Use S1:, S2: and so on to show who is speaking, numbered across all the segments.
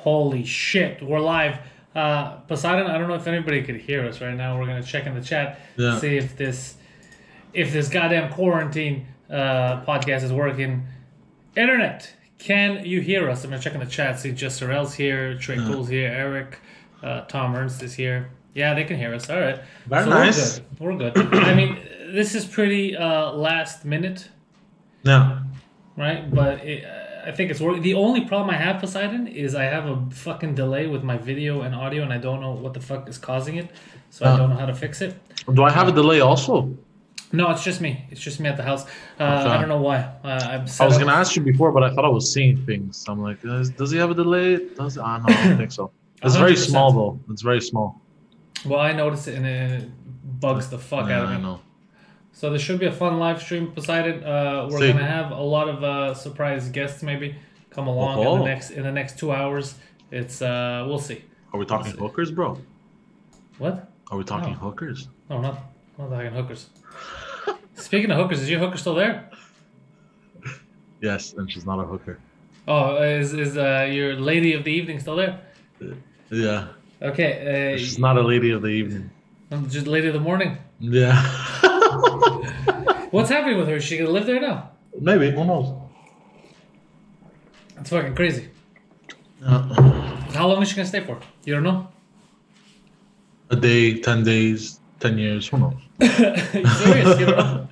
S1: Holy shit, we're live. Poseidon, I don't know if anybody could hear us right now. We're gonna check in the chat,
S2: Yeah.
S1: see if this goddamn quarantine podcast is working. Internet, can you hear us? I'm gonna check in the chat. See, Just Sorrell's here, Trey Cool's here, Eric, Tom Ernst is here. Yeah, they can hear us. All right,
S2: Very
S1: so
S2: nice.
S1: We're good. We're good. I mean, this is pretty last minute,
S2: Yeah.
S1: right? But I think it's working. The only problem I have, Poseidon, is I have a fucking delay with my video and audio, and I don't know what the fuck is causing it. So I don't know how to fix it.
S2: Do I have a delay also?
S1: No, it's just me. It's just me at the house.
S2: Okay.
S1: I don't know why. I'm
S2: I was gonna ask you before, but I thought I was seeing things. I'm like, does he have a delay? Does no, I don't think so. It's very
S1: 100%.
S2: small though. It's very small.
S1: Well, I noticed it, and it bugs the fuck out of me.
S2: I know.
S1: So there should be a fun live stream, Poseidon. We're gonna have a lot of surprise guests maybe come along in the next 2 hours. It's we'll see.
S2: Are we talking hookers, bro?
S1: What?
S2: Are we talking hookers?
S1: No, not talking hookers. Speaking of hookers, is your hooker still there?
S2: Yes, and she's not a hooker.
S1: Oh, is your lady of the evening still there?
S2: Yeah.
S1: Okay.
S2: She's not a lady of the evening.
S1: Just lady of the morning.
S2: Yeah.
S1: What's happening with her? Is she gonna live there now?
S2: Maybe. Who knows?
S1: That's fucking crazy. How long is she gonna stay for? You don't know?
S2: A day, 10 days, 10 years. Who knows?
S1: You serious? You don't know?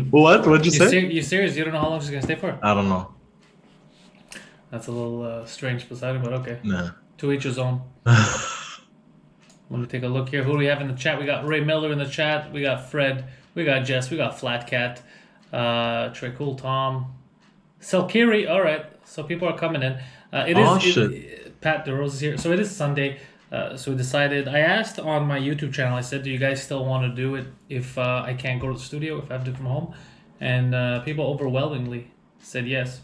S2: What? What'd you say?
S1: You serious? You don't know how long she's gonna stay for?
S2: I don't know.
S1: That's a little strange, Poseidon, but okay.
S2: Nah.
S1: To each his own. Let me take a look here. Who do we have in the chat? We got Ray Miller in the chat. We got Fred. We got Jess. We got Flat Cat. Trey Cool, Tom. Selkiri. All right. So people are coming in. Pat DeRose is here. So it is Sunday. So we decided. I asked on my YouTube channel. I said, "Do you guys still want to do it if I can't go to the studio? If I have to do it from home?" And people overwhelmingly said yes.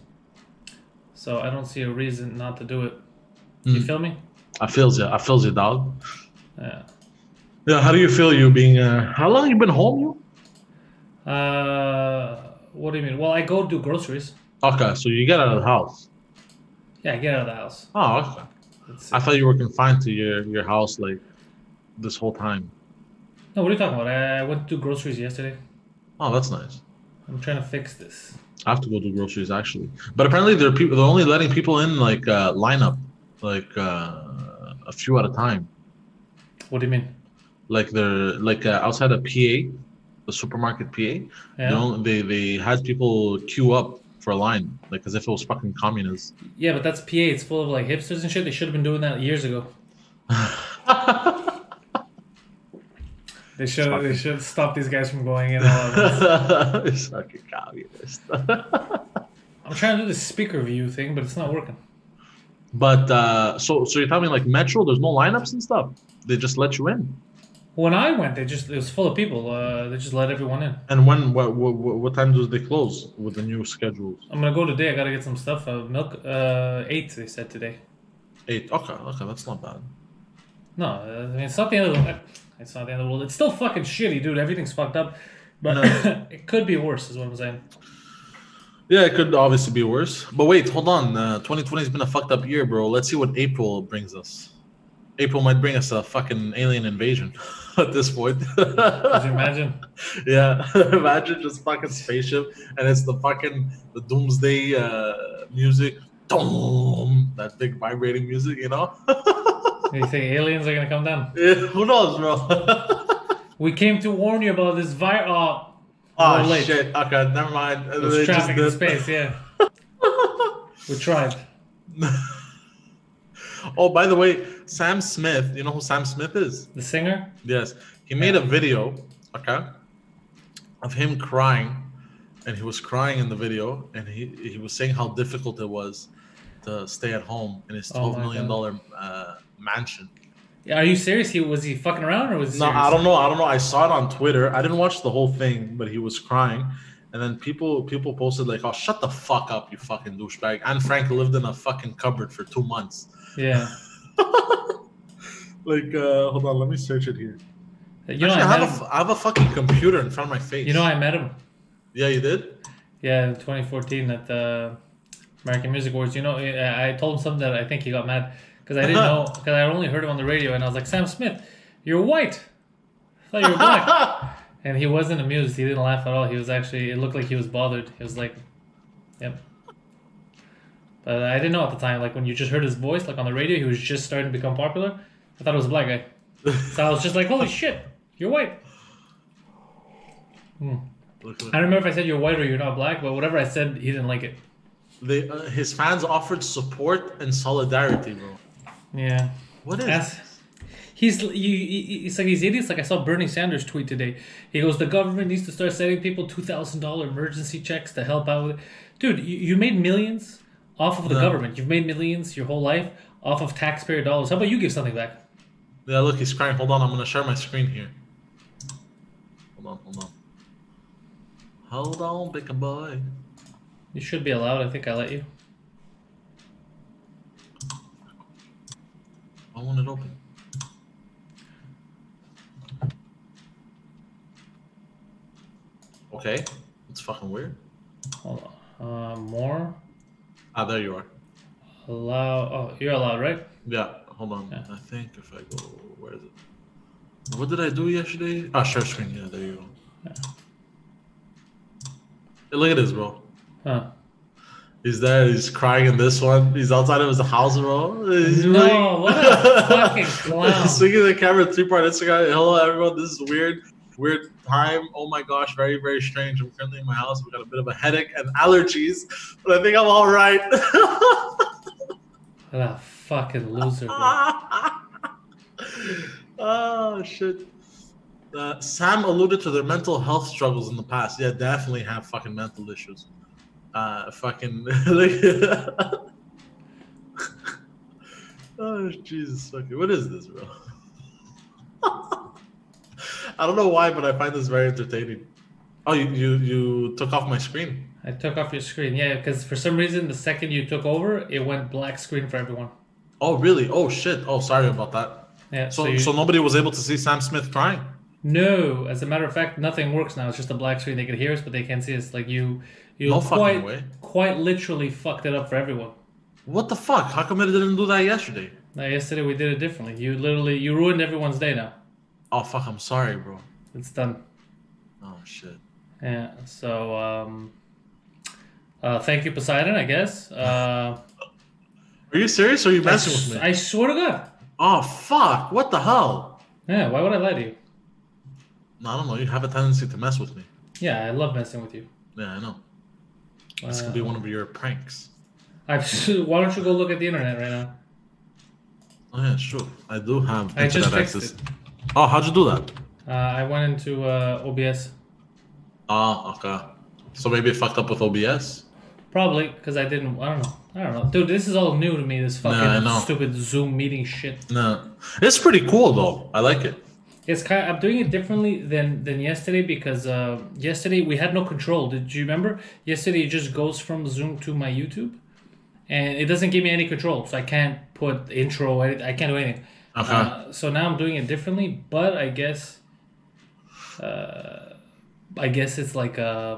S1: So I don't see a reason not to do it. You feel me?
S2: I feels you. I feels you, dog.
S1: Yeah.
S2: Yeah. How do you feel? You being? How long you been home? You?
S1: What do you mean? Well, I go do groceries.
S2: Okay, so you get out of the house.
S1: Yeah, I get out of the house.
S2: Oh, okay. I thought you were confined to your house like this whole time.
S1: No, what are you talking about? I went to do groceries yesterday.
S2: Oh, that's nice.
S1: I'm trying to fix this.
S2: I have to go do groceries actually, but apparently they're only letting people in like lineup, like a few at a time.
S1: What do you mean?
S2: Like they're like outside a PA, the supermarket PA.
S1: Yeah.
S2: They had people queue up for a line, like as if it was fucking communist.
S1: Yeah, but that's PA. It's full of like hipsters and shit. They should have been doing that years ago. They should stop these guys from going in.
S2: It's fucking communist.
S1: I'm trying to do this speaker view thing, but it's not working.
S2: But so you're telling me like Metro, there's no lineups and stuff. They just let you in.
S1: When I went, it was full of people. They just let everyone in.
S2: And what time do they close with the new schedules?
S1: I'm gonna go today. I gotta get some stuff. Milk. 8. They said today.
S2: 8. Okay, that's not bad.
S1: No, I mean it's not the end of the world. It's not the end of the world. It's still fucking shitty, dude. Everything's fucked up, but it could be worse. Is what I'm saying.
S2: Yeah, it could obviously be worse. But wait, hold on. 2020 has been a fucked up year, bro. Let's see what April brings us. April might bring us a fucking alien invasion at this point.
S1: Could you imagine?
S2: Yeah, imagine just fucking spaceship and it's the doomsday music. Boom, that big vibrating music, you know?
S1: You think aliens are gonna come down?
S2: Yeah, who knows, bro?
S1: We came to warn you about this virus.
S2: Oh shit! Okay, never mind.
S1: There's traffic in space. Yeah, we tried.
S2: Oh, by the way, Sam Smith. You know who Sam Smith is?
S1: The singer?
S2: Yes, he made a video, okay, of him crying, and he was crying in the video, and he was saying how difficult it was to stay at home in his $12 million mansion.
S1: Are you serious? Was he fucking around or was he
S2: No,
S1: serious?
S2: I don't know. I saw it on Twitter. I didn't watch the whole thing, but he was crying. And then people posted like, "Oh, shut the fuck up, you fucking douchebag." Anne Frank lived in a fucking cupboard for 2 months.
S1: Yeah.
S2: Like, hold on, let me search it here.
S1: You know,
S2: Actually, I have a fucking computer in front of my face.
S1: You know, I met him.
S2: Yeah, you did?
S1: Yeah, in 2014 at the American Music Awards. You know, I told him something that I think he got mad because I didn't know, because I only heard him on the radio, and I was like, Sam Smith, you're white. I thought you were black. And he wasn't amused. He didn't laugh at all. He was actually, it looked like he was bothered. He was like, yep. But I didn't know at the time. Like when you just heard his voice, like on the radio, he was just starting to become popular. I thought it was a black guy. So I was just like, holy shit, you're white. I don't remember if I said you're white or you're not black, but whatever I said, he didn't like it.
S2: His fans offered support and solidarity, bro.
S1: Yeah.
S2: What is this?
S1: It's like these idiots. Like I saw Bernie Sanders tweet today. He goes, the government needs to start sending people $2,000 emergency checks to help out with it. Dude, you made millions off of the government. You've made millions your whole life off of taxpayer dollars. How about you give something back?
S2: Yeah, look, he's crying. Hold on, I'm gonna share my screen here. Hold on. Hold on, big boy.
S1: You should be allowed. I think I let you.
S2: I want it open. Okay, it's fucking weird.
S1: Hold on. More.
S2: Ah, there you are.
S1: Allow. Oh, you're allowed, right?
S2: Yeah, hold on.
S1: Yeah.
S2: I think if I go, where is it? What did I do yesterday? Ah, share screen. Yeah, there you go.
S1: Yeah.
S2: Hey, look at this, bro.
S1: Huh.
S2: He's there. He's crying in this one. He's outside of his house, bro. He's
S1: No, what a fucking clown.
S2: Speaking of the camera, 3-part Instagram. Hello, everyone. This is weird time. Oh my gosh, very, very strange. I'm currently in my house. We got a bit of a headache and allergies, but I think I'm all right.
S1: What a fucking loser, bro.
S2: Oh shit. Sam alluded to their mental health struggles in the past. Yeah, definitely have fucking mental issues. Fucking. Oh Jesus, fucking. What is this, bro? I don't know why, but I find this very entertaining. Oh, you took off my screen.
S1: I took off your screen, yeah, because for some reason the second you took over, it went black screen for everyone.
S2: Oh really? Oh shit. Oh, sorry about that.
S1: Yeah.
S2: So nobody was able to see Sam Smith crying.
S1: No, as a matter of fact, nothing works now. It's just a black screen. They can hear us, but they can't see us. Like you
S2: No fucking way.
S1: quite literally fucked it up for everyone.
S2: What the fuck? How come it didn't do that yesterday?
S1: Now, yesterday we did it differently. You ruined everyone's day now.
S2: Oh fuck! I'm sorry, bro.
S1: It's done.
S2: Oh shit.
S1: Yeah. So thank you, Poseidon. I guess.
S2: Are you serious? Or are you messing with me?
S1: I swear to God.
S2: Oh fuck! What the hell?
S1: Yeah. Why would I lie to you?
S2: No, I don't know. You have a tendency to mess with me.
S1: Yeah, I love messing with you.
S2: Yeah, I know. This could be one of your pranks.
S1: Why don't you go look at the internet right now?
S2: Oh yeah, it's true. I do have
S1: I just
S2: internet
S1: fixed
S2: access.
S1: it.
S2: Oh, how'd you do that?
S1: I went into OBS.
S2: Oh, okay. So maybe it fucked up with OBS?
S1: Probably, because I don't know. Dude, this is all new to me, this
S2: I
S1: fucking
S2: know.
S1: stupid Zoom meeting shit.
S2: No. It's pretty cool though. I like it.
S1: I'm doing it differently than yesterday because yesterday we had no control. Did you remember? Yesterday it just goes from Zoom to my YouTube. And it doesn't give me any control. So I can't put intro, I can't do anything.
S2: Okay.
S1: So now I'm doing it differently, but I guess it's like I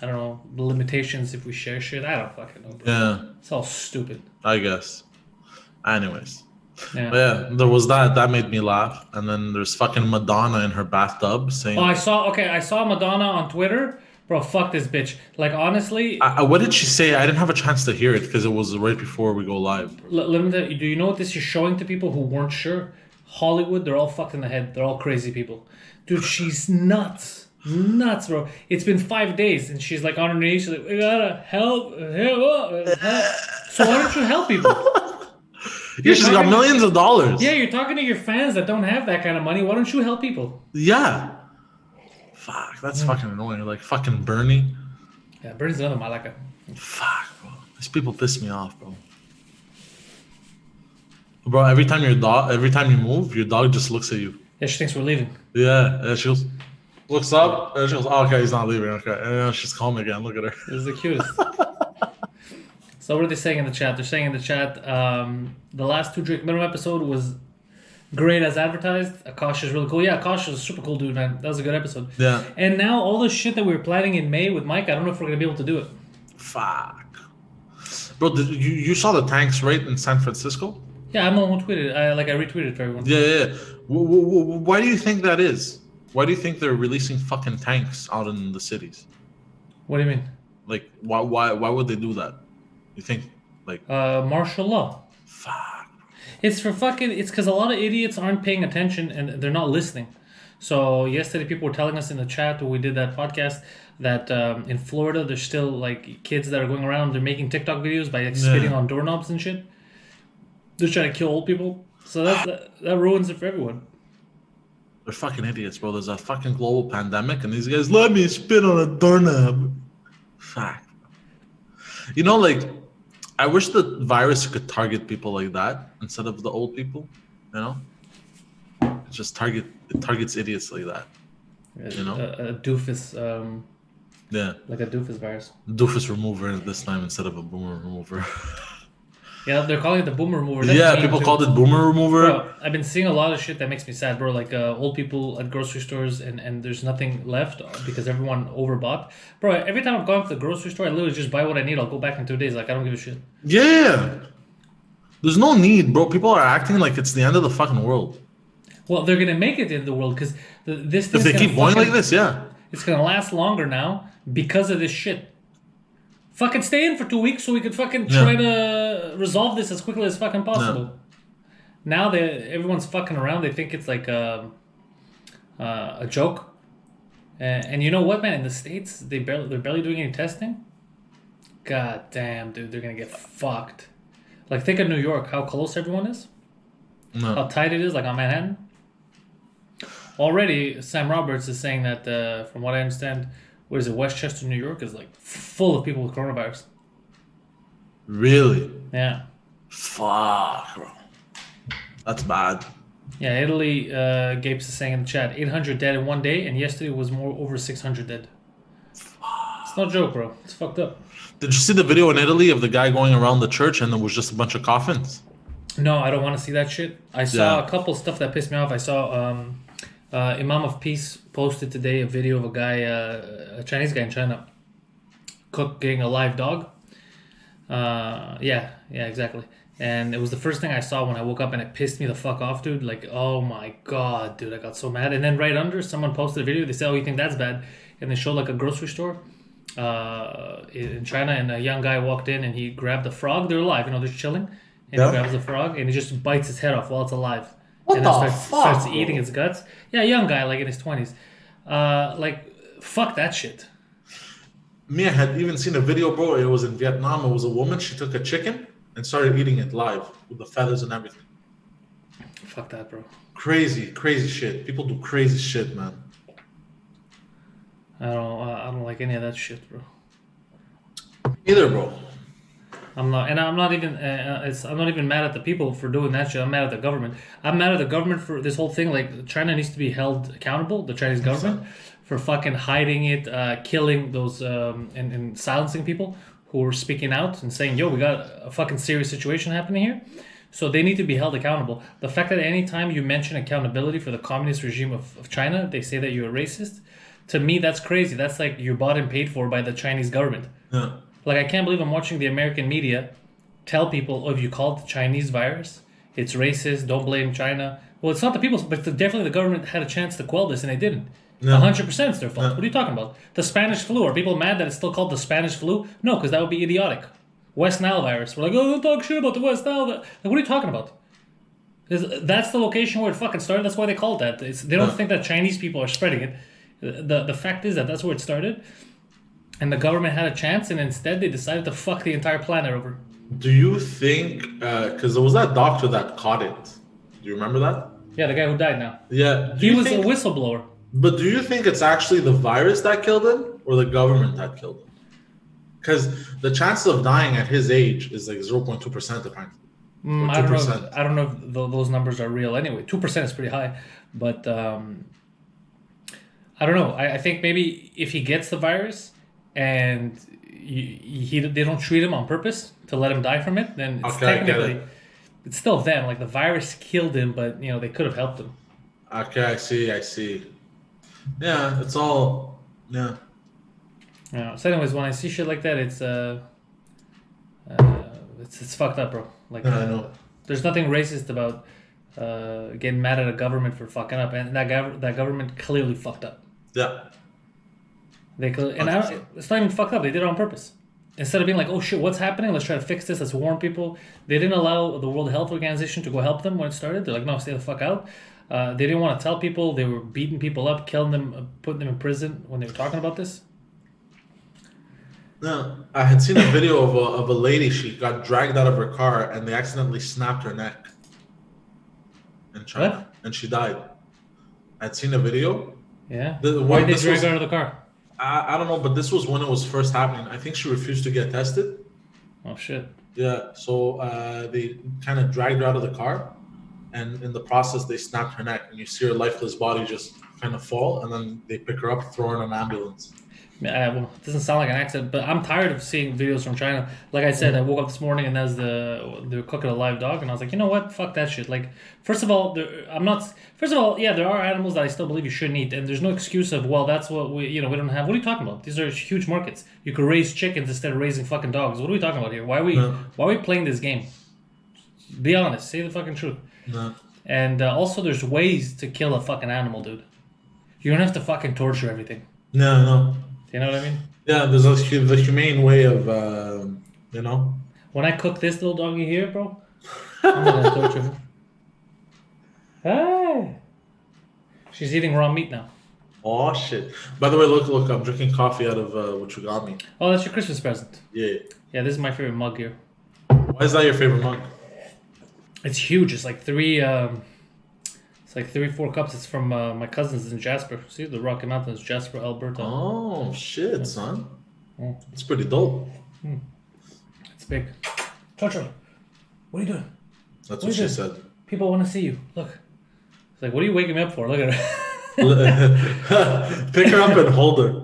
S1: don't know, limitations if we share shit. I don't fucking know, bro.
S2: Yeah.
S1: It's all stupid.
S2: I guess. Anyways.
S1: Yeah.
S2: But yeah, there was that made me laugh. And then there's fucking Madonna in her bathtub saying
S1: Oh, I saw Madonna on Twitter. Bro, fuck this bitch. Like, honestly...
S2: what did she say? I didn't have a chance to hear it because it was right before we go live.
S1: Let me tell you, do you know what this is showing to people who weren't sure? Hollywood, they're all fucked in the head. They're all crazy people. Dude, she's nuts. Nuts, bro. It's been 5 days, and she's like on her knees. She's like, we gotta help. So why don't you help people?
S2: Yeah, she's got millions of dollars.
S1: Yeah, you're talking to your fans that don't have that kind of money. Why don't you help people?
S2: Yeah. Fuck, that's fucking annoying. Like fucking Bernie.
S1: Yeah, Bernie's another malaka.
S2: Fuck, bro. These people piss me off, bro. Bro, every time you move, your dog just looks at you.
S1: Yeah, she thinks we're leaving.
S2: Yeah, and she looks up, and she goes, oh, okay, he's not leaving. Okay, and then she's calm again. Look at her.
S1: This is the cutest. So what are they saying in the chat? They're saying in the chat, the last 2 Drake Minimum episode was great as advertised. Akash is really cool. Yeah, Akash is a super cool dude, man. That was a good episode.
S2: Yeah.
S1: And now all the shit that we were planning in May with Mike, I don't know if we're going to be able to do it.
S2: Fuck. Bro, you saw the tanks right in San Francisco?
S1: Yeah, I'm the one who tweeted. I retweeted for everyone.
S2: Yeah. Why do you think that is? Why do you think they're releasing fucking tanks out in the cities?
S1: What do you mean?
S2: Like, why would they do that? You think, like,
S1: Martial law.
S2: fuck.
S1: It's for fucking. It's because a lot of idiots aren't paying attention and they're not listening. So yesterday, people were telling us in the chat when we did that podcast that in Florida, there's still like kids that are going around. They're making TikTok videos by like, spitting on doorknobs and shit. They're trying to kill old people. So that ruins it for everyone.
S2: They're fucking idiots, bro. There's a fucking global pandemic, and these guys let me spit on a doorknob. Fuck. You know, like, I wish the virus could target people like that instead of the old people. You know, it targets idiots like that. You know,
S1: a doofus.
S2: Yeah.
S1: Like a doofus virus.
S2: Doofus remover this time instead of a boomer remover.
S1: Yeah, they're calling it the boomer remover. That's
S2: yeah, people called it boomer remover.
S1: Bro, I've been seeing a lot of shit that makes me sad, bro. Like old people at grocery stores and there's nothing left because everyone overbought. Bro, every time I've gone to the grocery store, I literally just buy what I need. I'll go back in 2 days. Like, I don't give a shit.
S2: Yeah. There's no need, bro. People are acting like it's the end of the fucking world.
S1: Well, they're going to make it the end of the world because this
S2: If they keep going like this, yeah.
S1: It's going to last longer now because of this shit. Fucking stay in for 2 weeks so we could fucking try to resolve this as quickly as fucking possible.
S2: Yeah.
S1: Now everyone's fucking around. They think it's like a joke. And you know what, man? In the States, they're barely doing any testing. God damn, dude, they're gonna get fucked. Like, think of New York, how close everyone is.
S2: No.
S1: How tight it is, like on Manhattan. Already, Sam Roberts is saying that, from what I understand, what is it, Westchester, New York, is like full of people with coronavirus.
S2: Really?
S1: Yeah.
S2: Fuck, bro. That's bad.
S1: Yeah, Italy, Gapes is saying in the chat, 800 dead in 1 day, and yesterday was over 600 dead. It's no joke, bro. It's fucked up.
S2: Did you see the video in Italy of the guy going around the church and there was just a bunch of coffins?
S1: No, I don't want to see that shit. I saw a couple stuff that pissed me off. I saw Imam of Peace posted today a video of a guy, a Chinese guy in China, cooking a live dog. Yeah, exactly. And it was the first thing I saw when I woke up, and it pissed me the fuck off, dude. Like, oh my god, dude, I got so mad. And then right under, someone posted a video. They said, "Oh, you think that's bad?" And they showed like a grocery store in China, and a young guy walked in and he grabbed the frog. They're alive, you know, they're chilling, and he grabs the frog and he just bites its head off while it's alive.
S2: What
S1: and
S2: the
S1: then starts
S2: fuck,
S1: eating its guts. Yeah, young guy, like in his 20s. Like, fuck that shit.
S2: Me, I had even seen a video, bro. It was in Vietnam. It was a woman. She took a chicken and started eating it live with the feathers and everything.
S1: Fuck that, bro.
S2: Crazy shit. People do crazy shit, man.
S1: I don't like any of that shit, bro.
S2: Either, bro.
S1: I'm not even mad at the people for doing that shit. I'm mad at the government. I'm mad at the government for this whole thing. Like, China needs to be held accountable, the Chinese government, for fucking hiding it, killing those, and silencing people who are speaking out and saying, yo, we got a fucking serious situation happening here. So they need to be held accountable. The fact that any time you mention accountability for the communist regime of China, they say that you're a racist, to me, that's crazy. That's like you're bought and paid for by the Chinese government.
S2: Yeah.
S1: Like, I can't believe I'm watching the American media tell people, oh, if you call it the Chinese virus, it's racist, don't blame China. Well, it's not the people, but definitely the government had a chance to quell this, and they didn't. 100% it's their fault. What are you talking about? The Spanish flu. Are people mad that it's still called the Spanish flu? No, because that would be idiotic. West Nile virus. We're like, oh, don't talk shit about the West Nile. Like, what are you talking about? That's the location where it fucking started. That's why they call it that. They don't think that Chinese people are spreading it. The fact is that that's where it started. And the government had a chance, and instead they decided to fuck the entire planet over.
S2: Do you think, because there was that doctor that caught it. Do you remember that?
S1: Yeah, the guy who died now.
S2: Yeah.
S1: He was a whistleblower.
S2: But do you think it's actually the virus that killed him or the government that killed him? Because the chances of dying at his age is like 0.2% apparently.
S1: I don't know if those numbers are real anyway. 2% is pretty high. But I don't know. I think maybe if he gets the virus and they don't treat him on purpose to let him die from it, then it's technically it's still them. Like, the virus killed him, but you know, they could have helped him.
S2: Okay, I see. Yeah, it's all yeah.
S1: So anyways, when I see shit like that, it's fucked up, bro. Like,
S2: I know.
S1: There's nothing racist about getting mad at a government for fucking up, and that government clearly fucked up.
S2: Yeah.
S1: It's not even fucked up. They did it on purpose. Instead of being like, oh shit, what's happening? Let's try to fix this. Let's warn people. They didn't allow the World Health Organization to go help them when it started. They're like, no, stay the fuck out. They didn't want to tell people. They were beating people up, killing them, putting them in prison when they were talking about this.
S2: No, I had seen a video of a lady. She got dragged out of her car and they accidentally snapped her neck in China.
S1: What?
S2: And she died. I'd seen a video.
S1: Yeah. Why did they drag her out of the car?
S2: I don't know, but this was when it was first happening. I think she refused to get tested.
S1: Oh shit.
S2: Yeah, so they kind of dragged her out of the car, and in the process they snapped her neck, and you see her lifeless body just kind of fall, and then they pick her up, throw her in an ambulance.
S1: Well, it doesn't sound like an accident, but I'm tired of seeing videos from China. Like I said, I woke up this morning and they were cooking a live dog, and I was like, you know what? Fuck that shit. Like, first of all, yeah, there are animals that I still believe you shouldn't eat, and there's no excuse of, well, that's what we don't have. What are you talking about? These are huge markets. You could raise chickens instead of raising fucking dogs. What are we talking about here? Why are we playing this game? Be honest. Say the fucking truth.
S2: No.
S1: And also, there's ways to kill a fucking animal, dude. You don't have to fucking torture everything.
S2: No.
S1: You know what I mean?
S2: Yeah, there's the humane way of,
S1: When I cook this little doggy here, bro, I'm gonna torture her. Hey! She's eating raw meat now.
S2: Oh, shit. By the way, look, I'm drinking coffee out of what you got me.
S1: Oh, that's your Christmas present.
S2: Yeah.
S1: Yeah, this is my favorite mug here.
S2: Why is that your favorite mug?
S1: It's huge. It's like 3-4 cups. It's from my cousins in Jasper. See, the Rocky Mountains, Jasper, Alberta.
S2: Oh, shit, son.
S1: Oh.
S2: It's pretty dope.
S1: It's big. Chocho, what are you doing?
S2: That's what she said.
S1: People want to see you. Look. It's like, what are you waking me up for? Look at her.
S2: Pick her up and hold her.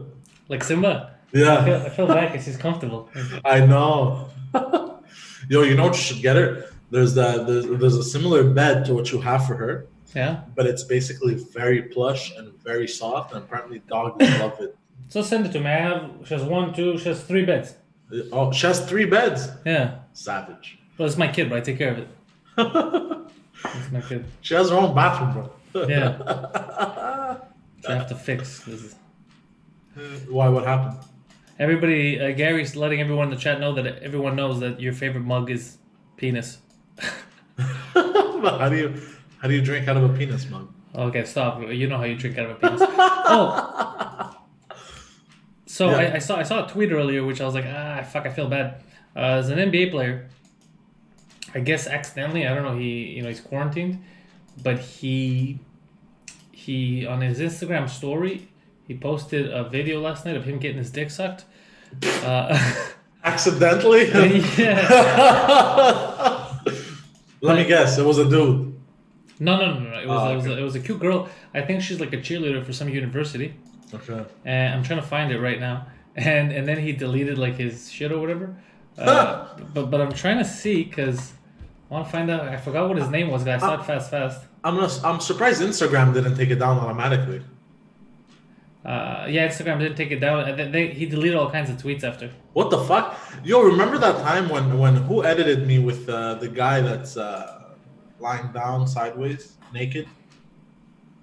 S1: Like Simba?
S2: Yeah.
S1: I feel bad because she's comfortable.
S2: I know. Yo, you know what you should get her? There's a similar bed to what you have for her.
S1: Yeah.
S2: But it's basically very plush and very soft, and apparently dogs love it.
S1: So send it to me. She has 3 beds.
S2: Oh, she has 3 beds?
S1: Yeah.
S2: Savage.
S1: Well, it's my kid, but I take care of it. It's my kid.
S2: She has her own bathroom, bro.
S1: Yeah. So I have to fix this.
S2: Why? What happened?
S1: Everybody, Gary's letting everyone in the chat know that everyone knows that your favorite mug is penis.
S2: How do you drink out of a penis mug?
S1: Okay, stop. You know how you drink out of a penis. Oh. So yeah. I saw a tweet earlier, which I was like, fuck, I feel bad. As an NBA player, I guess accidentally, I don't know, he's quarantined, but he on his Instagram story, he posted a video last night of him getting his dick sucked.
S2: Accidentally?
S1: Yeah.
S2: Let me guess, it was a dude.
S1: No. It was a cute girl. I think she's like a cheerleader for some university.
S2: Okay.
S1: And I'm trying to find it right now. And then he deleted like his shit or whatever. But I'm trying to see because I want to find out. I forgot what his name was. I saw it fast.
S2: I'm surprised Instagram didn't take it down automatically.
S1: Yeah, Instagram didn't take it down. And then he deleted all kinds of tweets after.
S2: What the fuck? Yo, remember that time when who edited me with the guy that's lying down sideways, naked?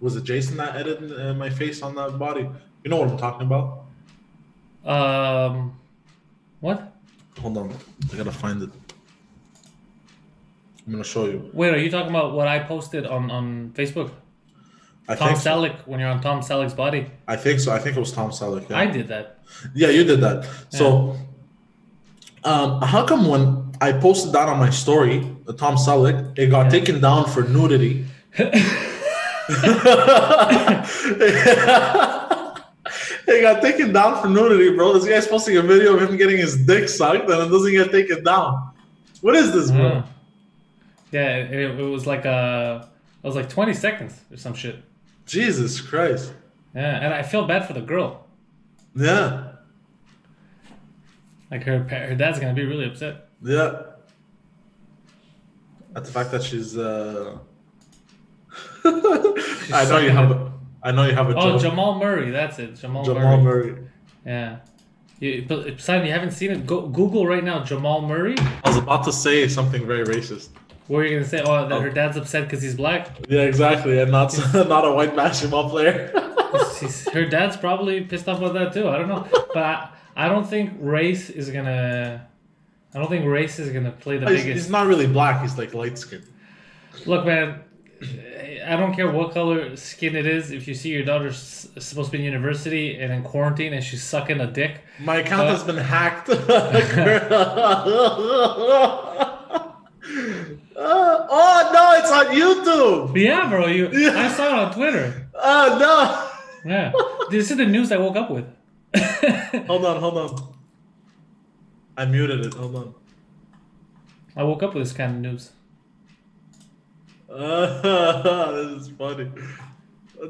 S2: Was it Jason that edited my face on that body? You know what I'm talking about?
S1: What?
S2: Hold on, I gotta find it. I'm gonna show you.
S1: Wait, are you talking about what I posted on Facebook? Tom Selleck, when you're on Tom Selleck's body?
S2: I think so. I think it was Tom Selleck. Yeah.
S1: I did that.
S2: Yeah, you did that. So, how come when I posted that on my story, Tom Selleck, it got taken down for nudity? It got taken down for nudity, bro. This guy's posting a video of him getting his dick sucked, and it doesn't get taken down. What is this, bro?
S1: Yeah, it was like it was like 20 seconds or some shit.
S2: Jesus Christ.
S1: Yeah, and I feel bad for the girl.
S2: Yeah.
S1: Like her dad's gonna be really upset.
S2: Yeah. At the fact that she's I know you have a joke.
S1: Oh, Jamal Murray, that's it. Jamal
S2: Murray.
S1: Yeah. Poseidon, you haven't seen it? Go Google right now, Jamal Murray.
S2: I was about to say something very racist.
S1: What were you gonna say? Oh, that her dad's upset because he's black.
S2: Yeah, exactly, and not not a white basketball player.
S1: Her dad's probably pissed off about that too. I don't know, but I don't think race is gonna. I don't think race is gonna play the biggest.
S2: He's not really black. He's like light skinned.
S1: Look, man. I don't care what color skin it is. If you see your daughter's supposed to be in university and in quarantine and she's sucking a dick,
S2: my account has been hacked. Oh no, it's on YouTube.
S1: Yeah, bro. I saw it on Twitter.
S2: Oh no.
S1: Yeah, this is the news I woke up with.
S2: Hold on. I muted it. Hold on.
S1: I woke up with this kind of news.
S2: This is funny.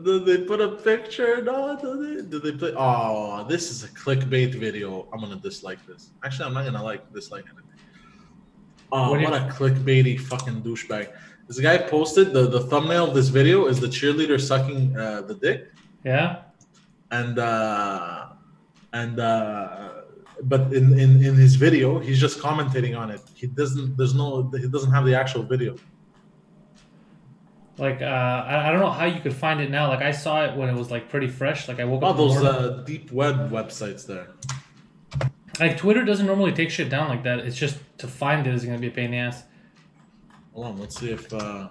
S2: Did they put a picture? No, did they play? Oh, this is a clickbait video. I'm gonna dislike this. Actually, I'm not gonna dislike anything. Oh, what a clickbaity fucking douchebag. This guy posted the thumbnail of this video is the cheerleader sucking the dick.
S1: Yeah.
S2: But in his video, he's just commentating on it. He doesn't have the actual video.
S1: Like I don't know how you could find it now. Like I saw it when it was like pretty fresh. Like I woke up.
S2: Oh, those deep web websites there.
S1: Like Twitter doesn't normally take shit down like that. It's just to find it is gonna be a pain in the ass.
S2: Hold on, let's see if. Oh,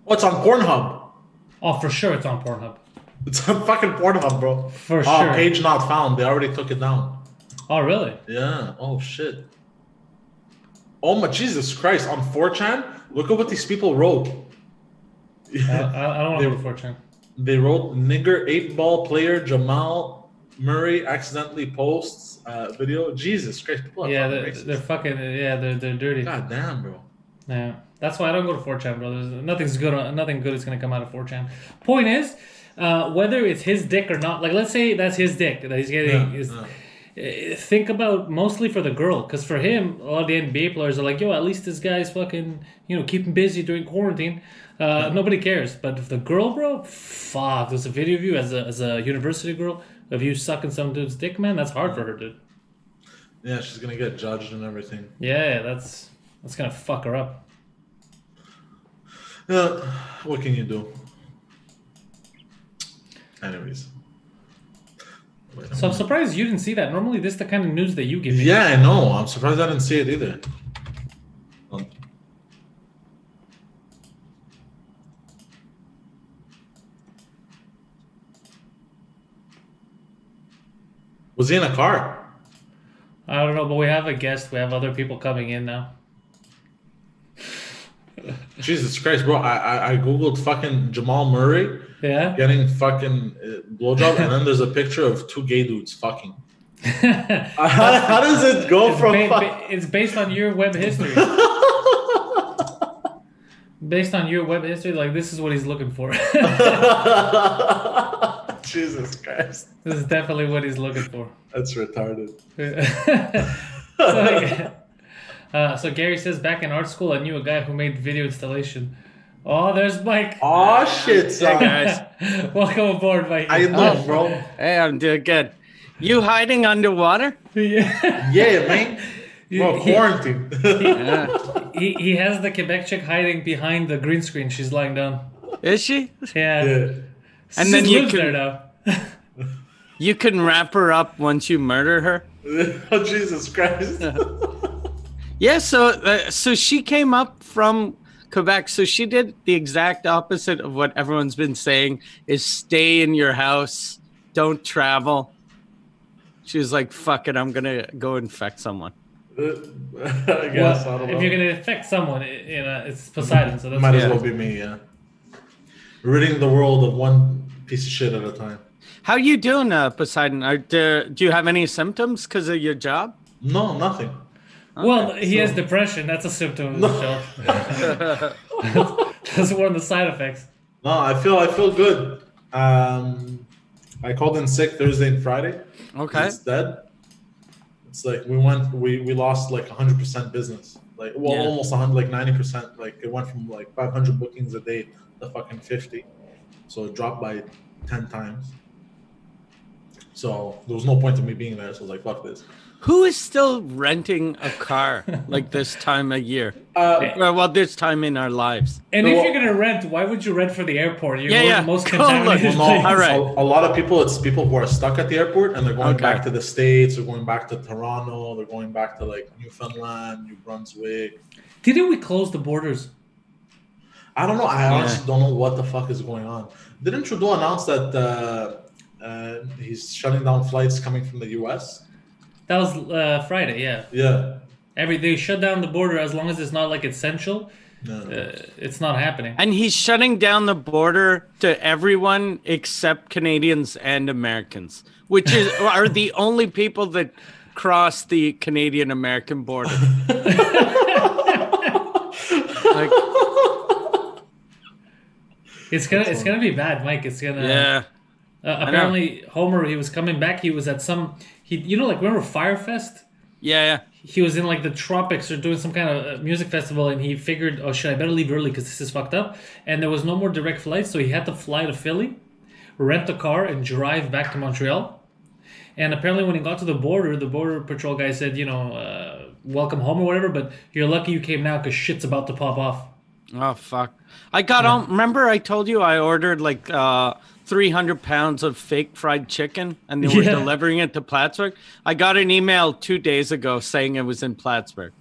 S2: it's on Pornhub.
S1: Oh, for sure, it's on Pornhub.
S2: It's on fucking Pornhub, bro.
S1: For sure.
S2: Page not found. They already took it down.
S1: Oh, really?
S2: Yeah. Oh shit. Oh my Jesus Christ! On 4chan, look at what these people wrote.
S1: I don't want to go to 4chan.
S2: They wrote nigger 8-ball player Jamal Murray accidentally posts video. Jesus Christ!
S1: Yeah, they're fucking. Yeah, they're dirty.
S2: God damn, bro.
S1: Yeah, that's why I don't go to 4chan, bro. Nothing good is gonna come out of 4chan. Point is, whether it's his dick or not. Like, let's say that's his dick that he's getting. Think about mostly for the girl, because for him, a lot of the NBA players are like, yo, at least this guy's fucking, keep him busy during quarantine. Nobody cares. But if the girl, bro, fuck, there's a video of you as a university girl of you sucking some dude's dick, man. That's hard for her, dude.
S2: Yeah, she's gonna get judged and everything.
S1: Yeah, that's gonna fuck her up.
S2: What can you do? Anyways.
S1: So I'm surprised you didn't see that. Normally, this is the kind of news that you give me.
S2: Yeah, I know. I'm surprised I didn't see it either. Was he in a car?
S1: I don't know, but we have a guest. We have other people coming in now.
S2: Jesus Christ, bro! I googled fucking Jamal Murray.
S1: Yeah.
S2: Getting fucking blowjob, and then there's a picture of two gay dudes fucking. How does it go from?
S1: It's based on your web history. Based on your web history, like this is what he's looking for.
S2: Jesus Christ!
S1: This is definitely what he's looking for.
S2: That's retarded.
S1: So Gary says, back in art school, I knew a guy who made video installation. Oh, there's Mike.
S2: Oh shit, son.
S3: Hey guys.
S1: Welcome aboard, Mike.
S2: How you doing, bro?
S3: Hey, I'm doing good. You hiding underwater?
S1: Yeah.
S2: Yeah, man. Bro, quarantine.
S1: He has the Quebec chick hiding behind the green screen. She's lying down.
S3: Is she?
S1: Yeah.
S3: And then you
S1: there
S3: can
S1: now.
S3: you can wrap her up once you murder her.
S2: Oh Jesus Christ.
S3: Yeah, so she came up from Quebec. So she did the exact opposite of what everyone's been saying: is stay in your house, don't travel. She was like, "Fuck it, I'm gonna go infect someone."
S2: I guess.
S1: Well,
S2: I don't
S1: if
S2: know.
S1: you're gonna infect someone, it's Poseidon. So that's
S2: Might as well be me. Yeah. Ridding the world of one piece of shit at a time.
S3: How you doing, Poseidon? Do you have any symptoms because of your job?
S2: No, nothing.
S1: Well, he has depression. That's a symptom of the show. That's one of the side effects.
S2: No, I feel good. I called in sick Thursday and Friday.
S3: Okay.
S2: It's dead. It's like we lost like 100% business. Like almost 100, like 90%. Like it went from like 500 bookings a day to fucking 50. So it dropped by 10 times. So there was no point to me being there. So I was like, fuck this.
S3: Who is still renting a car like this time of year? Well, this time in our lives.
S1: And if you're gonna rent, why would you rent for the airport? You
S3: Yeah,
S1: go to
S3: yeah.
S1: the most
S3: Go
S1: contaminated
S3: look.
S2: Well,
S1: place.
S2: no,
S3: All right.
S2: a lot of people, it's people who are stuck at the airport and they're going
S3: Okay.
S2: back to the States, they're going back to Toronto, they're going back to like Newfoundland, New Brunswick.
S1: Didn't we close the borders?
S2: I don't know. I honestly don't know what the fuck is going on. Didn't Trudeau announce that he's shutting down flights coming from the US?
S1: That was Friday, yeah.
S2: Yeah.
S1: They shut down the border as long as it's not like essential.
S2: No.
S1: It's not happening.
S3: And he's shutting down the border to everyone except Canadians and Americans, which are the only people that cross the Canadian-American border. Like,
S1: It's gonna be bad, Mike. It's gonna.
S3: yeah.
S1: Apparently, Homer, he was coming back. He was at like remember Firefest?
S3: Yeah.
S1: He was in like the tropics or doing some kind of music festival, and he figured, oh shit, I better leave early because this is fucked up. And there was no more direct flights, so he had to fly to Philly, rent a car, and drive back to Montreal. And apparently, when he got to the border patrol guy said, welcome home or whatever, but you're lucky you came now because shit's about to pop off.
S3: Oh, fuck. I got on. Remember, I told you I ordered like 300 pounds of fake fried chicken and they were delivering it to Plattsburgh. I got an email 2 days ago saying it was in Plattsburgh.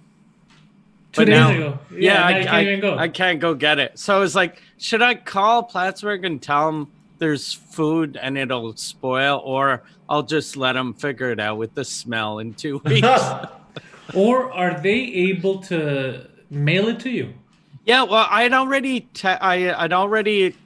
S1: 2 days ago.
S3: Yeah,
S1: now you can't even go.
S3: I can't go get it. So I was like, should I call Plattsburgh and tell them there's food and it'll spoil, or I'll just let them figure it out with the smell in 2 weeks?
S1: Or are they able to mail it to you?
S3: Yeah, well, I'd already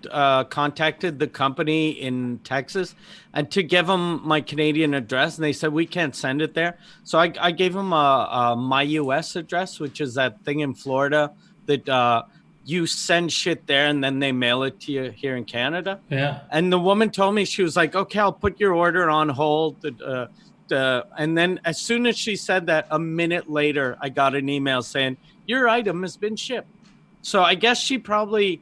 S3: contacted the company in Texas, and to give them my Canadian address, and they said we can't send it there. So I gave them a my US address, which is that thing in Florida that you send shit there and then they mail it to you here in Canada.
S1: Yeah.
S3: And the woman told me, she was like, "Okay, I'll put your order on hold." And then as soon as she said that, a minute later, I got an email saying your item has been shipped. So I guess she blamed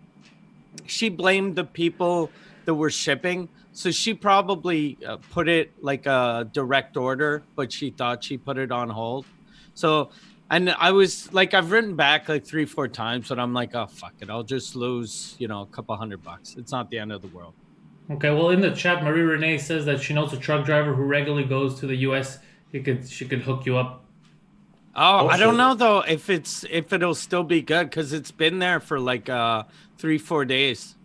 S3: the people that were shipping. So she probably put it like a direct order, but she thought she put it on hold. So, and I was like, I've written back like 3-4 times, but I'm like, oh, fuck it. I'll just lose, a couple $100. It's not the end of the world.
S1: Okay, well, in the chat, Marie Renee says that she knows a truck driver who regularly goes to the U.S. She could hook you up.
S3: Oh, I don't know though if it'll still be good because it's been there for like 3-4 days.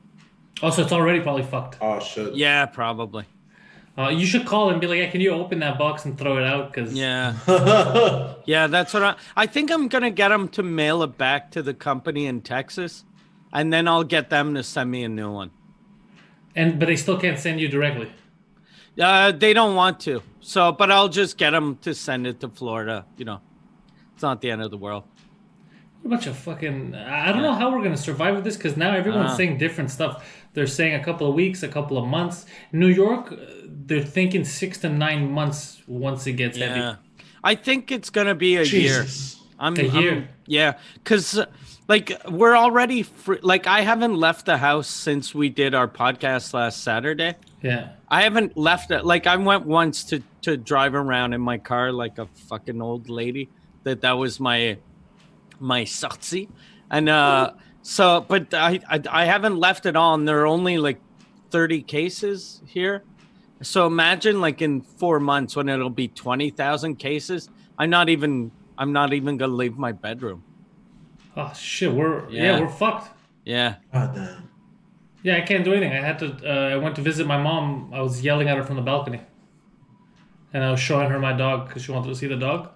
S1: Oh, so it's already probably fucked.
S2: Oh shit.
S3: Yeah, probably.
S1: You should call and be like, "Yeah, can you open that box and throw it out?" Because
S3: yeah, yeah, that's what I think. I'm gonna get them to mail it back to the company in Texas, and then I'll get them to send me a new one.
S1: But they still can't send you directly.
S3: They don't want to. So, but I'll just get them to send it to Florida. It's not the end of the world.
S1: A bunch of fucking... I don't know how we're going to survive with this because now everyone's saying different stuff. They're saying a couple of weeks, a couple of months. New York, they're thinking 6 to 9 months once it gets heavy.
S3: I think it's going to be a year.
S1: A year?
S3: Yeah, because like we're already free. Like I haven't left the house since we did our podcast last Saturday.
S1: Yeah.
S3: I haven't left it. Like I went once to drive around in my car like a fucking old lady. That was my sortie. And so but I haven't left at all, and there are only like 30 cases here. So imagine like in 4 months when it'll be 20,000 cases. I'm not even gonna leave my bedroom.
S1: Oh shit, we're fucked.
S3: Yeah.
S2: God damn.
S1: Yeah, I can't do anything. I had to. I went to visit my mom. I was yelling at her from the balcony, and I was showing her my dog because she wanted to see the dog.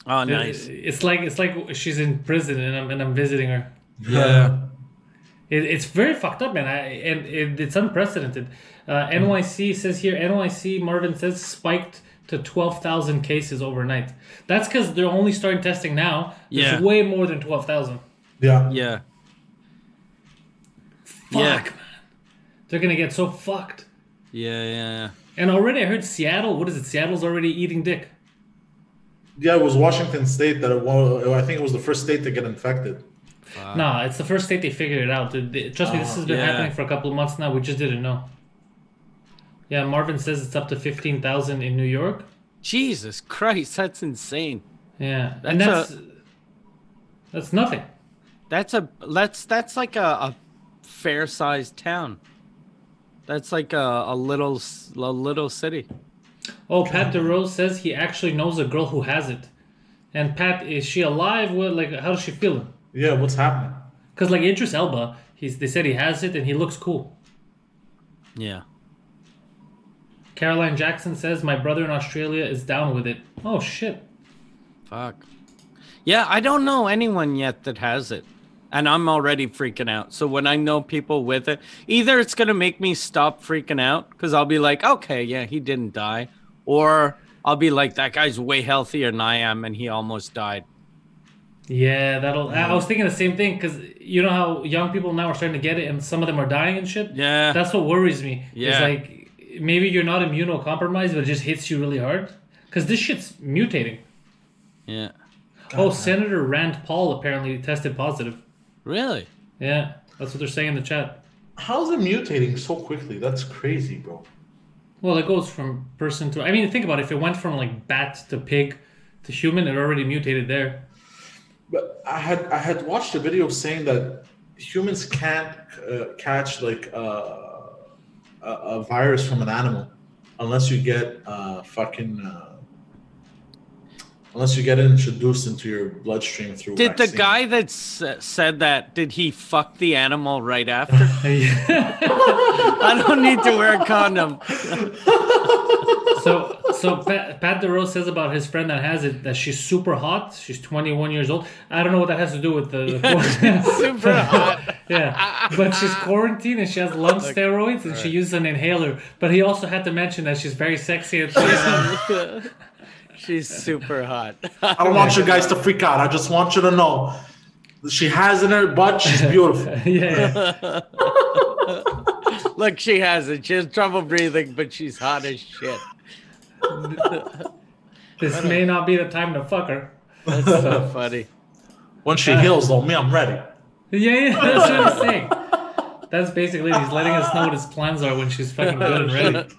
S3: Oh, nice.
S1: It's like she's in prison and I'm visiting her.
S3: Yeah.
S1: It's very fucked up, man. It's unprecedented. NYC says here. NYC Marvin says spiked to 12,000 cases overnight. That's because they're only starting testing now. There's way more than 12,000.
S2: Yeah.
S3: Yeah.
S1: Fuck, man. They're gonna get so fucked.
S3: Yeah.
S1: And already I heard Seattle. What is it? Seattle's already eating dick.
S2: Yeah, it was Washington State I think it was the first state to get infected.
S1: Nah, it's the first state they figured it out. Trust me, this has been happening for a couple of months now. We just didn't know. Yeah, Marvin says it's up to 15,000 in New York.
S3: Jesus Christ, that's insane.
S1: Yeah, and that's nothing.
S3: That's like a fair-sized town. That's like a little city.
S1: Oh, Pat DeRose says he actually knows a girl who has it. And Pat, is she alive? What, like, how does she feel?
S2: Yeah, what's happening?
S1: Because like Idris Elba, they said he has it and he looks cool.
S3: Yeah.
S1: Caroline Jackson says my brother in Australia is down with it. Oh shit.
S3: Fuck. Yeah, I don't know anyone yet that has it. And I'm already freaking out. So when I know people with it, either it's going to make me stop freaking out because I'll be like, okay, yeah, he didn't die. Or I'll be like, that guy's way healthier than I am and he almost died.
S1: Yeah, I was thinking the same thing because you know how young people now are starting to get it and some of them are dying and shit?
S3: Yeah.
S1: That's what worries me.
S3: Yeah.
S1: It's like, maybe you're not immunocompromised, but it just hits you really hard. Because this shit's mutating.
S3: Yeah.
S1: Oh, Senator Rand Paul apparently tested positive.
S3: Really?
S1: Yeah, that's what they're saying in the chat.
S2: How's it mutating so quickly? That's crazy, bro.
S1: Well, it goes from person to... I mean, think about it. If it went from like bat to pig to human, it already mutated there.
S2: But I had watched a video saying that humans can't catch like a virus from an animal unless you get unless you get it introduced into your bloodstream through
S3: Did
S2: vaccine.
S3: the guy that said that, did he fuck the animal right after? I don't need to wear a condom.
S1: So Pat DeRose says about his friend that has it that she's super hot. She's 21 years old. I don't know what that has to do with the
S3: Super hot.
S1: Yeah, but she's quarantined and she has lung steroids and she uses an inhaler. But he also had to mention that she's very sexy and
S3: She's super hot.
S2: I don't want you guys to freak out. I just want you to know she has in her butt. She's beautiful.
S1: yeah.
S3: Look, she has it. She has trouble breathing, but she's hot as shit.
S1: This may not be the time to fuck her.
S3: That's so funny.
S2: When she heals, though, me, I'm ready.
S1: Yeah, that's what he's saying. That's basically he's letting us know what his plans are when she's fucking good and ready.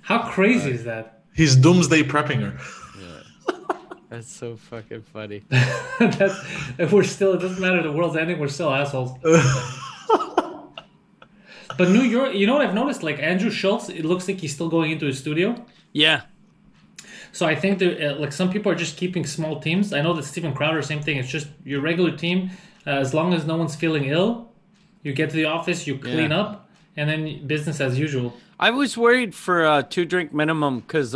S1: How crazy is that?
S2: He's doomsday prepping her.
S3: Yeah. That's so fucking funny.
S1: If we're still, it doesn't matter. The world's ending. We're still assholes. But New York, you know what I've noticed? Like Andrew Schultz, it looks like he's still going into his studio.
S3: Yeah.
S1: So I think that like some people are just keeping small teams. I know that Steven Crowder, same thing. It's just your regular team. As long as no one's feeling ill, you get to the office, you clean up, and then business as usual. I
S3: was worried for 2-drink minimum because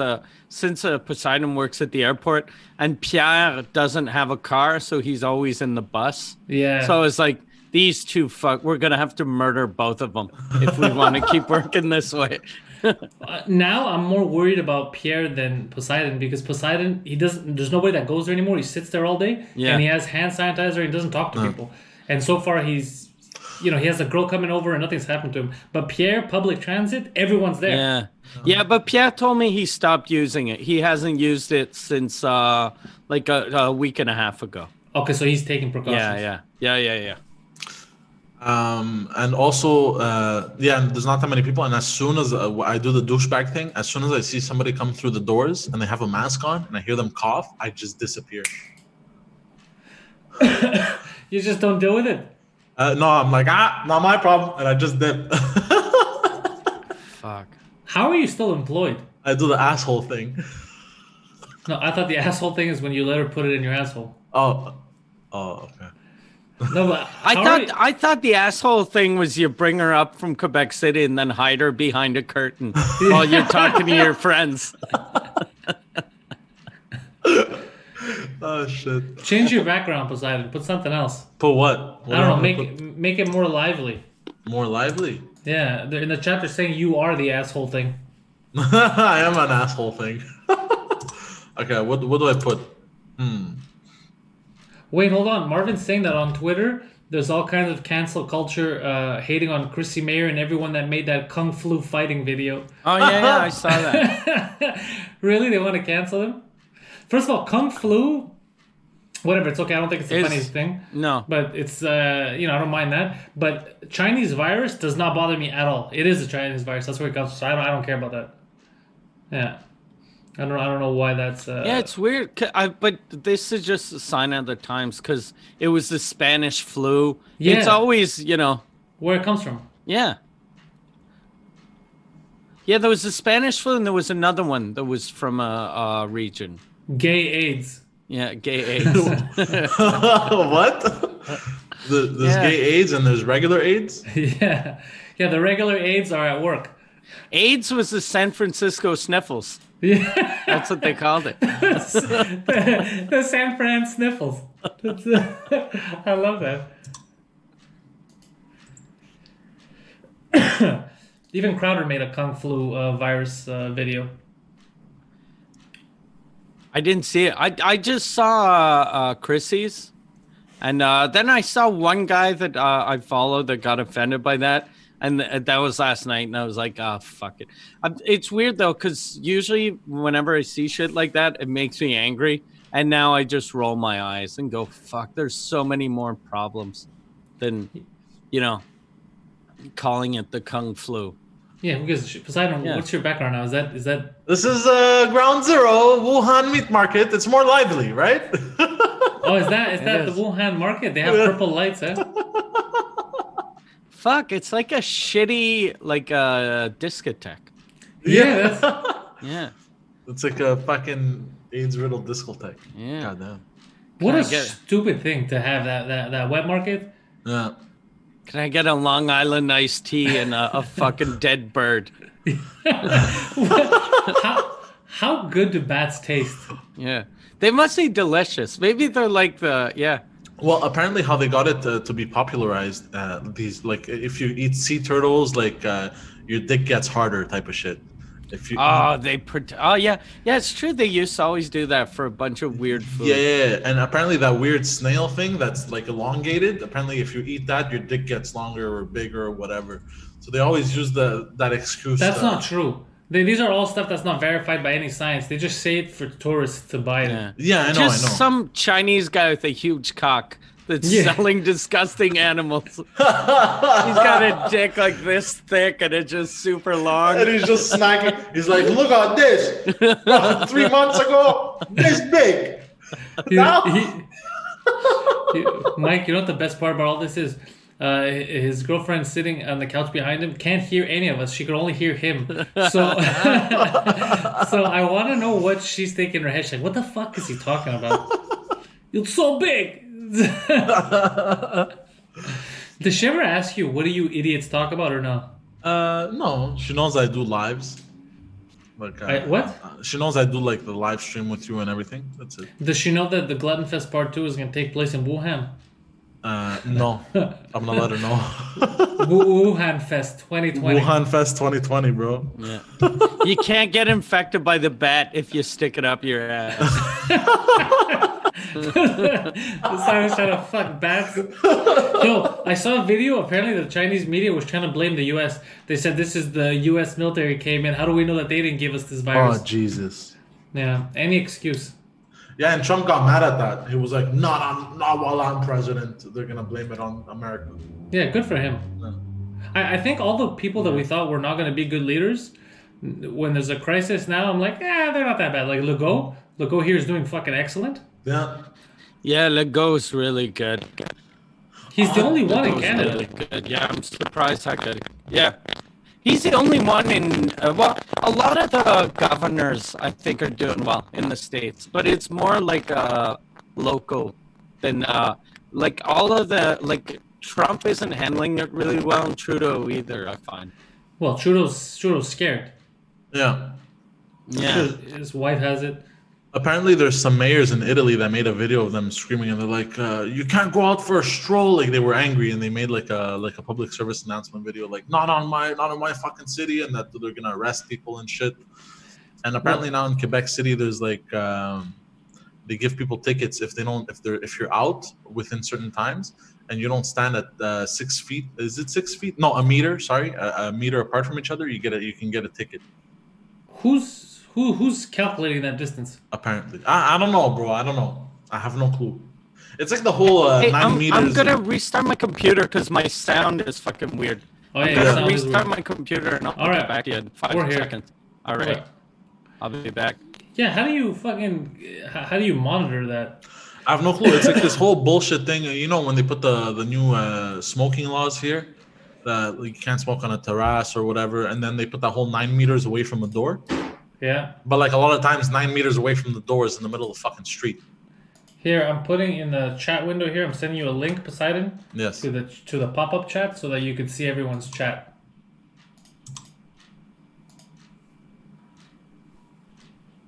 S3: since Poseidon works at the airport and Pierre doesn't have a car, so he's always in the bus.
S1: Yeah.
S3: So I was like, these two we're going to have to murder both of them if we want to keep working this way.
S1: Now I'm more worried about Pierre than Poseidon because Poseidon, there's nobody that goes there anymore. He sits there all day and he has hand sanitizer and he doesn't talk to people. And so far he has a girl coming over and nothing's happened to him. But Pierre, public transit, everyone's there.
S3: Yeah. Yeah, but Pierre told me he stopped using it. He hasn't used it since like a week and a half ago.
S1: Okay, so he's taking precautions.
S3: Yeah.
S2: And also, there's not that many people. And as soon as I do the douchebag thing, as soon as I see somebody come through the doors and they have a mask on and I hear them cough, I just disappear.
S1: You just don't deal with it?
S2: No, I'm like, not my problem. And I just dip.
S3: Fuck.
S1: How are you still employed?
S2: I do the asshole thing.
S1: No, I thought the asshole thing is when you let her put it in your asshole.
S2: Oh, okay.
S1: No, but
S3: I thought the asshole thing was you bring her up from Quebec City and then hide her behind a curtain while you're talking to your friends.
S2: Oh shit!
S1: Change your background, Poseidon. Put something else.
S2: Put what?
S1: I don't know. Make it more lively.
S2: More lively?
S1: Yeah, in the chat they're saying you are the asshole thing.
S2: I am an asshole thing. Okay, what do I put?
S1: Wait, hold on. Marvin's saying that on Twitter, there's all kinds of cancel culture hating on Chrissy Mayer and everyone that made that Kung Flu fighting video.
S3: Oh, yeah, I saw that.
S1: Really? They want to cancel him? First of all, Kung Flu, whatever, it's okay. I don't think it's the funniest thing.
S3: No.
S1: But it's, I don't mind that. But Chinese virus does not bother me at all. It is a Chinese virus. That's where it comes from. So I don't care about that. Yeah. I don't know why that's.
S3: Yeah, it's weird. But this is just a sign of the times because it was the Spanish flu.
S1: Yeah.
S3: It's always,
S1: where it comes from.
S3: yeah. Yeah, there was the Spanish flu, and there was another one that was from a region.
S1: Gay AIDS.
S3: Yeah, gay AIDS.
S2: What? There's gay AIDS and there's regular AIDS?
S1: Yeah. Yeah, the regular AIDS are at work.
S3: AIDS was the San Francisco sniffles.
S1: Yeah.
S3: That's what they called it.
S1: the San Fran sniffles. I love that. Even Crowder made a Kung Flu virus video.
S3: I didn't see it. I just saw Chrissy's. And then I saw one guy that I followed that got offended by that. And that was last night. And I was like, oh, fuck it. It's weird, though, because usually whenever I see shit like that, it makes me angry. And now I just roll my eyes and go, fuck, there's so many more problems than, calling it the Kung Flu.
S1: Yeah, because Poseidon, what's your background now? Is that?
S2: This is Ground Zero, Wuhan Meat Market. It's more lively, right?
S1: Oh, is that the Wuhan market? They have purple lights, eh?
S3: Fuck, it's like a shitty, discotheque.
S1: Yeah,
S3: Yeah.
S2: It's like a fucking AIDS-riddled discotheque.
S3: Yeah.
S2: Goddamn.
S1: What a stupid thing to have that wet market.
S2: Yeah.
S3: Can I get a Long Island iced tea and a fucking dead bird?
S1: How good do bats taste?
S3: Yeah. They must be delicious. Maybe they're like
S2: Well, apparently how they got it to be popularized, these, like, if you eat sea turtles, like, your dick gets harder type of shit. If you
S3: yeah, it's true. They used to always do that for a bunch of weird food.
S2: Yeah, and apparently that weird snail thing that's like elongated. Apparently, if you eat that, your dick gets longer or bigger or whatever. So they always use that excuse.
S1: That's not true. These are all stuff that's not verified by any science. They just say it for tourists to buy it.
S2: Yeah, I know.
S3: Just some Chinese guy with a huge cock that's selling disgusting animals. He's got a dick like this thick and it's just super long.
S2: And he's just smacking. He's like, look at this. 3 months ago, this big.
S1: Mike, you know what the best part about all this is? His girlfriend sitting on the couch behind him can't hear any of us. She could only hear him. So, so I want to know what she's thinking in her head. She's like, what the fuck is he talking about? It's so big. Does she ever ask you, what do you idiots talk about or no?
S2: No. She knows I do lives. Like,
S1: what?
S2: She knows I do like the live stream with you and everything. That's it.
S1: Does she know that the Glutton Fest Part 2 is going to take place in Wuhan?
S2: No. I'm gonna let her know.
S1: Wuhan Fest 2020.
S2: Wuhan Fest 2020, bro.
S3: Yeah. You can't get infected by the bat if you stick it up your ass.
S1: Simon's trying to fuck bats. Yo, I saw a video. Apparently, the Chinese media was trying to blame the U.S. They said this is the U.S. military came in. How do we know that they didn't give us this virus?
S2: Oh, Jesus.
S1: Yeah, any excuse.
S2: Yeah, and Trump got mad at that. He was like, not while I'm president. They're going to blame it on America.
S1: Yeah, good for him.
S2: Yeah.
S1: I think all the people that we thought were not going to be good leaders, when there's a crisis now, I'm like, they're not that bad. Like Legault here is doing fucking excellent.
S2: Yeah.
S3: Yeah, Legault's really good.
S1: He's the only one in
S3: Legault's
S1: Canada.
S3: really good. Yeah, I'm surprised how good. Yeah. He's the only one in, a lot of the governors, I think, are doing well in the States, but it's more like local than, like, all of the, like, Trump isn't handling it really well, and Trudeau either, I find.
S1: Well, Trudeau's scared.
S2: Yeah.
S3: Yeah.
S1: His wife has it.
S2: Apparently, there's some mayors in Italy that made a video of them screaming, and they're like, "You can't go out for a stroll!" Like they were angry, and they made like a public service announcement video, like not on my fucking city, and that they're gonna arrest people and shit. And apparently now in Quebec City, there's like they give people tickets if you're out within certain times, and you don't stand at 6 feet. Is it 6 feet? No, a meter. Sorry, a meter apart from each other. You can get a ticket.
S1: Who's calculating that distance?
S2: Apparently, I don't know, bro. I don't know. I have no clue. It's like the whole 9 meters.
S3: I'm gonna restart my computer because my sound is fucking weird.
S1: Oh yeah,
S3: I'm gonna restart my computer and I'll get back to you in 5 seconds. All right. I'll be back.
S1: Yeah, how do you how do you monitor that?
S2: I have no clue. It's like this whole bullshit thing. You know, when they put the new smoking laws here, that you can't smoke on a terrace or whatever, and then they put that whole 9 meters away from the door.
S1: Yeah.
S2: But like a lot of times, 9 meters away from the door is in the middle of the fucking street.
S1: Here, I'm putting in the chat window here. I'm sending you a link, Poseidon,
S2: Yes.
S1: to the pop-up chat so that you can see everyone's chat.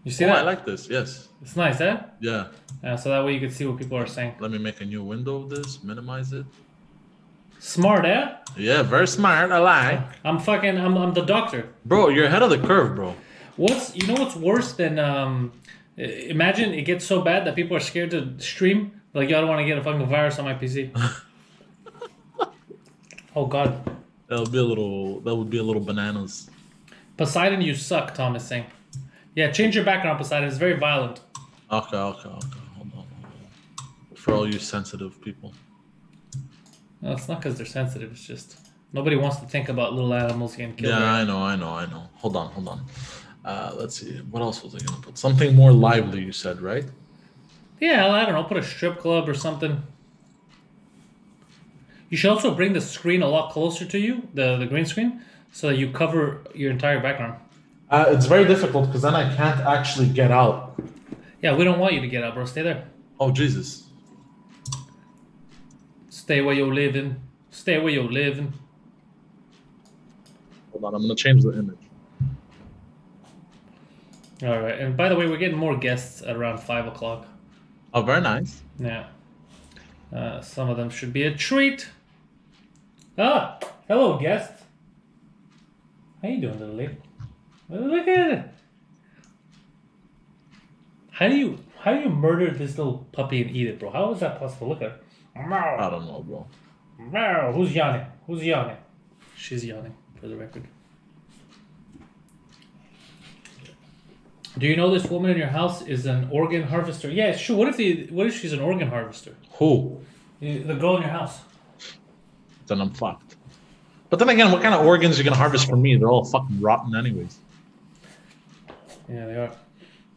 S1: You see that?
S2: I like this. Yes.
S1: It's nice, eh?
S2: Yeah.
S1: So that way you can see what people are saying.
S2: Let me make a new window of this. Minimize it.
S1: Smart, eh?
S2: Yeah, very smart. I like.
S1: I'm the doctor.
S2: Bro, you're ahead of the curve, bro.
S1: You know what's worse than imagine it gets so bad that people are scared to stream. Like, yo, I don't want to get a fucking virus on my PC. Oh god.
S2: That would be a little bananas.
S1: Poseidon, you suck, Tom is saying. Yeah, change your background, Poseidon. It's very violent.
S2: Okay. Hold on. For all you sensitive people.
S1: No, it's not because they're sensitive. It's just nobody wants to think about little animals getting killed.
S2: Yeah, I know. Hold on. Let's see. What else was I gonna put? Something more lively, you said, right?
S1: Yeah, I don't know. Put a strip club or something. You should also bring the screen a lot closer to you, the green screen, so that you cover your entire background.
S2: It's very difficult because then I can't actually get out.
S1: Yeah, we don't want you to get out, bro. Stay there.
S2: Oh, Jesus.
S1: Stay where you're living. Stay where you're living.
S2: Hold on, I'm going to change the image.
S1: All right. And by the way, we're getting more guests at around 5 o'clock.
S2: Oh, very nice.
S1: Yeah. Some of them should be a treat. Ah, hello, guest. How you doing, little lady? Look at it. How do you murder this little puppy and eat it, bro? How is that possible? Look at her.
S2: I don't know, bro.
S1: Who's yawning? Who's yawning? She's yawning, for the record. Do you know this woman in your house is an organ harvester? Yeah, sure. What if she's an organ harvester?
S2: Who?
S1: The girl in your house.
S2: Then I'm fucked. But then again, what kind of organs are you going to harvest from me? They're all fucking rotten anyways.
S1: Yeah, they are.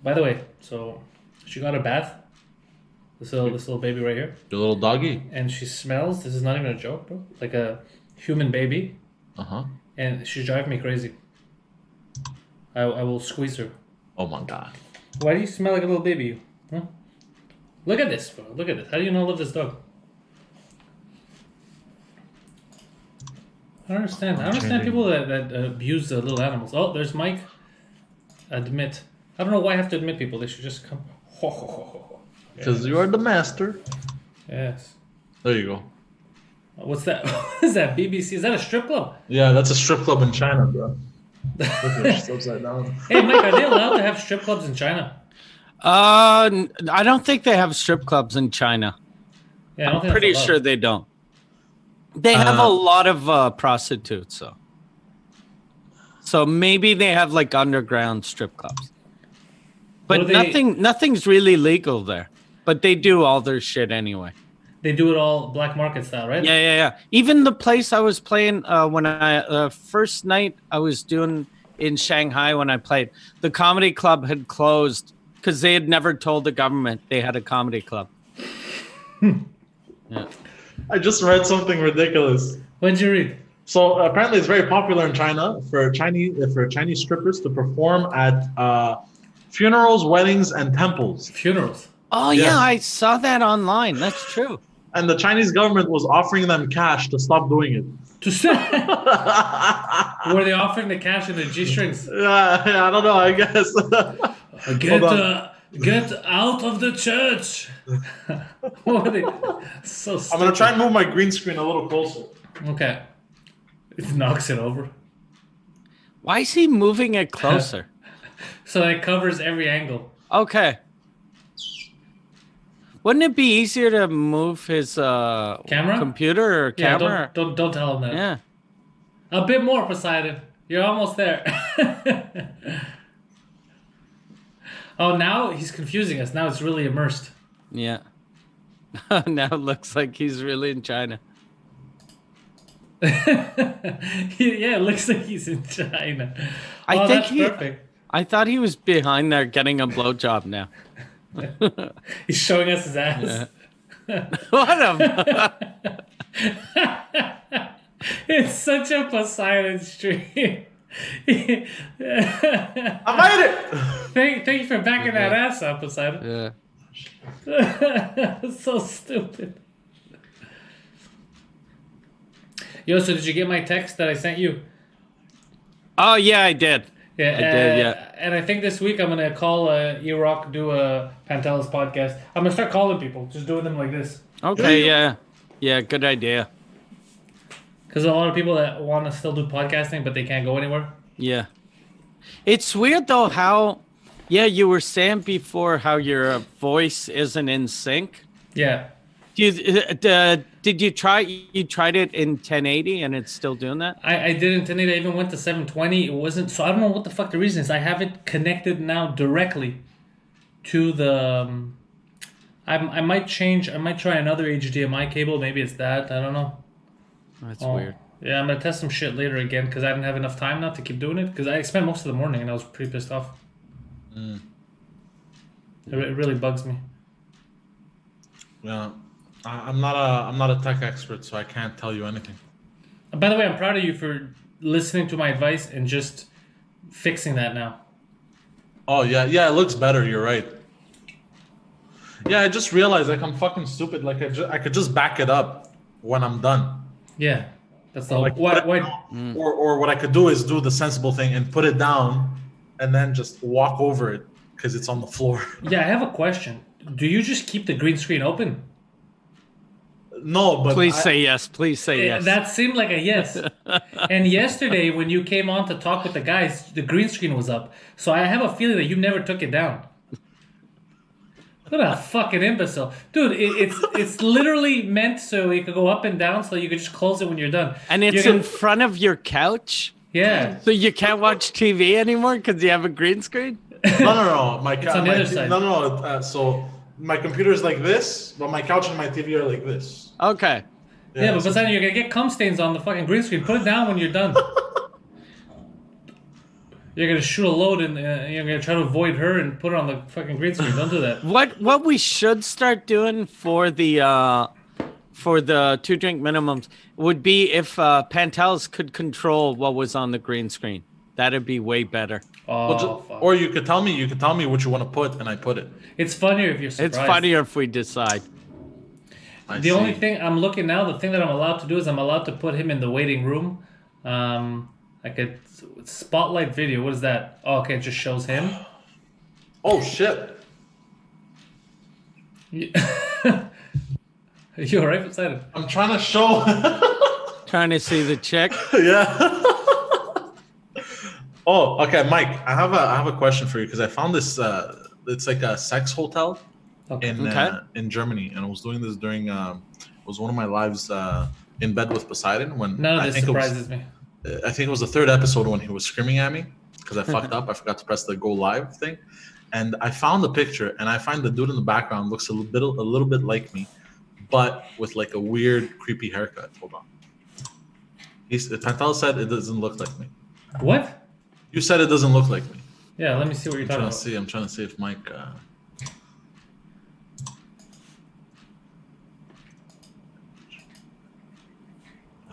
S1: By the way, so she got a bath. This little baby right here.
S2: Your little doggy?
S1: And she smells, this is not even a joke, bro, like a human baby.
S2: Uh-huh.
S1: And she's driving me crazy. I will squeeze her.
S2: Oh my god.
S1: Why do you smell like a little baby? Huh? Look at this, bro. Look at this. How do you not love this dog? I don't understand. I don't understand people that abuse the little animals. Oh, there's Mike. Admit. I don't know why I have to admit people. They should just come.
S2: Because you are the master.
S1: Yes.
S2: There you go.
S1: What's that? What is that? BBC? Is that a strip club?
S2: Yeah, that's a strip club in China, bro. Look at her, she's upside down.
S1: Hey, Mike, are they allowed to have strip clubs in China?
S3: I don't think they have strip clubs in China.
S1: Yeah, I don't
S3: I'm
S1: think
S3: pretty
S1: that's allowed.
S3: sure they don't. They have a lot of prostitutes, so maybe they have like underground strip clubs. But nothing's really legal there. But they do all their shit anyway.
S1: They do it all black market style, right?
S3: Yeah. Even the place I was playing when I first night I was doing in Shanghai when I played, the comedy club had closed because they had never told the government they had a comedy club. Yeah.
S2: I just read something ridiculous.
S1: What did you read?
S2: So apparently, it's very popular in China for Chinese strippers to perform at funerals, weddings, and temples.
S1: Funerals.
S3: Oh yeah, I saw that online. That's true.
S2: And the Chinese government was offering them cash to stop doing it.
S1: Were they offering the cash in the G-strings?
S2: Yeah, I don't know. I guess.
S1: Get out of the church. What are they? So stupid.
S2: I'm gonna try and move my green screen a little closer.
S1: Okay. It knocks it over.
S3: Why is he moving it closer?
S1: So it covers every angle.
S3: Okay. Wouldn't it be easier to move his
S1: camera,
S3: computer or camera?
S1: Yeah, don't tell him that.
S3: Yeah.
S1: A bit more, Poseidon. You're almost there. Oh, now he's confusing us. Now it's really immersed.
S3: Yeah. Now it looks like he's really in China.
S1: Yeah, it looks like he's in China.
S3: I think
S1: that's perfect.
S3: I thought he was behind there getting a blowjob now.
S1: He's showing us his ass.
S3: What a...
S1: It's such a Poseidon stream.
S2: I made it.
S1: Thank you for backing that ass up, Poseidon.
S3: Yeah.
S1: So stupid. Yo, so did you get my text that I sent you?
S3: Oh, yeah, I did.
S1: Yeah,
S3: I did, yeah.
S1: And I think this week I'm gonna call E-Rock, do a Pantelis podcast. I'm gonna start calling people, just doing them like this.
S3: Okay, yeah. Yeah, good idea.
S1: Because a lot of people that want to still do podcasting, but they can't go anywhere.
S3: Yeah. It's weird, though, how... Yeah, you were saying before how your voice isn't in sync.
S1: Yeah.
S3: Did you try... You tried it in 1080 and it's still doing that?
S1: I did in 1080. I even went to 720. It wasn't... So I don't know what the fuck the reason is. I have it connected now directly to the... I might change... I might try another HDMI cable. Maybe it's that. I don't know.
S3: That's weird.
S1: Yeah, I'm going to test some shit later again because I didn't have enough time now to keep doing it. Because I spent most of the morning and I was pretty pissed off. It really bugs me.
S2: Yeah, I'm not a tech expert, so I can't tell you anything.
S1: By the way, I'm proud of you for listening to my advice and just fixing that now.
S2: Oh yeah, it looks better. You're right. Yeah, I just realized like I'm fucking stupid. Like I could just back it up when I'm done.
S1: Yeah, that's the whole.
S2: Like,
S1: What?
S2: Or what I could do is do the sensible thing and put it down, and then just walk over it because it's on the floor.
S1: Yeah, I have a question. Do you just keep the green screen open?
S2: No, but
S3: Please say yes. Please say yes.
S1: That seemed like a yes. And yesterday, when you came on to talk with the guys, the green screen was up. So I have a feeling that you never took it down. What a fucking imbecile. Dude, it's literally meant so it could go up and down so you could just close it when you're done.
S3: And it's in front of your couch?
S1: Yeah.
S3: So you can't watch TV anymore because you have a green screen?
S2: No.
S1: It's on the other side.
S2: No. So my computer is like this, but my couch and my TV are like this.
S3: Okay.
S1: Yeah, but besides, you're going to get cum stains on the fucking green screen. Put it down when you're done. You're going to shoot a load and you're going to try to avoid her and put it on the fucking green screen. Don't do that.
S3: What we should start doing for the 2-drink minimums would be if Pantelis could control what was on the green screen. That'd be way better.
S1: Oh, fuck.
S2: Or you could tell me what you want to put, and I put it.
S1: It's funnier if you're surprised.
S3: It's funnier if we decide.
S1: The only thing I'm looking now, the thing that I'm allowed to do is I'm allowed to put him in the waiting room. I could spotlight video. What is that? Oh, okay, it just shows him.
S2: Oh shit!
S1: You alright beside it?
S2: I'm trying to show.
S3: Trying to see the chick.
S2: Yeah. Oh, okay, Mike. I have a question for you because I found this. It's like a sex hotel in Germany, and I was doing this during. It was one of my lives in bed with Poseidon when
S1: none of this surprises me.
S2: I think it was the third episode when he was screaming at me because I fucked up. I forgot to press the go live thing, and I found the picture, and I find the dude in the background looks a little bit like me, but with like a weird, creepy haircut. Hold on. Pantelis said it doesn't look like me.
S1: What?
S2: You said it doesn't look like me.
S1: Yeah, let me see what you're talking about.
S2: I'm trying to see if Mike.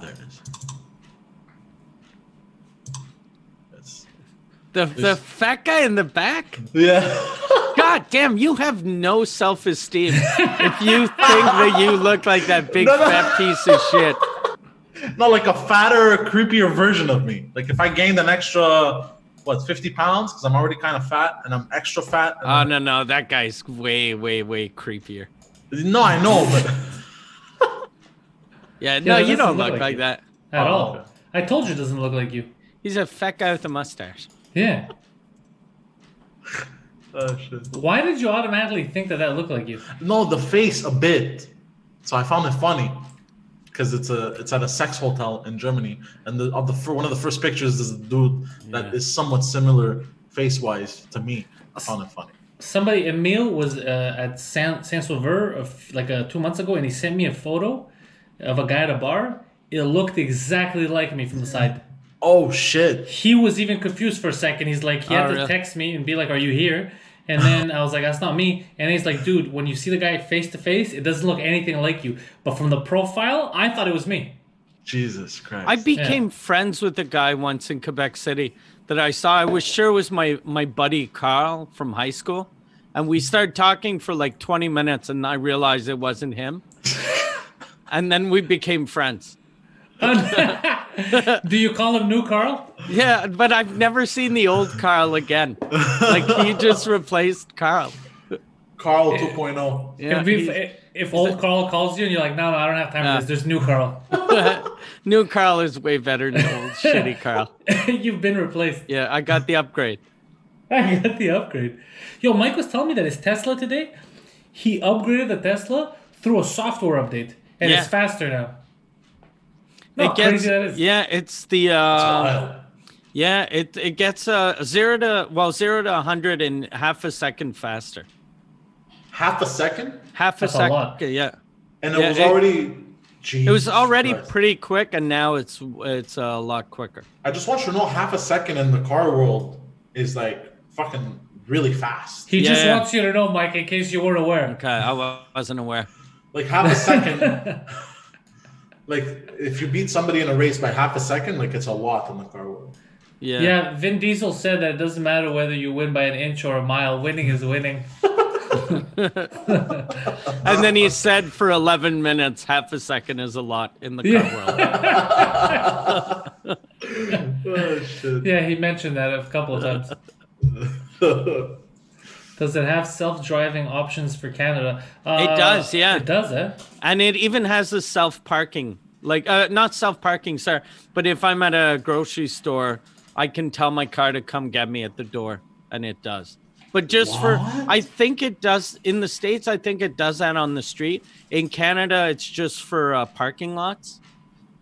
S2: There it is.
S3: The fat guy in the back?
S2: Yeah.
S3: God damn, you have no self-esteem if you think that you look like that big fat piece of shit.
S2: No, like a fatter, creepier version of me. Like if I gained an extra, 50 pounds? Because I'm already kind of fat, and I'm extra fat.
S3: Oh, no. That guy's way, way, way creepier.
S2: No, I know, but...
S3: Yeah, no, you don't look like that.
S1: At all.
S2: Okay.
S1: I told you it doesn't look like you.
S3: He's a fat guy with a mustache.
S1: Yeah.
S2: Oh, shit.
S1: Why did you automatically think that looked like you?
S2: No, the face a bit. So I found it funny. Because it's at a sex hotel in Germany, and one of the first pictures is a dude that is somewhat similar face-wise to me. I found it funny.
S1: Somebody, Emil, was at Saint-Sauveur like 2 months ago, and he sent me a photo of a guy at a bar. It looked exactly like me from the side.
S2: Oh shit!
S1: He was even confused for a second. He's like, he had to
S3: really?
S1: text me and be like, "Are you here?" And then I was like, "That's not me." And he's like, "Dude, when you see the guy face to face, it doesn't look anything like you. But from the profile, I thought it was me."
S2: Jesus Christ!
S3: I became friends with a guy once in Quebec City that I saw. I was sure it was my buddy Carl from high school. And we started talking for like 20 minutes and I realized it wasn't him. And then we became friends.
S1: Do you call him New Carl?
S3: Yeah, but I've never seen the old Carl again. Like he just replaced Carl.
S2: Carl 2.0.
S3: Yeah,
S1: if old Carl calls you and you're like, no, I don't have time for this. There's New Carl.
S3: New Carl is way better than old shitty Carl.
S1: You've been replaced.
S3: Yeah, I got the upgrade.
S1: I got the upgrade. Yo, Mike was telling me that his Tesla today, he upgraded the Tesla through a software update, and it's faster now. No,
S3: It gets,
S1: crazy that is.
S3: yeah, it's the yeah, it gets 0 to 100 in half a second faster.
S2: Half a second?
S3: Half
S1: That's
S3: a
S1: a
S3: second.
S1: lot.
S3: Yeah.
S2: And it was already.
S3: It was already
S2: Christ.
S3: pretty quick, and now it's a lot quicker.
S2: I just want you to know, half a second in the car world is like fucking really fast.
S1: He just
S3: Yeah.
S1: wants you to know, Mike, in case you weren't aware.
S3: Okay, I wasn't aware.
S2: Like half a second. Like if you beat somebody in a race by half a second, like it's a lot in the car world.
S3: Yeah.
S1: Yeah, Vin Diesel said that it doesn't matter whether you win by an inch or a mile. Winning is winning.
S3: And then he said for 11 minutes, half a second is a lot in the car world.
S2: Oh shit.
S1: Yeah, he mentioned that a couple of times. Does it have self-driving options for Canada?
S3: It does, yeah.
S1: It does, eh?
S3: And it even has a self-parking. Like, not self-parking, sir. But if I'm at a grocery store, I can tell my car to come get me at the door. And it does. But just I think it does in the States. I think it does that on the street. In Canada, it's just for parking lots.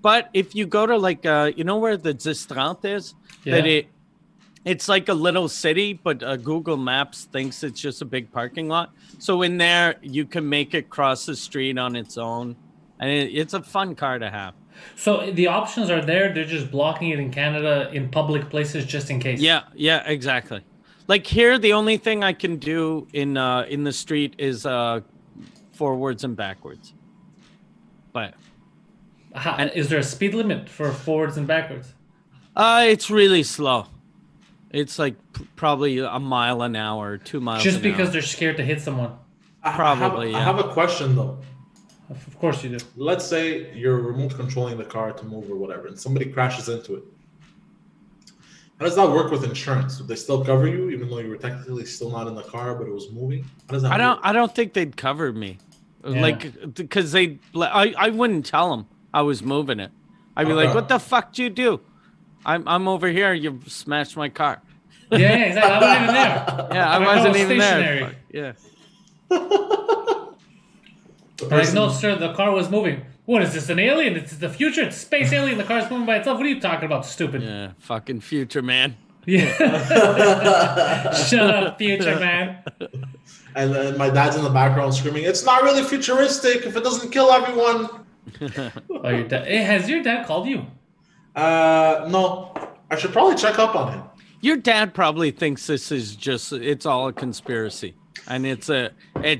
S3: But if you go to like, you know where the Distrant is?
S1: Yeah.
S3: That it's like a little city, but Google Maps thinks it's just a big parking lot. So in there, you can make it cross the street on its own. And it's a fun car to have.
S1: So the options are there. They're just blocking it in Canada in public places just in case.
S3: Yeah, exactly. Like here, the only thing I can do in the street is forwards and backwards. But
S1: is there a speed limit for forwards and backwards?
S3: it's really slow. It's like probably a mile an hour, 2 miles.
S1: Just
S3: an
S1: because
S3: hour.
S1: they're scared to hit someone.
S3: Probably,
S2: I
S3: yeah.
S2: have a question though.
S1: Of course you do.
S2: Let's say you're remote controlling the car to move or whatever, and somebody crashes into it. How does that work with insurance? Do they still cover you, even though you were technically still not in the car, but it was moving? How does that work?
S3: I don't think they'd cover me,
S1: Yeah.
S3: like because I wouldn't tell them I was moving it. I'd be like,
S2: Okay.
S3: "What the fuck do you do? I'm over here. You smashed my car."
S1: Yeah, exactly. I wasn't even there.
S3: Yeah, I
S1: My car
S3: wasn't
S1: was
S3: even
S1: stationary.
S3: there. Fuck, yeah.
S2: The
S1: Like,
S2: person-
S1: no, sir, the car was moving. What is this, an alien? It's the future. It's a space alien. The car's moving by itself. What are you talking about, stupid?
S3: Yeah, fucking future man.
S1: Yeah. Shut up, future man.
S2: And then my dad's in the background screaming, "It's not really futuristic if it doesn't kill everyone."
S1: Oh, your dad. Hey, has your dad called you?
S2: No. I should probably check up on him.
S3: Your dad probably thinks this is it's all a conspiracy, and it's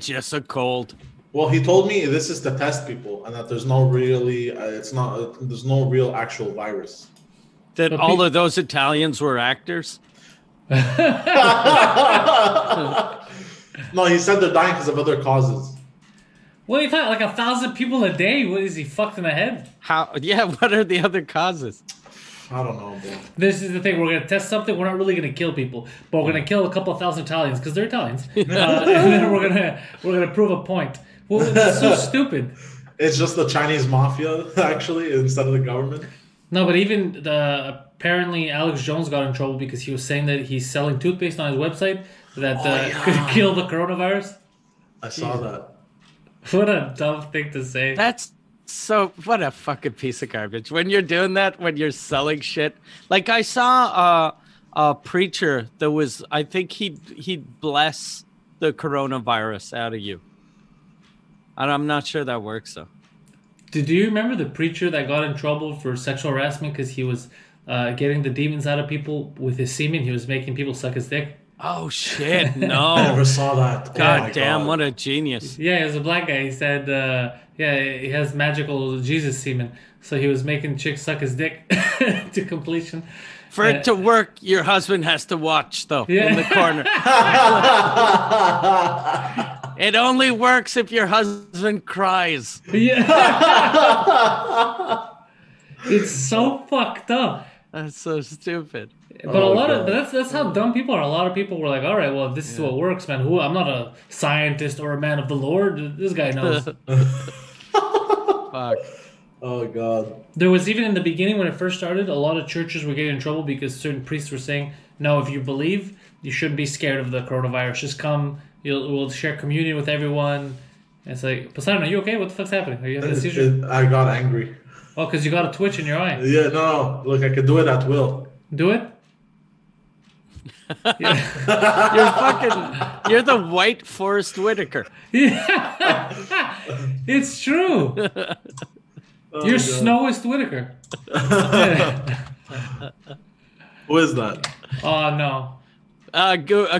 S3: just a cold.
S2: Well, he told me this is to test people, and that there's no really, there's no real actual virus.
S3: That
S1: But
S3: all of those Italians were actors.
S2: No, he said they're dying because of other causes.
S1: What are you talking? Like 1,000 people a day? What is he fucked in the head?
S3: How? Yeah. What are the other causes?
S2: I don't know, bro.
S1: This is the thing. We're gonna test something. We're not really gonna kill people, but we're gonna kill a couple of thousand Italians because they're Italians, and then we're gonna prove a point. Well, it's so stupid.
S2: It's just the Chinese mafia, actually, instead of the government.
S1: No, but even apparently Alex Jones got in trouble because he was saying that he's selling toothpaste on his website that could kill the coronavirus.
S2: I saw that.
S1: What a dumb thing to say.
S3: That's so. What a fucking piece of garbage. When you're doing that, when you're selling shit. Like I saw a preacher that was. I think he'd bless the coronavirus out of you. And I'm not sure that works though.
S1: Do you remember the preacher that got in trouble for sexual harassment because he was getting the demons out of people with his semen. He was making people suck his dick.
S3: Oh shit!
S2: I
S3: No.
S2: never saw that. Oh my
S3: God damn!
S2: God.
S3: What a genius.
S1: Yeah, he was a black guy. He said, yeah, he has magical Jesus semen. So he was making chicks suck his dick to completion.
S3: For it to work, your husband has to watch though
S1: Yeah.
S3: in the corner. It only works if your husband cries.
S1: Yeah. It's so fucked up.
S3: That's so stupid.
S1: But that's how dumb people are. A lot of people were like, all right, well, if this is what works, man. I'm not a scientist or a man of the Lord. This guy knows.
S3: Fuck.
S2: Oh God.
S1: There was even in the beginning when it first started, a lot of churches were getting in trouble because certain priests were saying, no, if you believe, you shouldn't be scared of the coronavirus. Just come, we'll share communion with everyone. And it's like, Poseidon, are you okay? What the fuck's happening? Are you having a seizure?
S2: I got angry.
S1: Oh, because you got a twitch in your eye.
S2: Yeah, no. Look, I could do it at will.
S1: Do it?
S3: You're the white Forrest Whitaker.
S1: Yeah. It's true.
S2: Oh,
S1: You're
S2: God.
S1: Snowist Whitaker. Yeah.
S2: Who is that?
S1: Oh, no.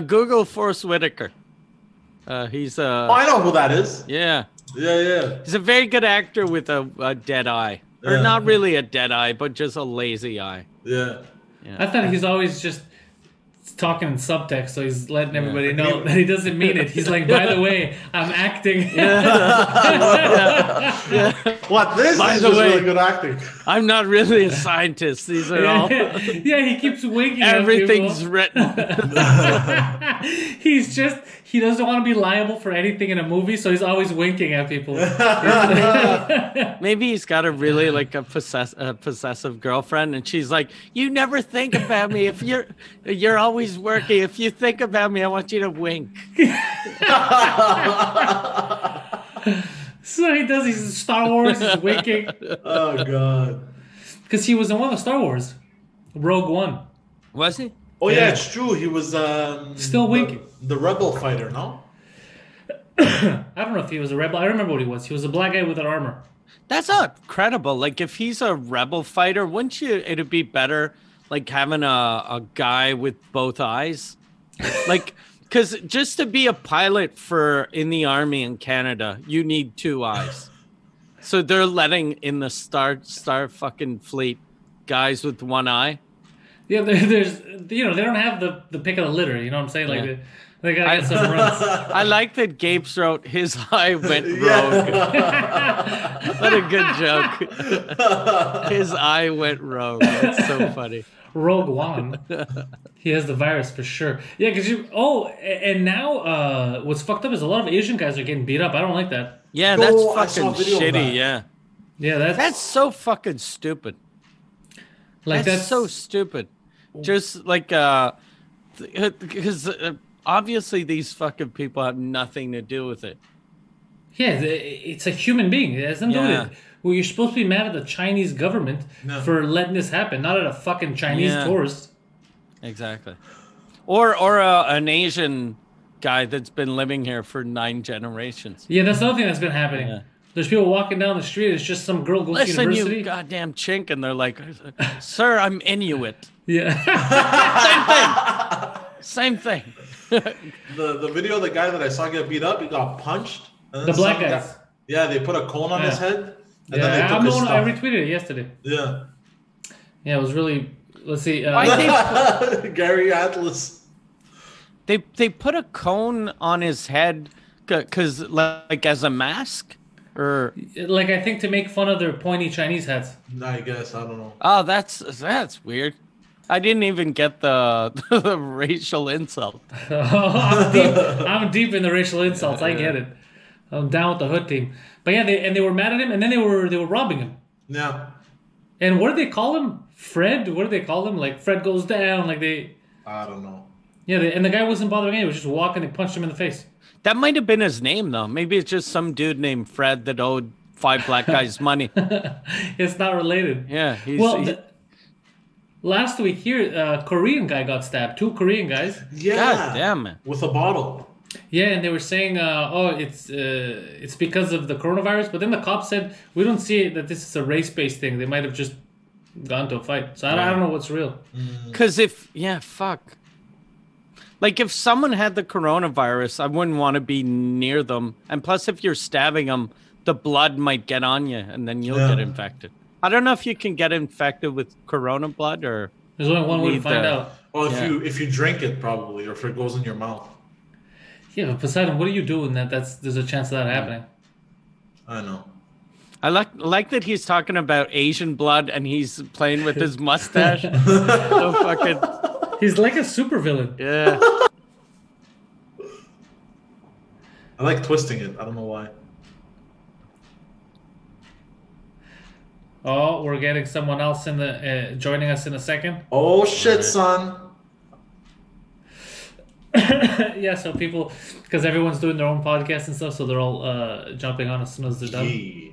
S3: Google Forrest Whitaker. He's
S2: Oh, I know who that is.
S3: yeah.
S2: Yeah.
S3: He's a very good actor with a dead eye. Or
S2: Yeah.
S3: not really a dead eye, but just a lazy eye.
S2: Yeah.
S1: I thought he's always just talking in subtext, so he's letting everybody know that he doesn't mean it. He's like, by the way, I'm acting.
S2: What? This
S3: By
S2: is
S3: the
S2: just
S3: way-
S2: really good acting.
S3: I'm not really a scientist. These are all.
S1: Yeah, he keeps winking at
S3: Everything's
S1: people.
S3: written.
S1: He doesn't want to be liable for anything in a movie, so he's always winking at people.
S3: Maybe he's got a really like a possessive girlfriend, and she's like, "You never think about me. If you're always working. If you think about me, I want you to wink."
S1: So he does. He's in Star Wars. He's winking
S2: Oh God.
S1: because he was in one of the Star Wars, Rogue One.
S3: Was he?
S2: Oh
S1: Yeah.
S2: yeah, it's true. He was
S1: Still winking.
S2: The rebel fighter, no?
S1: I don't know if he was a rebel. I remember what he was. He was a black guy with an armor.
S3: That's not credible. Like if he's a rebel fighter, wouldn't you? It'd be better like having a guy with both eyes, like. Because just to be a pilot in the army in Canada, you need two eyes. So they're letting in the star fucking fleet guys with one eye.
S1: Yeah, there's they don't have the pick of the litter. You know what I'm saying? Like
S3: Yeah.
S1: they gotta get some runs.
S3: I like that Gapes wrote his eye went rogue. What a good joke. His eye went rogue. That's so funny.
S1: Rogue One. He has the virus for sure. Yeah, because and now what's fucked up is a lot of Asian guys are getting beat up. I don't like that.
S3: Yeah,
S2: Oh,
S3: that's
S2: I saw a
S3: fucking
S2: video of that.
S3: shitty. Yeah,
S1: Yeah,
S3: that's so fucking stupid. That's so stupid. Just like because obviously these fucking people have nothing to do with it.
S1: Yeah, it's a human being. It has nothing to do with it. Well, you're supposed to be mad at the Chinese government for letting this happen, not at a fucking Chinese tourist.
S3: Exactly. Or an Asian guy that's been living here for 9 generations.
S1: Yeah, that's another thing that's been happening.
S3: Yeah.
S1: There's people walking down the street. It's just some girl goes to
S3: Listen,
S1: university.
S3: you goddamn chink, and they're like, "Sir, I'm Inuit."
S1: Yeah.
S3: Same thing.
S2: The video of the guy that I saw get beat up, he got punched. And then
S1: The black
S2: some
S1: guys.
S2: guy- yeah, they put a cone on his head. And
S1: Yeah,
S2: then they took
S1: I'm the
S2: his
S1: one. I
S2: stuff.
S1: retweeted it yesterday.
S2: Yeah.
S1: Yeah, it was really. Let's see.
S2: Gary Atlas.
S3: They put a cone on his head because like as a mask, or
S1: Like I think to make fun of their pointy Chinese hats.
S2: I guess, I don't know.
S3: oh, that's weird. I didn't even get the racial insult.
S1: I'm deep in the racial insults. I get it. I'm down with the hood team. But yeah, they were mad at him, and then they were robbing him.
S2: Yeah.
S1: And what did they call him? Fred? What did they call him? Like Fred goes down. Like they.
S2: I don't know.
S1: Yeah, and the guy wasn't bothering anyone. He was just walking. They punched him in the face.
S3: That might have been his name though. Maybe it's just some dude named Fred that owed 5 black guys money.
S1: It's not related.
S3: Yeah.
S1: Last week here, Korean guy got stabbed. 2 Korean guys.
S2: Yeah.
S3: God damn it.
S2: With a bottle.
S1: Yeah, and they were saying, it's because of the coronavirus. But then the cops said, we don't see that this is a race-based thing. They might have just gone to a fight. So I don't know what's real.
S3: Because fuck. Like, if someone had the coronavirus, I wouldn't want to be near them. And plus, if you're stabbing them, the blood might get on you, and then you'll get infected. I don't know if you can get infected with corona blood or...
S1: There's only one way to find out.
S2: Well, if you drink it, probably, or if it goes in your mouth.
S1: Yeah, but Poseidon, what are you doing there's a chance of that happening?
S2: I know.
S3: I like that he's talking about Asian blood and he's playing with his mustache. So fucking...
S1: He's like a supervillain.
S3: Yeah.
S2: I like twisting it. I don't know why.
S1: Oh, we're getting someone else in the joining us in a second.
S2: Oh shit, son.
S1: Yeah, so people, because everyone's doing their own podcast and stuff, so they're all jumping on as soon as they're done.
S2: Yeah.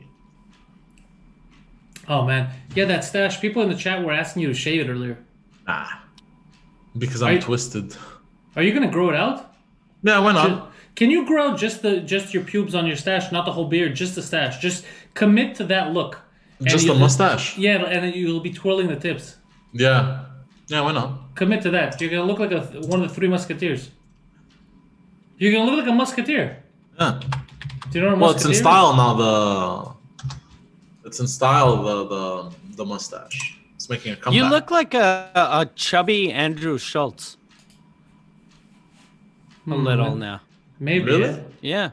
S1: Oh man, yeah, that stash. People in the chat were asking you to shave it earlier.
S2: Nah, because I'm twisted.
S1: Are you gonna grow it out?
S2: Yeah, why not?
S1: Can you grow just your pubes on your stash, not the whole beard, just the stash? Just commit to that look.
S2: Just the mustache.
S1: Yeah, and then you'll be twirling the tips.
S2: Yeah. Yeah, why not?
S1: Commit to that. You're gonna look like one of the Three Musketeers. You're gonna look like a musketeer.
S2: Yeah.
S1: Do you know what a
S2: Well,
S1: musketeer
S2: it's in style now. It's in style. The mustache. It's making a comeback.
S3: You look like a chubby Andrew Schultz. A little now.
S1: Maybe.
S2: Really?
S3: Yeah.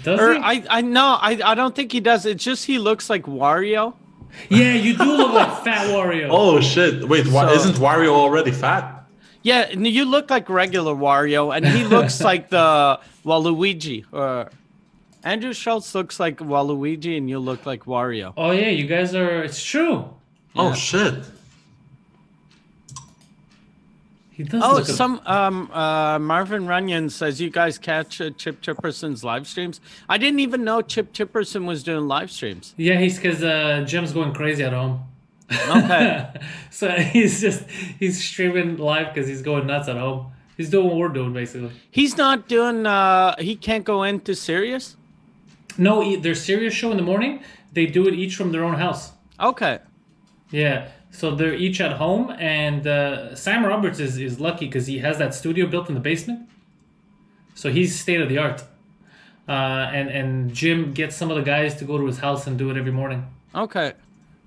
S1: Does
S3: Or
S1: he?
S3: I don't think he does. It's just he looks like Wario.
S1: Yeah, you do look like Fat Wario.
S2: Oh shit! Wait, isn't Wario already fat?
S3: Yeah, you look like regular Wario, and he looks like the Waluigi. Or Andrew Schultz looks like Waluigi, and you look like Wario.
S1: Oh yeah, you guys are. It's true.
S2: Oh shit!
S1: He does.
S3: Oh,
S1: look
S3: Marvin Runyon says you guys catch Chip Chipperson's live streams. I didn't even know Chip Chipperson was doing live streams.
S1: Yeah, he's because Jim's going crazy at home.
S3: Okay.
S1: So he's streaming live because he's going nuts at home. He's doing what we're doing basically.
S3: He's not doing. He can't go into Sirius.
S1: No, their Sirius show in the morning. They do it each from their own house.
S3: Okay.
S1: Yeah. So they're each at home, and Sam Roberts is lucky because he has that studio built in the basement. So he's state of the art. And Jim gets some of the guys to go to his house and do it every morning.
S3: Okay.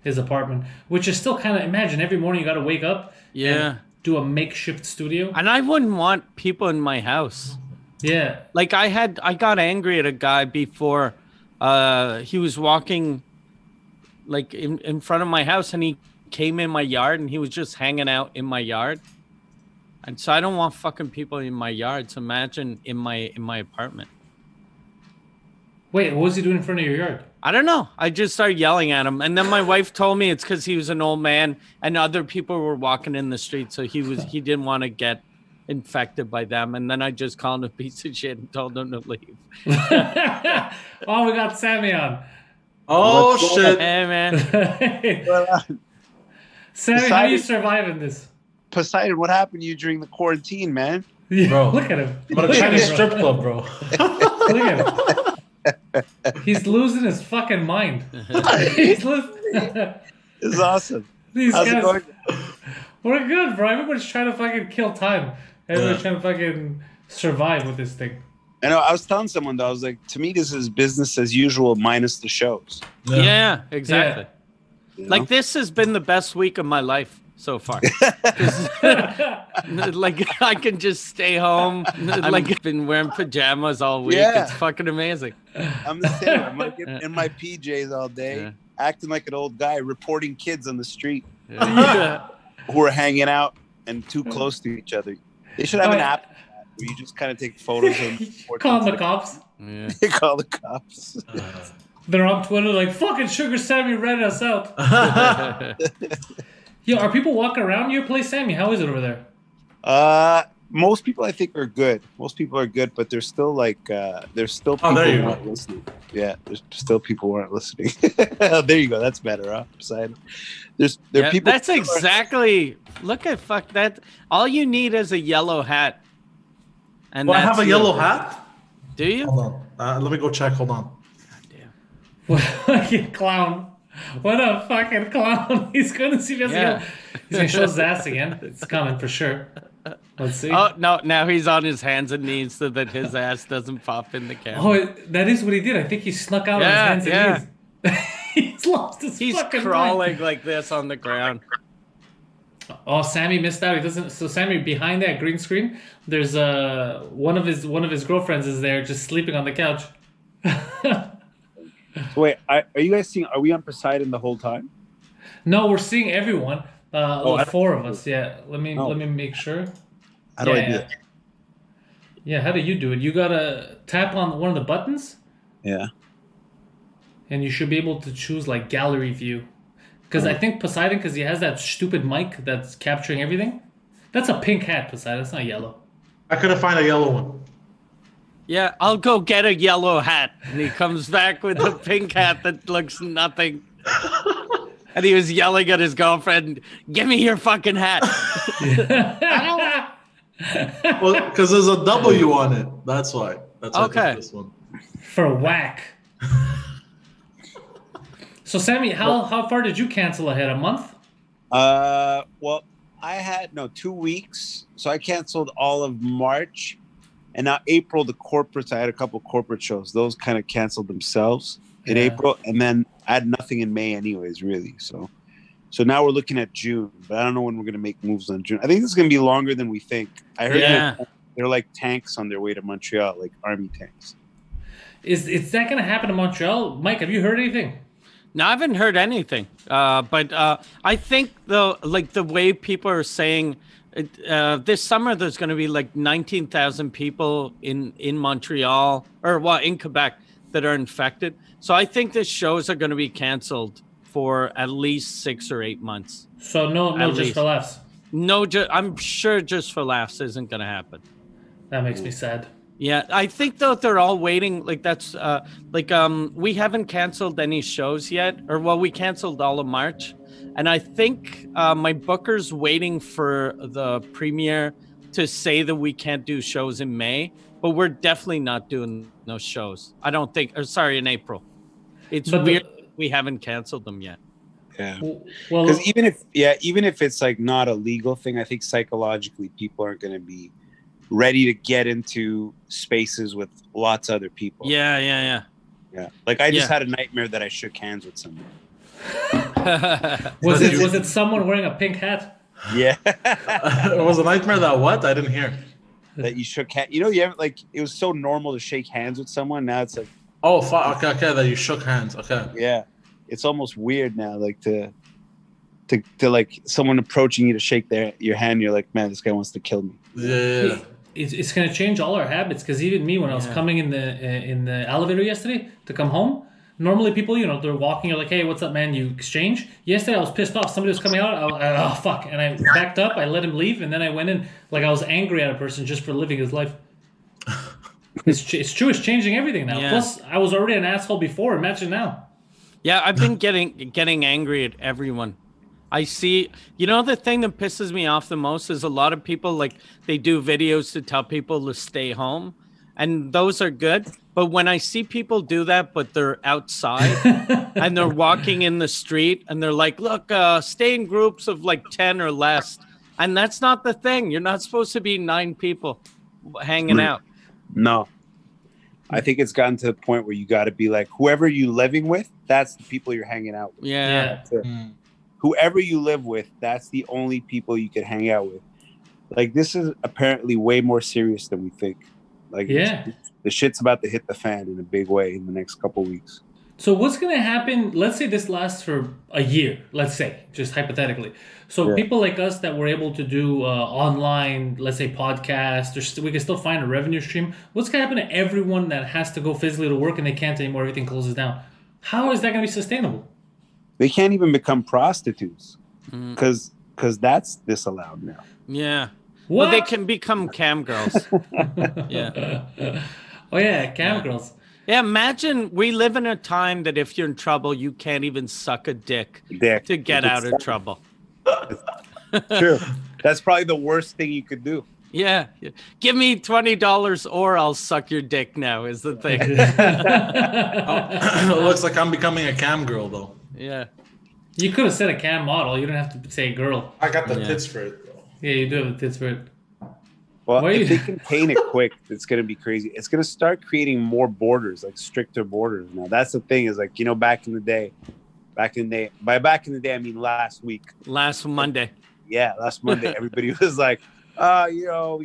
S1: His apartment, which is still kind of, imagine every morning you got to wake up.
S3: Yeah.
S1: And do a makeshift studio.
S3: And I wouldn't want people in my house.
S1: Yeah.
S3: Like I got angry at a guy before. He was walking, like in front of my house, and he came in my yard, and he was just hanging out in my yard. And so I don't want fucking people in my yard. So imagine in my apartment.
S1: Wait, what was he doing in front of your yard?
S3: I don't know. I just started yelling at him, and then my wife told me it's because he was an old man, and other people were walking in the street, so he didn't want to get infected by them. And then I just called him a piece of shit and told him to leave.
S1: Oh, we got Sammy on.
S2: Oh shit!
S3: Hey man.
S1: Sammy, how are you surviving this?
S4: Poseidon, what happened to you during the quarantine, man?
S1: Yeah,
S2: Bro.
S1: look at him.
S2: But a Chinese strip club, bro.
S1: Look at him. He's losing his fucking mind. He's losing.
S4: It's awesome.
S1: These
S4: How's it
S1: guys,
S4: going?
S1: we're good, bro. Everybody's trying to fucking kill time. Everybody's trying to fucking survive with this thing.
S4: I know. I was telling someone though. I was like, to me, this is business as usual minus the shows.
S3: Yeah, exactly.
S4: You know?
S3: Like this has been the best week of my life so far. Like I can just stay home. Like I've been wearing pajamas all week.
S4: Yeah.
S3: It's fucking amazing.
S4: I'm the same. I'm like in my PJs all day, acting like an old guy, reporting kids on the street who are hanging out and too close to each other. They should have an app where you just kind of take photos of them.
S1: Call the cops.
S3: Yeah.
S4: They call the cops.
S1: They're on Twitter like, fucking Sugar Sammy ratted us out. Yo, are people walking around your place, Sammy? How is it over there?
S4: Most people I think are good. Most people are good, but there's still like there's still people
S2: there you
S4: who
S2: go.
S4: aren't listening. Yeah, there's still people who aren't listening. There you go. That's better, huh? Poseidon. There are people.
S3: That's exactly. Look at fuck that. All you need is a yellow hat. And
S2: Well, I have
S3: that's
S2: a yellow hat.
S3: Do you?
S2: Hold on. Let me go check. Hold on.
S1: You clown. What a fucking clown. He's going to see if he has
S3: Yeah.
S1: yellow. He's going to show his ass again. It's coming for sure. Let's see.
S3: Oh no! Now he's on his hands and knees so that his ass doesn't pop in the camera.
S1: Oh, that is what he did. I think he snuck out on his hands and knees. He's lost his
S3: He's
S1: fucking
S3: crawling
S1: mind.
S3: like this on the ground.
S1: Oh, Sammy missed out. He doesn't. So Sammy, behind that green screen, there's one of his girlfriends is there, just sleeping on the couch.
S4: So wait, are you guys seeing? Are we on Poseidon the whole time?
S1: No, we're seeing everyone.
S4: I
S1: Four of us. Yeah. Let me make sure.
S4: How do I do
S1: yeah.
S4: that?
S1: Yeah. How do you do it? You gotta tap on one of the buttons,
S4: Yeah.
S1: and you should be able to choose like gallery view. Because I think Poseidon, because he has that stupid mic that's capturing everything. That's a pink hat, Poseidon. It's not yellow.
S2: I couldn't find a yellow one.
S3: Yeah, I'll go get a yellow hat. And he comes back with a pink hat that looks nothing. And he was yelling at his girlfriend, "Give me your fucking hat."
S2: Well, because there's a W on it. That's why. That's why I
S3: Okay.
S2: took this one.
S1: For whack. So Sammy, how far did you cancel ahead? A month?
S4: Well, I had 2 weeks, so I canceled all of March, and now April. The corporates, I had a couple corporate shows. Those kind of canceled themselves in
S1: Yeah.
S4: April, and then I had nothing in May, anyways. Really, so now we're looking at June, but I don't know when we're gonna make moves on June. I think this is gonna be longer than we think. I heard
S3: Yeah.
S4: they're like tanks on their way to Montreal, like army tanks.
S1: Is that gonna happen in Montreal? Mike, have you heard anything?
S3: No, I haven't heard anything. But I think the way people are saying this summer, there's going to be like 19,000 people in Montreal in Quebec that are infected. So I think the shows are going to be canceled for at least 6 or 8 months.
S1: So no,
S3: At
S1: just
S3: least.
S1: for laughs.
S3: No, I'm sure just for laughs isn't going to happen.
S1: That makes me sad.
S3: Yeah, I think though they're all waiting. Like that's we haven't canceled any shows yet, we canceled all of March, and I think my booker's waiting for the premiere to say that we can't do shows in May, but we're definitely not doing those shows. I don't think, in April. It's weird we haven't canceled them yet.
S4: Yeah,
S1: Well,
S4: because even if it's like not a legal thing, I think psychologically people aren't going to be ready to get into spaces with lots of other people.
S3: Yeah.
S4: Like I just had a nightmare that I shook hands with someone.
S1: was it someone wearing a pink hat?
S4: Yeah.
S2: It was a nightmare that what? I didn't hear.
S4: That you shook hands. You haven't it was so normal to shake hands with someone. Now it's like,
S2: Oh, fuck. Okay, that you shook hands. Okay.
S4: yeah, it's almost weird now. Like to like someone approaching you to shake your hand. You're like, man, this guy wants to kill me.
S2: Yeah.
S1: It's going to change all our habits, because even me, when I was coming in the elevator yesterday to come home, normally people, they're walking, you're like, hey, what's up, man? You exchange. Yesterday I was pissed off. Somebody was coming out. Oh fuck, and I backed up. I let him leave, and then I went in like I was angry at a person just for living his life. It's true. It's changing everything now.
S3: Yeah.
S1: Plus, I was already an asshole before. Imagine now.
S3: Yeah, I've been getting angry at everyone. I see, the thing that pisses me off the most is a lot of people, like, they do videos to tell people to stay home, and those are good. But when I see people do that, but they're outside and they're walking in the street and they're like, look, stay in groups of like 10 or less. And that's not the thing. You're not supposed to be 9 people hanging out.
S4: No. I think it's gotten to the point where you got to be like, whoever you're living with, that's the people you're hanging out with.
S3: Yeah.
S4: Whoever you live with, that's the only people you could hang out with. Like, this is apparently way more serious than we think. Like, the shit's about to hit the fan in a big way in the next couple weeks.
S1: So what's going to happen? Let's say this lasts for a year. Let's say, just hypothetically. So people like us that were able to do online, let's say podcast, we can still find a revenue stream. What's going to happen to everyone that has to go physically to work and they can't anymore? Everything closes down. How is that going to be sustainable?
S4: They can't even become prostitutes because that's disallowed now.
S3: Yeah.
S1: What?
S3: Well, they can become cam girls. Yeah.
S1: Oh, yeah, cam girls.
S3: Yeah, imagine we live in a time that if you're in trouble, you can't even suck a dick to get out of trouble.
S4: True. That's probably the worst thing you could do.
S3: Yeah. Give me $20 or I'll suck your dick now is the thing.
S2: It looks like I'm becoming a cam girl, though.
S3: Yeah.
S1: You could have said a cam model. You don't have to say girl.
S2: I got the tits for it, though.
S1: Yeah, you do have the tits for it.
S4: Well, if they can paint it quick, it's gonna be crazy. It's gonna start creating more borders, like stricter borders. Now that's the thing. Is like back in the day. By back in the day, I mean last week.
S3: Last Monday.
S4: Yeah, last Monday, everybody was like, we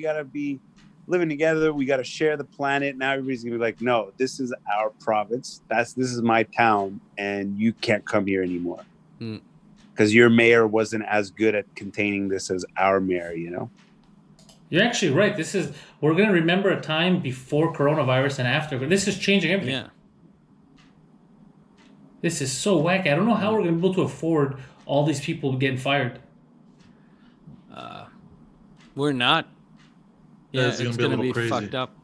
S4: gotta be living together. We gotta share the planet. Now everybody's gonna be like, no, this is our province. This is my town, and you can't come here anymore because your mayor wasn't as good at containing this as our mayor.
S1: You're actually right. We're going to remember a time before coronavirus and after, but this is changing everything.
S3: Yeah.
S1: This is so wacky. I don't know how we're going to be able to afford all these people getting fired.
S3: We're not. Yeah,
S2: It's
S3: it's
S2: gonna
S3: going to
S2: be a
S3: be
S2: little crazy.
S3: fucked up.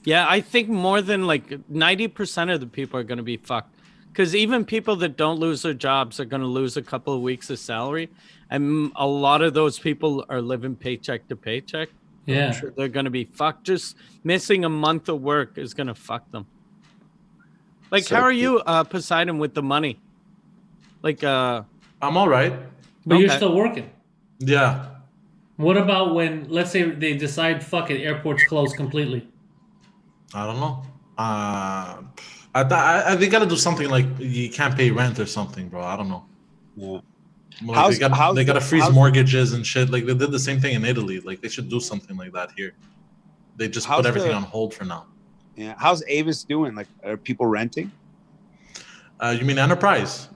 S3: Yeah, I think more than 90% of the people are going to be fucked. Because even people that don't lose their jobs are going to lose a couple of weeks of salary. And a lot of those people are living paycheck to paycheck.
S1: Yeah.
S3: I'm sure they're going to be fucked. Just missing a month of work is going to fuck them.
S4: So
S3: how are you, Poseidon, with the money?
S2: I'm all right.
S1: But you're
S3: Okay.
S1: still working.
S2: Yeah.
S1: What about when, let's say they decide, fuck it, airports close completely?
S2: I don't know. They gotta do something like you can't pay rent or something, bro. I don't know.
S4: Yeah.
S2: Like they gotta freeze mortgages and shit. Like they did the same thing in Italy. Like they should do something like that here. They just put everything on hold for now.
S4: Yeah. How's Avis doing? Like, are people renting?
S2: You mean Enterprise?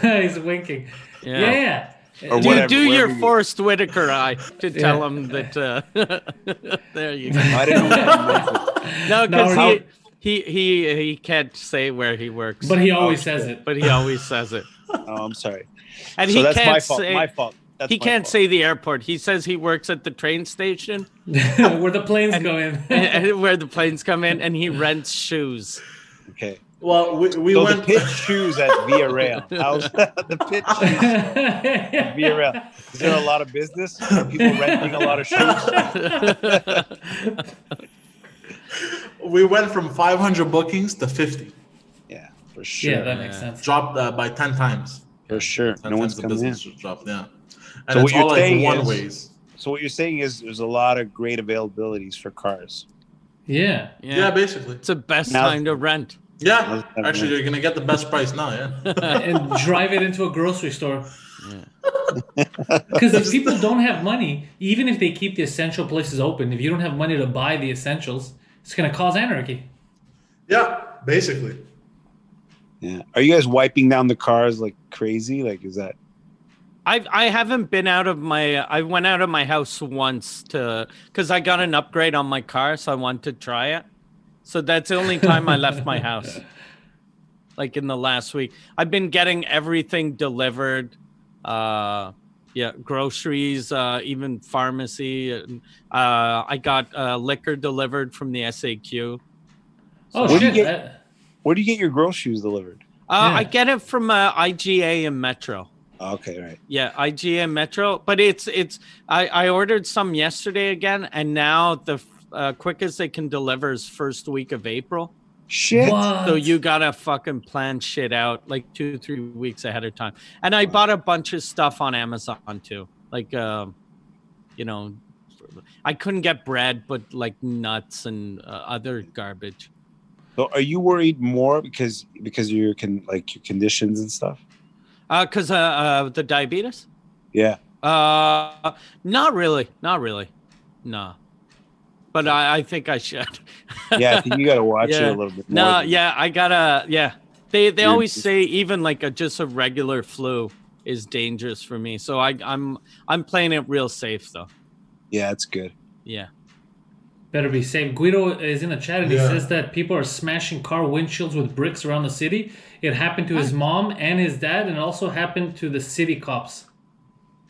S1: He's winking. Yeah.
S4: Or
S3: Do
S4: whatever,
S3: your
S4: wherever you-
S3: Forrest Whitaker eye to tell him that. There you go.
S4: I didn't know what you
S3: No,
S1: No,
S3: because he can't say where he works.
S1: But he always says it.
S3: But he always says it.
S4: Oh, I'm sorry.
S3: And
S4: So
S3: he
S4: that's
S3: can't
S4: my fault.
S3: say
S4: My fault. That's
S3: he
S4: my
S3: can't
S4: fault.
S3: say the airport. He says he works at the train station
S1: Where the planes go in.
S3: and where the planes come in, and he rents shoes.
S4: Okay.
S2: Well, we
S4: So
S2: went.
S4: the pitch shoes at Via Rail. How's the pitch shoes at Via Rail? Is there a lot of business? Are people renting a lot of shoes?
S2: We went from 500 bookings to 50.
S4: Yeah, for sure.
S1: Yeah, that makes sense.
S2: Dropped by 10 times.
S4: For sure.
S2: 10
S4: No
S2: times
S4: one's
S2: the
S4: coming in.
S2: business dropped. Yeah. And
S4: So
S2: it's
S4: what you're
S2: all like
S4: saying
S2: one
S4: is-
S2: ways.
S4: So what you're saying is there's a lot of great availabilities for cars.
S1: Yeah.
S2: Yeah, basically.
S3: It's the best
S4: Now-
S3: time to rent.
S2: Yeah. Actually, you're gonna get the best price now. Yeah.
S1: And drive it into a grocery store. Because if people don't have money, even if they keep the essential places open, if you don't have money to buy the essentials, it's going to cause anarchy.
S2: Yeah. Basically.
S4: Yeah. Are you guys wiping down the cars like crazy? Like, is that?
S3: I haven't been out of my. I went out of my house once because I got an upgrade on my car, so I wanted to try it. So that's the only time I left my house. Like in the last week, I've been getting everything delivered. Groceries, even pharmacy. I got liquor delivered from the SAQ.
S1: Oh,
S4: Where do
S1: shit.
S4: you Where do you get your groceries delivered?
S3: I get it from IGA and Metro.
S4: Okay, right.
S3: Yeah, IGA and Metro. But it's I ordered some yesterday again, and now the quickest they can deliver is first week of April.
S4: Shit.
S1: What?
S3: So you gotta fucking plan shit out like 2-3 weeks ahead of time. And I bought a bunch of stuff on Amazon too. Like I couldn't get bread, but like nuts and other garbage.
S4: So are you worried more because your conditions and stuff?
S3: Because the diabetes?
S4: Yeah.
S3: Not really. No. But I think I should.
S4: Yeah, I think you got to watch it
S3: Yeah.
S4: a little bit more.
S3: No, yeah, I gotta. Yeah, they always say even like just a regular flu is dangerous for me. So I'm playing it real safe though.
S4: Yeah, it's good.
S3: Yeah.
S1: Better be safe. Guido is in the chat and he
S2: Yeah.
S1: says that people are smashing car windshields with bricks around the city. It happened to his mom and his dad, and it also happened to the city cops.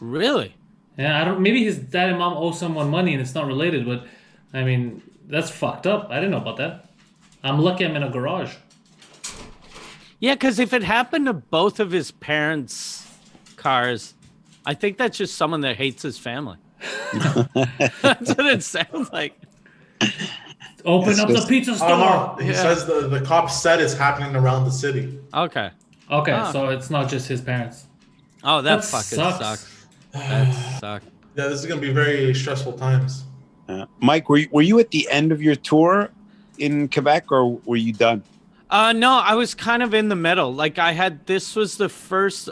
S3: Really?
S1: Yeah, maybe his dad and mom owe someone money and it's not related, but I mean, that's fucked up. I didn't know about that. I'm lucky I'm in a garage.
S3: Yeah, because if it happened to both of his parents' cars, I think that's just someone that hates his family. That's what it sounds like.
S1: Open up the pizza
S2: Oh
S1: store.
S2: no! He says the cops said it's happening around the city.
S3: Okay.
S1: Okay,
S3: Oh.
S1: so it's not just his parents.
S3: Oh, that
S1: That
S3: fucking sucks.
S2: Yeah,
S3: That sucks.
S2: this is gonna be very stressful times.
S4: Mike, were you at the end of your tour in Quebec, or were you done?
S3: No, I was kind of in the middle. Like I had, this was the first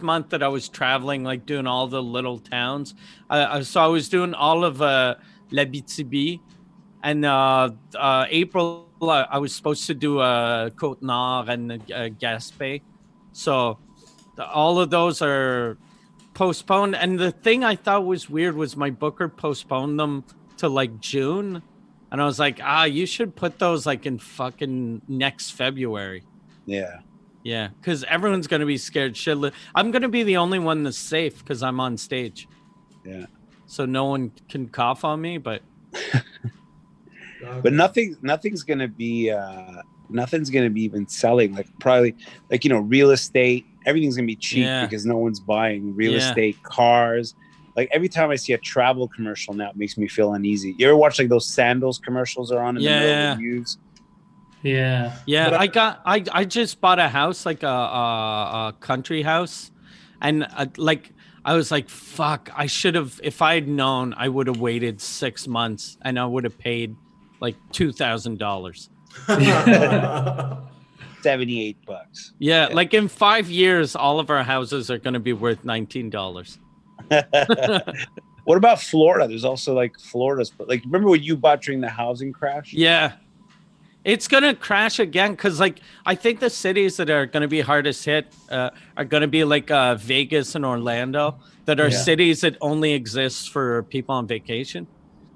S3: month that I was traveling, like doing all the little towns. So I was doing all of L'Abitibi, and April I was supposed to do Côte Nord and Gaspé. So all of those are postponed. And the thing I thought was weird was my booker postponed them to like June. And I was like, you should put those like in fucking next February.
S4: Yeah.
S3: Yeah, because everyone's going to be scared shitless. I'm going to be the only one that's safe because I'm on stage.
S4: Yeah.
S3: So no one can cough on me, but
S4: nothing's gonna be even selling. Like probably like real estate, everything's gonna be cheap because no one's buying real estate, cars. Like every time I see a travel commercial now, it makes me feel uneasy. You ever watch like those sandals commercials are on in the middle of the news?
S1: Yeah.
S3: I just bought a house, like a country house, and I was like, fuck, I should have, if I had known, I would have waited 6 months and I would have paid like $2,000.
S4: $78.
S3: Yeah, like in 5 years, all of our houses are going to be worth $19.
S4: What about Florida? There's also like Florida's, like, remember what you bought during the housing crash?
S3: Yeah. It's going to crash again because, like, I think the cities that are going to be hardest hit are going to be like Vegas and Orlando, that are cities that only exist for people on vacation,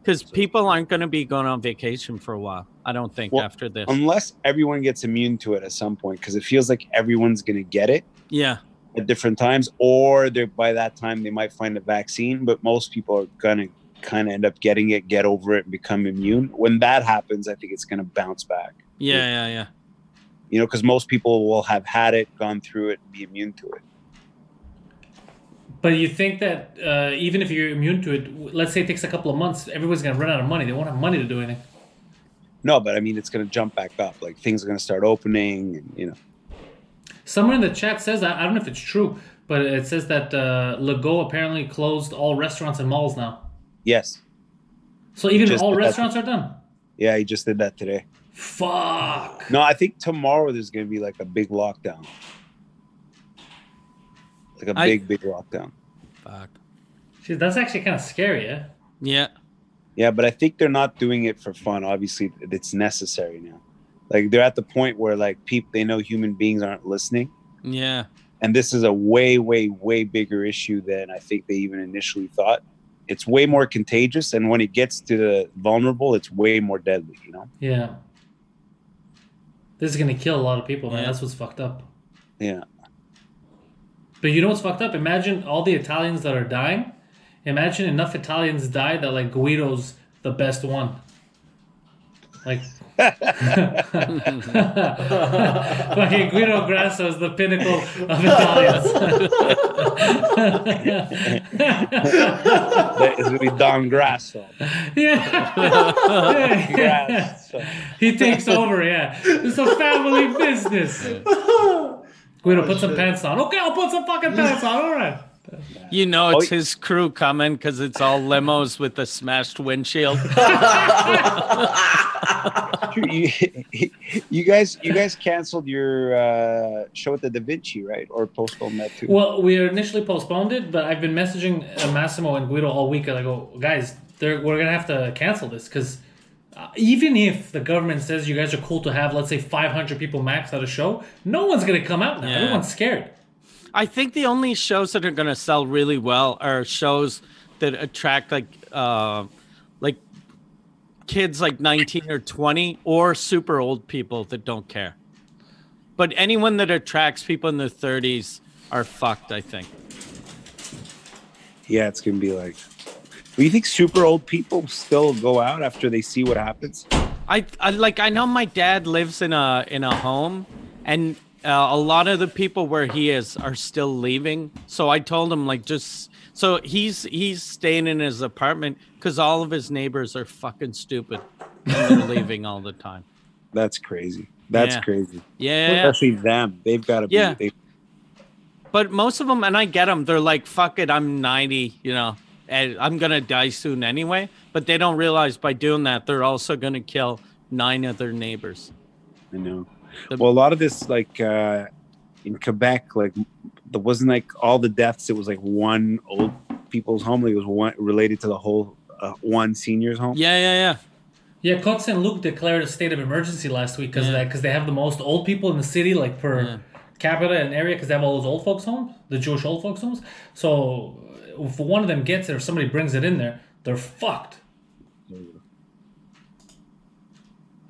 S3: because people aren't going to be going on vacation for a while, I don't think, after this.
S4: Unless everyone gets immune to it at some point, because it feels like everyone's going to get it.
S3: Yeah.
S4: At different times, or by that time they might find a vaccine, but most people are going to kind of end up getting it, get over it, and become immune. When that happens, I think it's going to bounce back.
S3: Yeah.
S4: Because most people will have had it, gone through it, and be immune to it.
S1: But you think that even if you're immune to it, let's say it takes a couple of months, everyone's going to run out of money. They won't have money to do anything.
S4: No, but I mean, it's going to jump back up. Like things are going to start opening, and
S1: Someone in the chat says, I don't know if it's true, but it says that Legault apparently closed all restaurants and malls now.
S4: Yes.
S1: So even all restaurants are done?
S4: Yeah, he just did that today.
S1: Fuck.
S4: No, I think tomorrow there's going to be like a big lockdown. Like a big lockdown.
S3: Fuck.
S1: Shit, that's actually kind of scary, yeah?
S3: Yeah.
S4: Yeah, but I think they're not doing it for fun. Obviously, it's necessary now. Like they're at the point where like they know human beings aren't listening.
S3: Yeah.
S4: And this is a way, way, way bigger issue than I think they even initially thought. It's way more contagious, and when it gets to the vulnerable, it's way more deadly,
S1: Yeah. This is gonna kill a lot of people, man. That's what's fucked up.
S4: Yeah.
S1: But you know what's fucked up? Imagine all the Italians that are dying. Imagine enough Italians die that like Guido's the best one. Like fucking Guido Grasso is the pinnacle of Italians.
S4: It's gonna be Don Grasso.
S1: Yeah. He takes over, It's a family business. Guido, put some pants on. Okay, I'll put some fucking pants on. All right.
S3: It's his crew coming because it's all limos with a smashed windshield.
S4: You guys canceled your show at the Da Vinci, right? Or postponed that too?
S1: Well, we initially postponed it, but I've been messaging Massimo and Guido all week. I go, guys, we're gonna have to cancel this because even if the government says you guys are cool to have, let's say, 500 people max at a show, no one's gonna come out now.
S3: Yeah.
S1: Everyone's scared.
S3: I think the only shows that are going to sell really well are shows that attract like kids like 19 or 20 or super old people that don't care. But anyone that attracts people in their 30s are fucked, I think.
S4: Yeah, it's going to be like... Do you think super old people still go out after they see what happens?
S3: I know my dad lives in a home, and a lot of the people where he is are still leaving. So I told him so he's staying in his apartment because all of his neighbors are fucking stupid and they're leaving all the time.
S4: That's crazy. That's
S3: Yeah.
S4: crazy.
S3: Yeah.
S4: Especially them. They've got to be.
S3: Yeah. But most of them, and I get them, they're like, fuck it, I'm 90, and I'm going to die soon anyway. But they don't realize by doing that, they're also going to kill 9 of their neighbors.
S4: I know. Well, a lot of this, like in Quebec, like there wasn't like all the deaths. It was like one old people's home. Like it was one related to the whole one seniors home.
S3: Yeah.
S1: Yeah, Côte Saint Luc declared a state of emergency last week because of that, because they have the most old people in the city, like per capita and area, because they have all those old folks homes, the Jewish old folks homes. So if one of them gets it or somebody brings it in there, they're fucked.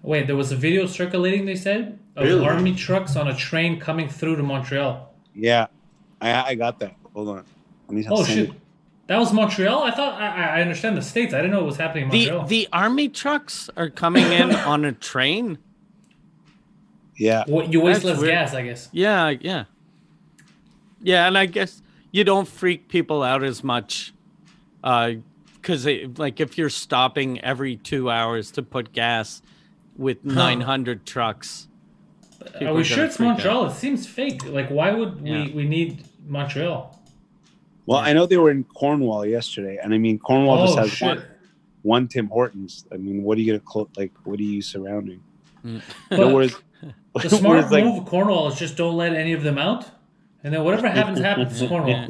S1: Wait, there was a video circulating, they said, of army trucks on a train coming through to Montreal.
S4: Yeah, I got that. Hold on.
S1: Oh shit. That was Montreal? I thought I understand the States. I didn't know it was happening in Montreal.
S3: The army trucks are coming in on a train.
S4: Yeah.
S1: Well, you waste less gas, I guess.
S3: Yeah, and I guess you don't freak people out as much because like if you're stopping every 2 hours to put gas with 900 trucks.
S1: Are we sure it's Montreal? It seems fake. Like, why would we need Montreal?
S4: Well, I know they were in Cornwall yesterday, and I mean Cornwall just has one Tim Hortons. I mean, what are you gonna like? What are you surrounding?
S1: The smart move of Cornwall is just don't let any of them out, and then whatever happens to Cornwall.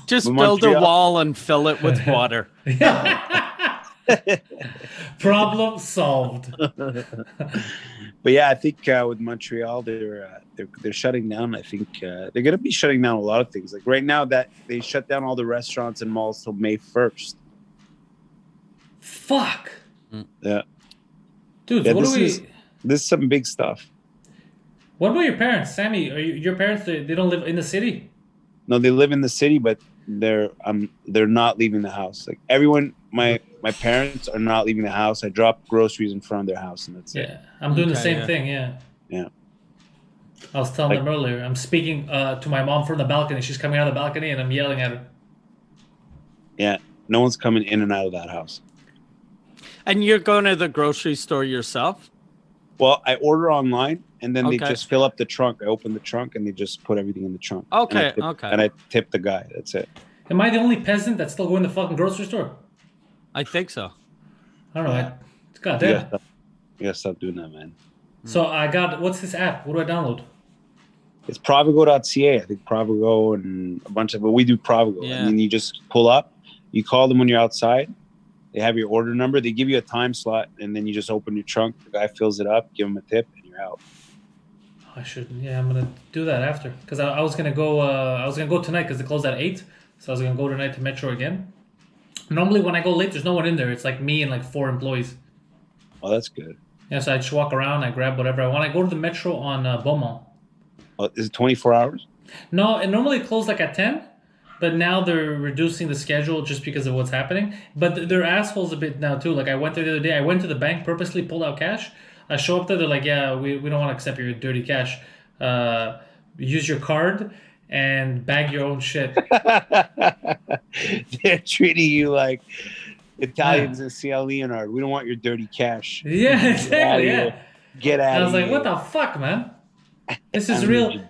S3: Just build a wall and fill it with water.
S1: Problem solved.
S4: But yeah, I think with Montreal, they're shutting down. I think they're going to be shutting down a lot of things. Like right now, that they shut down all the restaurants and malls till May 1st.
S1: Fuck.
S4: Yeah,
S1: dude.
S4: This is some big stuff.
S1: What about your parents, Sammy? Are your parents? They don't live in the city?
S4: No, they live in the city, but they're not leaving the house. Like everyone, my parents are not leaving the house. I drop groceries in front of their house, and that's it.
S1: Yeah, I'm doing the same thing. Yeah. I was telling them earlier. I'm speaking to my mom from the balcony. She's coming out of the balcony, and I'm yelling at her.
S4: Yeah, no one's coming in and out of that house.
S3: And you're going to the grocery store yourself?
S4: Well, I order online, and then they just fill up the trunk. I open the trunk, and they just put everything in the trunk.
S3: Okay.
S4: And I tip the guy. That's it.
S1: Am I the only peasant that's still going to the fucking grocery store?
S3: I think so.
S1: I don't know. Goddamn.
S4: You gotta stop doing that, man.
S1: So I got, what's this app? What do I download?
S4: It's Provigo.ca. I think Provigo and a bunch of, but we do Provigo.
S3: Yeah.
S4: And then you just pull up, you call them when you're outside. They have your order number. They give you a time slot, and then you just open your trunk. The guy fills it up, give him a tip, and you're out.
S1: I should. Yeah, I'm gonna do that after, because I was gonna go. I was gonna go tonight because they closed at 8. So I was gonna go tonight to Metro again. Normally, when I go late, there's no one in there. It's like me and like 4 employees.
S4: Oh, that's good.
S1: Yeah, so I just walk around. I grab whatever I want. I go to the Metro on Beaumont.
S4: Oh, is it 24 hours?
S1: No, it normally closed like at 10. But now they're reducing the schedule just because of what's happening. But they're assholes a bit now too. Like I went there the other day. I went to the bank, purposely pulled out cash. I show up there. They're like, yeah, we don't want to accept your dirty cash. Use your card and bag your own shit.
S4: They're treating you like Italians in CL Leonard. We don't want your dirty cash.
S1: Yeah, exactly. Yeah.
S4: Get out of here.
S1: I was like, what the fuck, man? This is real.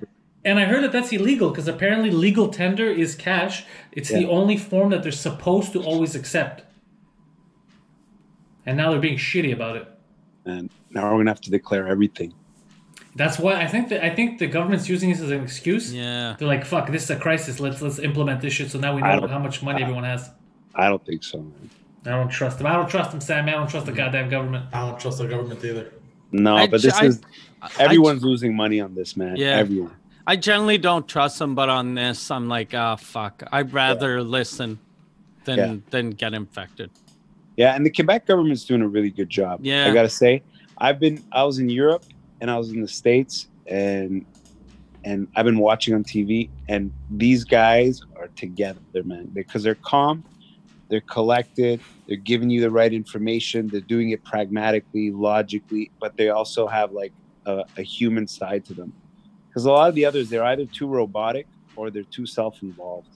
S1: And I heard that that's illegal because apparently legal tender is cash. It's the only form that they're supposed to always accept. And now they're being shitty about it.
S4: And now we're gonna have to declare everything.
S1: That's why I think the government's using this as an excuse.
S3: Yeah.
S1: They're like, fuck, this is a crisis. Let's implement this shit so now we know how much money everyone has.
S4: I don't think so, man.
S1: I don't trust them. I don't trust them, Sam. I don't trust the goddamn government.
S2: I don't trust the government either.
S4: No, but everyone's losing money on this, man.
S3: Yeah.
S4: Everyone.
S3: I generally don't trust them, but on this, I'm like, fuck. I'd rather listen than get infected.
S4: Yeah, and the Quebec government's doing a really good job.
S3: Yeah.
S4: I gotta say, I was in Europe and I was in the States, and I've been watching on TV, and these guys are together, man, because they're calm, they're collected, they're giving you the right information, they're doing it pragmatically, logically, but they also have like a human side to them. Because a lot of the others, they're either too robotic or they're too self-involved.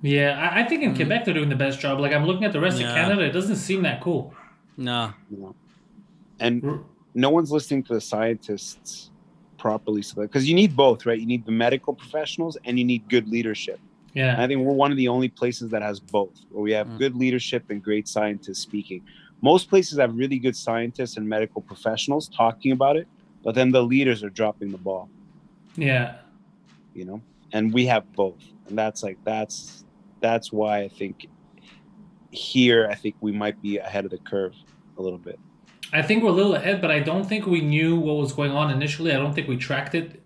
S1: Yeah, I think in Quebec they're doing the best job. Like I'm looking at the rest of Canada, it doesn't seem that cool.
S3: No.
S4: And no one's listening to the scientists properly. So because you need both, right? You need the medical professionals and you need good leadership.
S1: Yeah.
S4: And I think we're one of the only places that has both, where we have good leadership and great scientists speaking. Most places have really good scientists and medical professionals talking about it, but then the leaders are dropping the ball.
S1: Yeah.
S4: You know, and we have both, and that's why I think we might be ahead of the curve a little bit.
S1: I think we're a little ahead, but I don't think we knew what was going on initially. I don't think we tracked it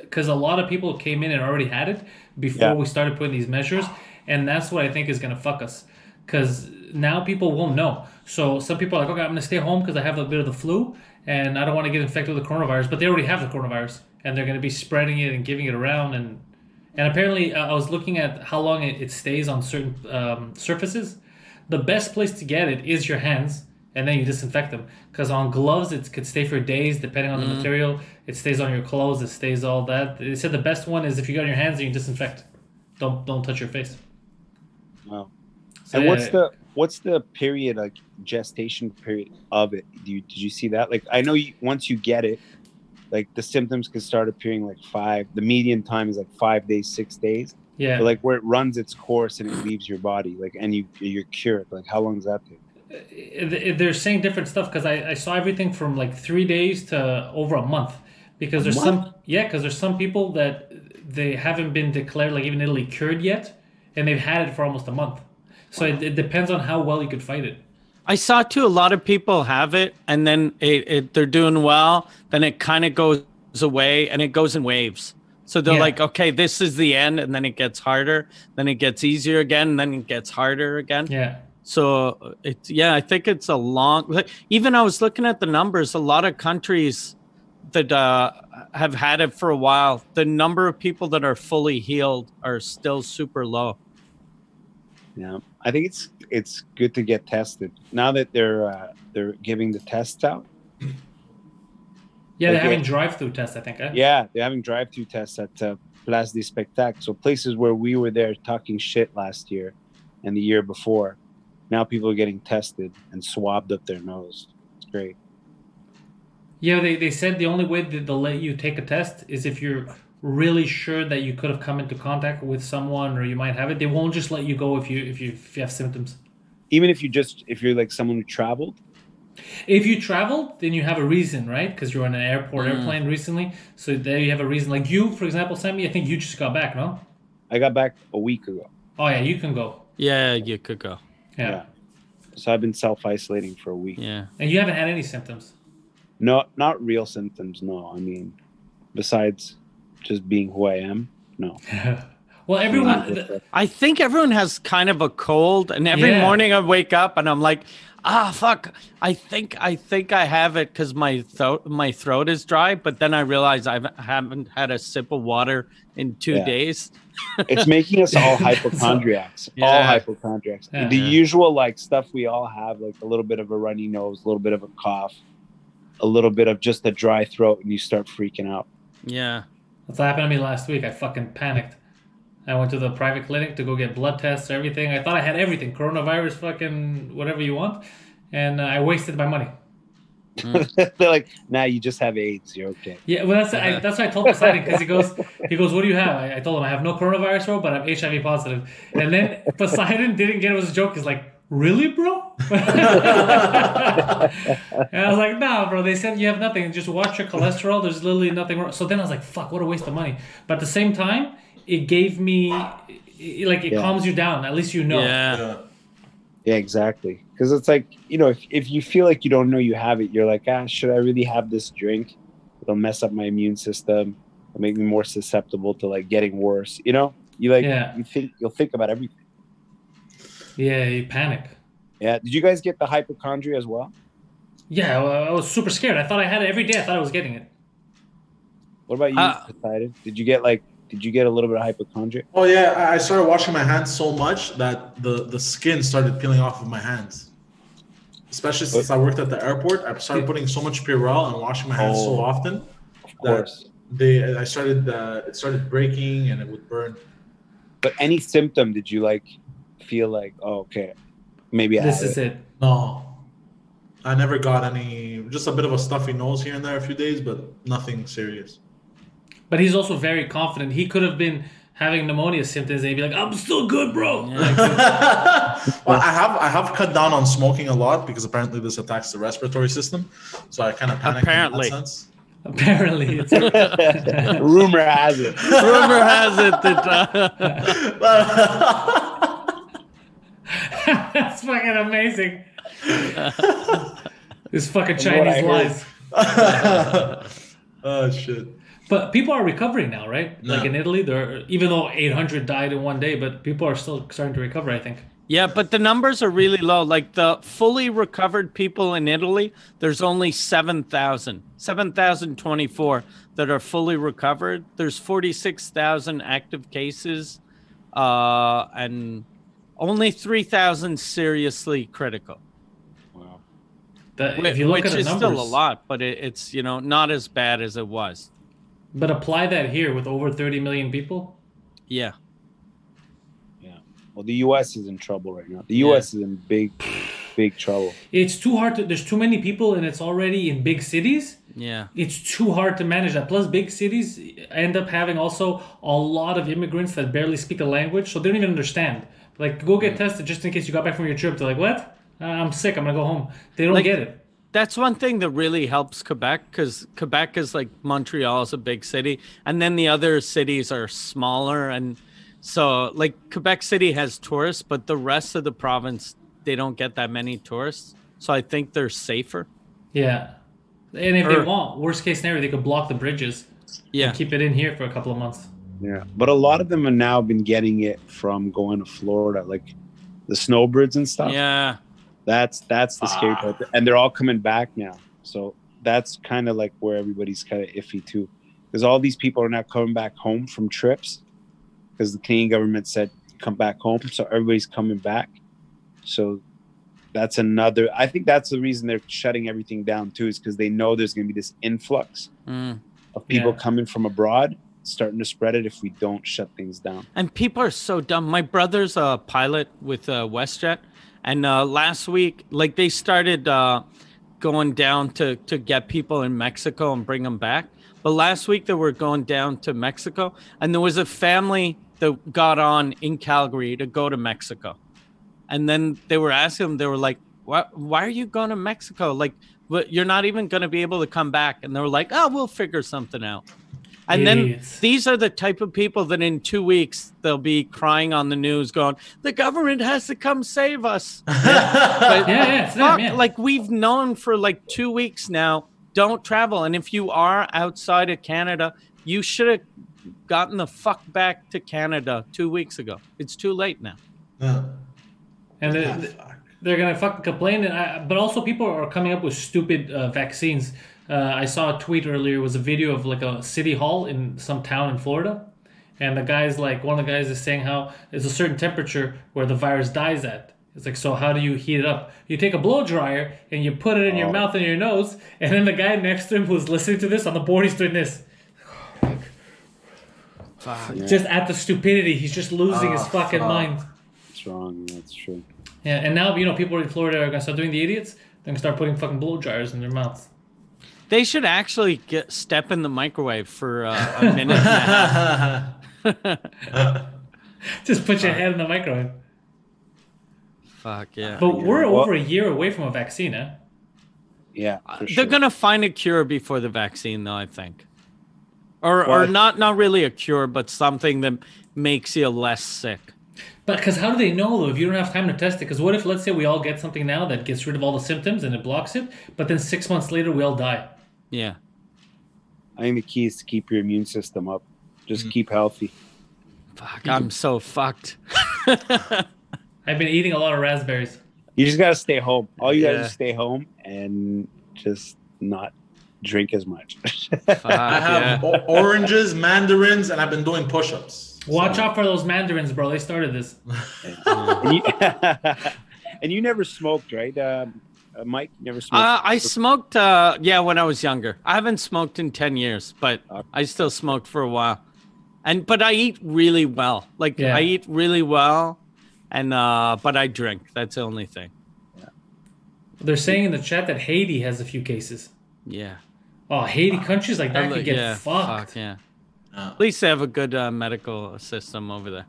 S1: because a lot of people came in and already had it before we started putting these measures, and that's what I think is going to fuck us. Because now people won't know. So some people are like, okay, I'm going to stay home because I have a bit of the flu and I don't want to get infected with the coronavirus. But they already have the coronavirus and they're going to be spreading it and giving it around. And apparently, I was looking at how long it stays on certain surfaces. The best place to get it is your hands, and then you disinfect them. Because on gloves, it could stay for days depending on the material. It stays on your clothes. It stays all that. They said the best one is if you got your hands and you disinfect. Don't touch your face.
S4: Wow.
S1: So,
S4: and what's the period, like gestation period of it? Did you see that? Like, I know once you get it, like the symptoms could start appearing like the median time is like 5 days, 6 days.
S1: Yeah.
S4: But like where it runs its course and it leaves your body, like, and you're cured. Like, how long does that take?
S1: They're saying different stuff because I saw everything from like 3 days to over a month. Because there's some people that they haven't been declared, like even Italy, cured yet, and they've had it for almost a month. So it depends on how well you could fight it.
S3: I saw too, a lot of people have it and then they're doing well. Then it kind of goes away and it goes in waves. So they're like, okay, this is the end. And then it gets harder. Then it gets easier again. And then it gets harder again.
S1: Yeah.
S3: So I think it's a long, even I was looking at the numbers, a lot of countries that have had it for a while, the number of people that are fully healed are still super low.
S4: Yeah, I think it's good to get tested now that they're giving the tests out.
S1: Yeah, they're having drive-through tests, I think.
S4: Yeah, they're having drive-through tests at Place des Spectacles. So places where we were there talking shit last year and the year before, now people are getting tested and swabbed up their nose. It's great.
S1: Yeah, they said the only way that they'll let you take a test is if you're really sure that you could have come into contact with someone or you might have it. They won't just let you go if you have symptoms.
S4: Even if you're like someone who traveled?
S1: If you traveled, then you have a reason, right? Because you're on an airplane recently. So there you have a reason. Like you, for example, Sammy, I think you just got back, no?
S4: I got back a week ago.
S1: Oh, yeah, you can go.
S3: Yeah, you could go.
S1: Yeah.
S4: So I've been self-isolating for a week.
S3: Yeah.
S1: And you haven't had any symptoms?
S4: No, not real symptoms, no. I mean, besides just being who I am, no.
S1: Well, everyone...
S3: I think everyone has kind of a cold, and every morning I wake up and I'm like, fuck, I think I have it because my throat is dry, but then I realize I haven't had a sip of water in 2 days.
S4: It's making us all hypochondriacs. All hypochondriacs.
S1: Yeah.
S4: The usual like stuff we all have, like a little bit of a runny nose, a little bit of a cough, a little bit of just a dry throat, and you start freaking out.
S3: Yeah.
S1: That's what happened to me last week. I fucking panicked. I went to the private clinic to go get blood tests, everything. I thought I had everything. Coronavirus, fucking whatever you want. And I wasted my money.
S4: They're like, nah, you just have AIDS. You're okay.
S1: Yeah, well, that's what I told Poseidon, because he goes, what do you have? I told him I have no coronavirus, bro, but I'm HIV positive. And then Poseidon didn't get it. It was a joke. He's like, really, bro? And I was like, nah, bro. They said you have nothing. Just watch your cholesterol. There's literally nothing wrong. So then I was like, fuck, what a waste of money. But at the same time, it gave me, it calms you down. At least you know.
S4: Yeah, exactly. Because it's like, if you feel like you don't know you have it, you're like, should I really have this drink? It'll mess up my immune system. It'll make me more susceptible to like getting worse. You'll think about everything.
S1: Yeah, you panic.
S4: Yeah. Did you guys get the hypochondria as well?
S1: Yeah, I was super scared. I thought I had it every day. I thought I was getting it.
S4: What about you, Poseidon? Did you get a little bit of hypochondria?
S2: Oh yeah, I started washing my hands so much that the skin started peeling off of my hands. Especially since I worked at the airport, I started putting so much Purell and washing my hands so often.
S4: Of course.
S2: It started breaking and it would burn.
S4: But any symptom, did you like feel like, oh, okay, maybe
S1: this is it?
S2: No. I never got any. Just a bit of a stuffy nose here and there a few days, but nothing serious.
S1: But he's also very confident. He could have been having pneumonia symptoms and he'd be like, "I'm still good, bro." Like,
S2: Well, I have cut down on smoking a lot because apparently this attacks the respiratory system. So I kind of panicked in that sense.
S1: apparently, it's
S4: Rumor has it.
S3: Rumor has it that
S1: that's fucking amazing. This fucking
S4: From what I
S1: Chinese
S4: heard.
S1: lies.
S2: Oh shit.
S1: But people are recovering now, right?
S2: Yeah.
S1: Like in Italy, there even though 800 died in one day, but people are still starting to recover, I think.
S3: Yeah, but the numbers are really low. Like the fully recovered people in Italy, there's only 7,024 that are fully recovered. There's 46,000 active cases, and only 3,000 seriously critical.
S4: Wow.
S1: If you look
S3: Which
S1: at the
S3: is
S1: numbers,
S3: still a lot, but it's not as bad as it was.
S1: But apply that here with over 30 million people.
S3: Yeah.
S4: Well, the U.S. is in trouble right now. The U.S. is in big trouble.
S1: It's too hard to. There's too many people, and it's already in big cities.
S3: Yeah.
S1: It's too hard to manage that. Plus, big cities end up having also a lot of immigrants that barely speak the language, so they don't even understand. Like, go get tested just in case you got back from your trip. They're like, "What? I'm sick. I'm gonna go home." They don't get it.
S3: That's one thing that really helps Quebec, because Quebec is like Montreal is a big city, and then the other cities are smaller, and so like Quebec City has tourists, but the rest of the province, they don't get that many tourists. So I think they're safer.
S1: Yeah, and if they want, worst case scenario, they could block the bridges.
S3: Yeah,
S1: and keep it in here for a couple of months.
S4: Yeah, but a lot of them have now been getting it from going to Florida, like the snowbirds and stuff.
S3: Yeah.
S4: That's the scary part, and they're all coming back now. So that's kind of like where everybody's kind of iffy too, because all these people are now coming back home from trips, because the Canadian government said come back home, so everybody's coming back. So that's another. I think that's the reason they're shutting everything down too, is because they know there's going to be this influx of people coming from abroad, starting to spread it if we don't shut things down.
S3: And people are so dumb. My brother's a pilot with WestJet. And last week, like they started going down to get people in Mexico and bring them back. But last week they were going down to Mexico, and there was a family that got on in Calgary to go to Mexico. And then they were asking them, they were like, why are you going to Mexico? Like, you're not even going to be able to come back. And they were like, oh, we'll figure something out. And then these are the type of people that in 2 weeks, they'll be crying on the news going, the government has to come save us. But
S1: it's them, yeah.
S3: Like we've known for like 2 weeks now, don't travel. And if you are outside of Canada, you should have gotten the fuck back to Canada 2 weeks ago. It's too late now.
S2: Yeah.
S1: And they're going to fucking complain. But also people are coming up with stupid vaccines. I saw a tweet earlier. It was a video of like a city hall in some town in Florida. And the guy's like, one of the guys is saying how there's a certain temperature where the virus dies at. It's like, so how do you heat it up? You take a blow dryer and you put it in your mouth and your nose. And then the guy next to him who's listening to this on the board, he's doing this. Just at the stupidity. He's just losing his fucking mind.
S4: That's wrong. That's true.
S1: Yeah, and now, people in Florida are going to start doing the idiots. They're going to start putting fucking blow dryers in their mouths.
S3: They should actually step in the microwave for a minute and a half.
S1: Just put your head in the microwave.
S3: Fuck yeah.
S1: But we're over a year away from a vaccine, eh?
S4: Yeah, for sure.
S3: They're going to find a cure before the vaccine, though, I think. Or not really a cure, but something that makes you less sick.
S1: But because how do they know, though, if you don't have time to test it? Because what if, let's say, we all get something now that gets rid of all the symptoms and it blocks it, but then 6 months later we all die?
S3: Yeah.
S4: I think the key is to keep your immune system up. Just keep healthy.
S3: Fuck, I'm so fucked.
S1: I've been eating a lot of raspberries.
S4: You just got to stay home. All you got to do is stay home and just not drink as much.
S3: Fuck,
S2: I have oranges, mandarins, and I've been doing push-ups.
S1: Watch out for those mandarins, bro. They started this.
S4: And you never smoked, right? Mike, you never smoked?
S3: I smoked, when I was younger. I haven't smoked in 10 years, but I still smoked for a while. But I eat really well. I eat really well, and but I drink. That's the only thing.
S1: They're saying in the chat that Haiti has a few cases.
S3: Yeah.
S1: Oh, Haiti, countries like that could get fucked.
S3: Yeah. At least they have a good medical system over there.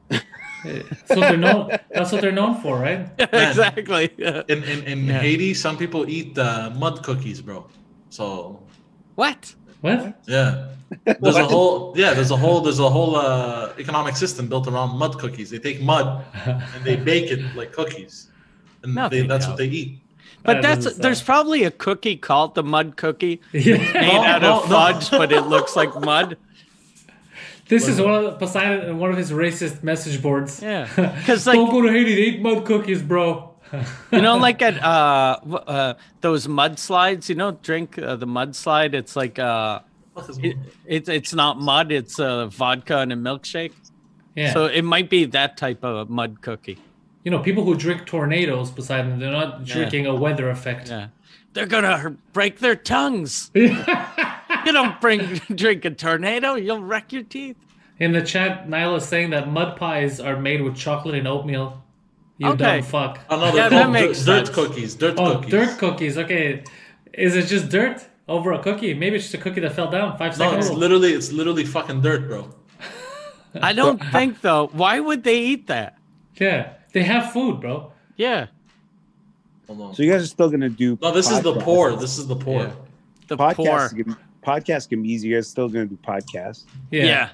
S1: That's what they're known for, right?
S3: Exactly.
S2: In Haiti, some people eat mud cookies, bro. So
S3: what?
S2: Yeah. There's a whole economic system built around mud cookies. They take mud and they bake it like cookies, and that's what they eat.
S3: But there's probably a cookie called the mud cookie made out of fudge, but it looks like mud.
S1: This is one of Poseidon and one of his racist message boards.
S3: Yeah, because like,
S1: don't go to Haiti. They eat mud cookies, bro.
S3: Like at those mudslides. Drink the mudslide. It's like it's not mud. It's vodka and a milkshake. Yeah. So it might be that type of mud cookie.
S1: People who drink tornadoes, Poseidon, they're not drinking a weather effect.
S3: Yeah. They're gonna break their tongues. You don't drink a tornado, you'll wreck your teeth.
S1: In the chat, Nyla is saying that mud pies are made with chocolate and oatmeal. You dumb fuck.
S2: Oh, no, they're called dirt cookies. Dirt
S1: cookies. Okay. Is it just dirt over a cookie? Maybe it's just a cookie that fell down 5 seconds.
S2: No, it's literally fucking dirt, bro.
S3: I don't think, though. Why would they eat that?
S1: Yeah. They have food, bro.
S3: Yeah.
S4: Hold on. So you guys are still going to do...
S2: No, this is the poor. This is the poor.
S3: Yeah. The poor.
S4: Podcast can be easy. You guys still going to do podcasts?
S3: Yeah.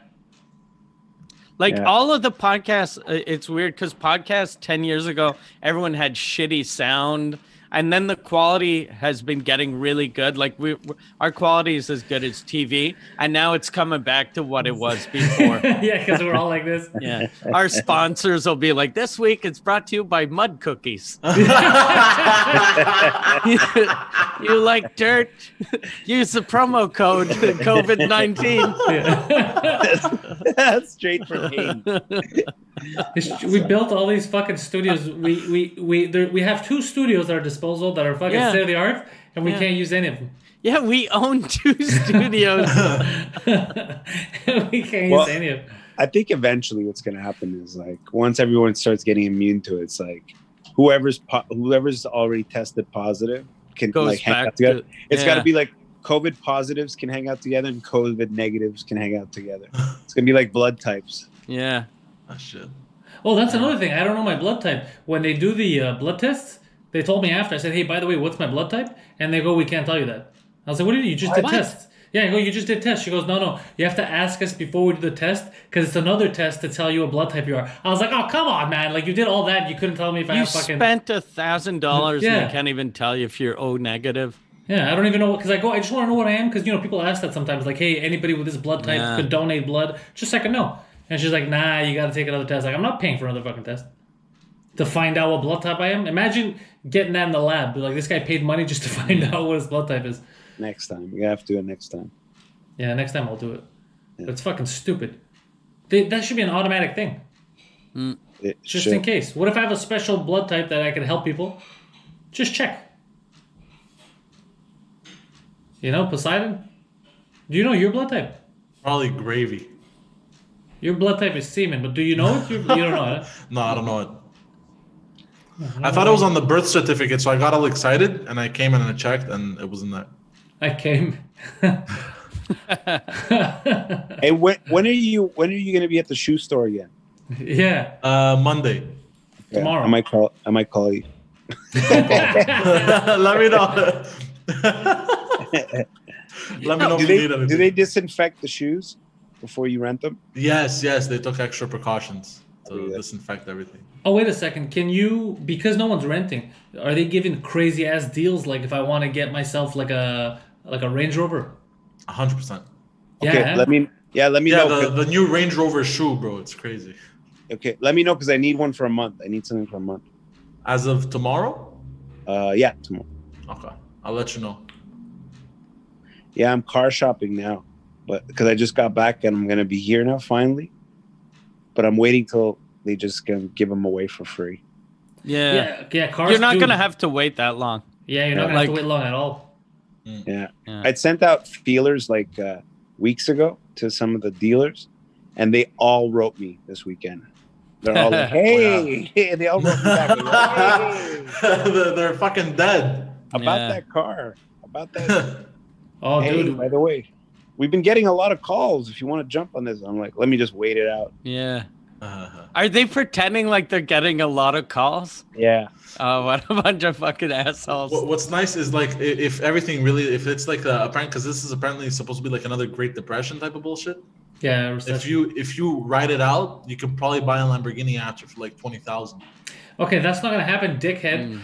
S3: All of the podcasts, it's weird because podcasts 10 years ago, everyone had shitty sound. And then the quality has been getting really good. Like our quality is as good as TV. And now it's coming back to what it was before.
S1: Yeah, because we're all like this.
S3: Yeah. Our sponsors will be like, this week it's brought to you by Mud Cookies. You like dirt? Use the promo code COVID-19.
S4: Yeah. That's straight from me.
S1: We built all these fucking studios. We have 2 studios at our disposal that are fucking state of the art, and we can't use any of them.
S3: Yeah, we own 2 studios.
S1: We can't use any of them.
S4: I think eventually what's going to happen is like once everyone starts getting immune to it, it's like whoever's already tested positive can hang out together. It's got to be like COVID positives can hang out together and COVID negatives can hang out together. It's going to be like blood types.
S3: Yeah.
S2: Oh, shit.
S1: Oh, that's another thing. I don't know my blood type. When they do the blood tests, they told me after. I said, hey, by the way, what's my blood type? And they go, we can't tell you that. I was like, what do you do? You just did tests. Yeah, I go, you just did tests. She goes, no. You have to ask us before we do the test because it's another test to tell you what blood type you are. I was like, oh, come on, man. Like, you did all that. You couldn't tell me if I have fucking...
S3: You spent $1,000 and they can't even tell you if you're O negative.
S1: Yeah, I don't even know. Because I just want to know what I am because, people ask that sometimes. Like, hey, anybody with this blood type could donate blood. Just so I can know. And she's like, nah, you got to take another test. Like, I'm not paying for another fucking test to find out what blood type I am. Imagine getting that in the lab. Like, this guy paid money just to find out what his blood type is.
S4: Next time. You have to do it next time.
S1: Yeah, next time I'll do it. Yeah. But it's fucking stupid. That should be an automatic thing. Just in case. What if I have a special blood type that I can help people? Just check. Poseidon? Do you know your blood type?
S2: Probably gravy.
S1: Your blood type is semen, but do you know it? You don't know it?
S2: No, I don't know it. I thought it was on the birth certificate, so I got all excited, and I came in and I checked, and it wasn't that.
S1: I came.
S4: Hey, when are you going to be at the shoe store again?
S1: Yeah.
S2: Monday.
S4: Yeah,
S1: tomorrow.
S4: I might call you.
S2: Let me know. Let me know if you need anything.
S4: Do they disinfect the shoes before you rent them?
S2: Yes. They took extra precautions to disinfect everything.
S1: Oh, wait a second. Can you, because no one's renting, are they giving crazy ass deals? Like if I want to get myself like a Range Rover?
S2: 100%.
S4: Okay, let me know.
S2: The new Range Rover shoe, bro. It's crazy.
S4: Okay, let me know because I need one for a month. I need something for a month.
S2: As of tomorrow?
S4: Yeah, tomorrow.
S2: Okay, I'll let you know.
S4: Yeah, I'm car shopping now, but because I just got back and I'm gonna be here now finally. But I'm waiting till they just gonna give them away for free.
S1: Yeah. Cars.
S3: You're not gonna have to wait that long.
S1: Yeah, you're not gonna have to wait long at all.
S4: Yeah. I'd sent out feelers like weeks ago to some of the dealers, and they all wrote me this weekend. They're all like, "Hey!" They all wrote me back. Like, hey.
S2: They're fucking dead.
S3: Yeah.
S4: that car. About that.
S1: Oh,
S4: Hey,
S1: dude.
S4: by the way, we've been getting a lot of calls. If you want to jump on this, I'm like, let me just wait it out.
S3: Yeah. Are they pretending like they're getting a lot of calls?
S4: Yeah.
S3: Oh, what a bunch of fucking assholes.
S2: What's nice is like if everything really, if it's like apparent, because this is apparently supposed to be like another Great Depression type of bullshit.
S1: Yeah, recession.
S2: If you write it out, you can probably buy a Lamborghini after for like 20,000.
S1: Okay, that's not gonna happen, dickhead.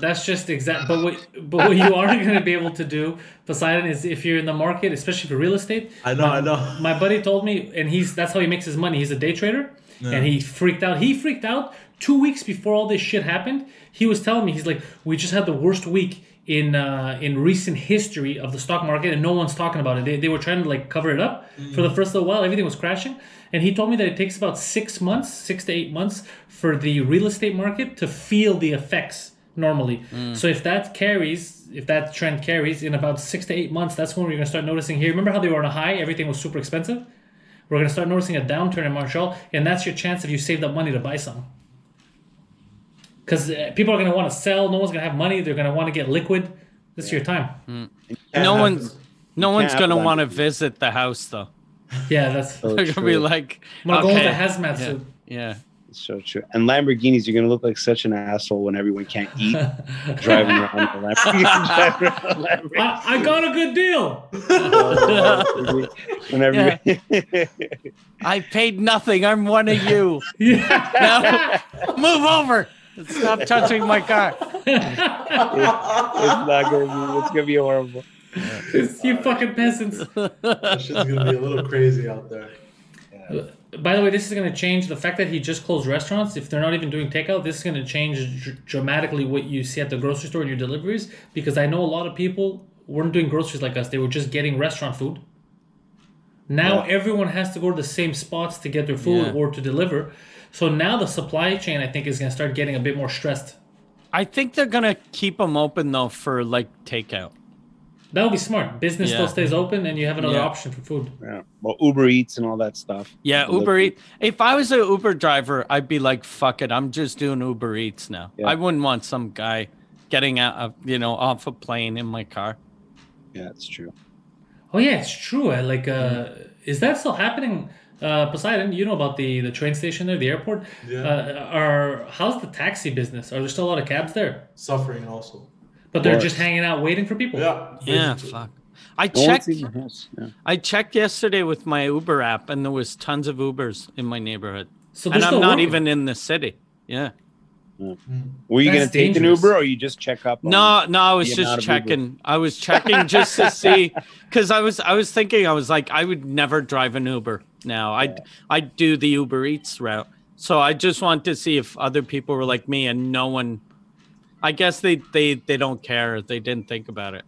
S1: That's just exact. But what you are gonna be able to do, Poseidon, is if you're in the market, especially for real estate.
S2: I know.
S1: My buddy told me, and that's how he makes his money. He's a day trader, and he freaked out. He freaked out 2 weeks before all this shit happened. He was telling me, he's like, we just had the worst week in recent history of the stock market, and no one's talking about it. They were trying to like cover it up for the first little while. Everything was crashing. And he told me that it takes about 6 to 8 months for the real estate market to feel the effects normally. So if that trend carries in about 6 to 8 months, that's when we're going to start noticing here. Remember how they were on a high? Everything was super expensive? We're going to start noticing a downturn in Montreal, and that's your chance if you saved up money to buy something. Because people are going to want to sell. No one's going to have money. They're going to want to get liquid. This is your time.
S3: No one's going to want to visit the house, though.
S1: Yeah, that's...
S4: So
S3: They're going to be like...
S1: I'm going to go with
S3: okay.
S1: a hazmat suit.
S3: Yeah.
S4: So true. And Lamborghinis, you're gonna look like such an asshole when everyone can't eat driving around the Lamborghini.
S1: I got a good deal.
S4: Whenever
S3: I paid nothing. I'm one of you.
S1: Yeah.
S3: No, move over. Stop touching my car.
S4: it's not gonna be. It's gonna be horrible.
S1: You fucking peasants.
S2: That shit's gonna be a little crazy out there.
S1: By the way, this is going to change the fact that he just closed restaurants. If they're not even doing takeout, this is going to change dramatically what you see at the grocery store and your deliveries. Because I know a lot of people weren't doing groceries like us. They were just getting restaurant food. Now everyone has to go to the same spots to get their food or to deliver. So now the supply chain, I think, is going to start getting a bit more stressed.
S3: I think they're going to keep them open, though, for, like, takeout.
S1: That would be smart. Business still stays open, and you have another option for food.
S4: Yeah. Well, Uber Eats and all that stuff.
S3: Yeah, Uber Eats. If I was an Uber driver, I'd be like, fuck it. I'm just doing Uber Eats now. Yeah. I wouldn't want some guy getting out of, off a plane in my car.
S4: Yeah, it's true.
S1: Oh, yeah, it's true. Is that still happening? Poseidon, you know about the train station there, the airport.
S2: Yeah.
S1: How's the taxi business? Are there still a lot of cabs there?
S2: Suffering also.
S1: But they're just hanging out waiting for people.
S2: Yeah.
S3: Yeah, fuck. I checked yesterday with my Uber app, and there was tons of Ubers in my neighborhood.
S1: So
S3: and I'm not even in the city. Yeah.
S4: Were you going to take an Uber, or you just check up?
S3: No, I was just checking. I was checking just to see, because I was thinking, I was like, I would never drive an Uber now. I'd do the Uber Eats route. So I just wanted to see if other people were like me, and no one. I guess they don't care. They didn't think about it.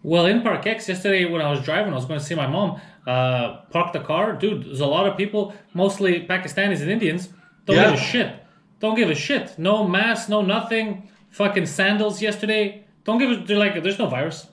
S1: Well, in Park X yesterday when I was driving, I was going to see my mom. Park the car. Dude, there's a lot of people, mostly Pakistanis and Indians. Don't give a shit. Don't give a shit. No mask, no nothing. Fucking sandals yesterday. Don't give a... They're like, there's no virus.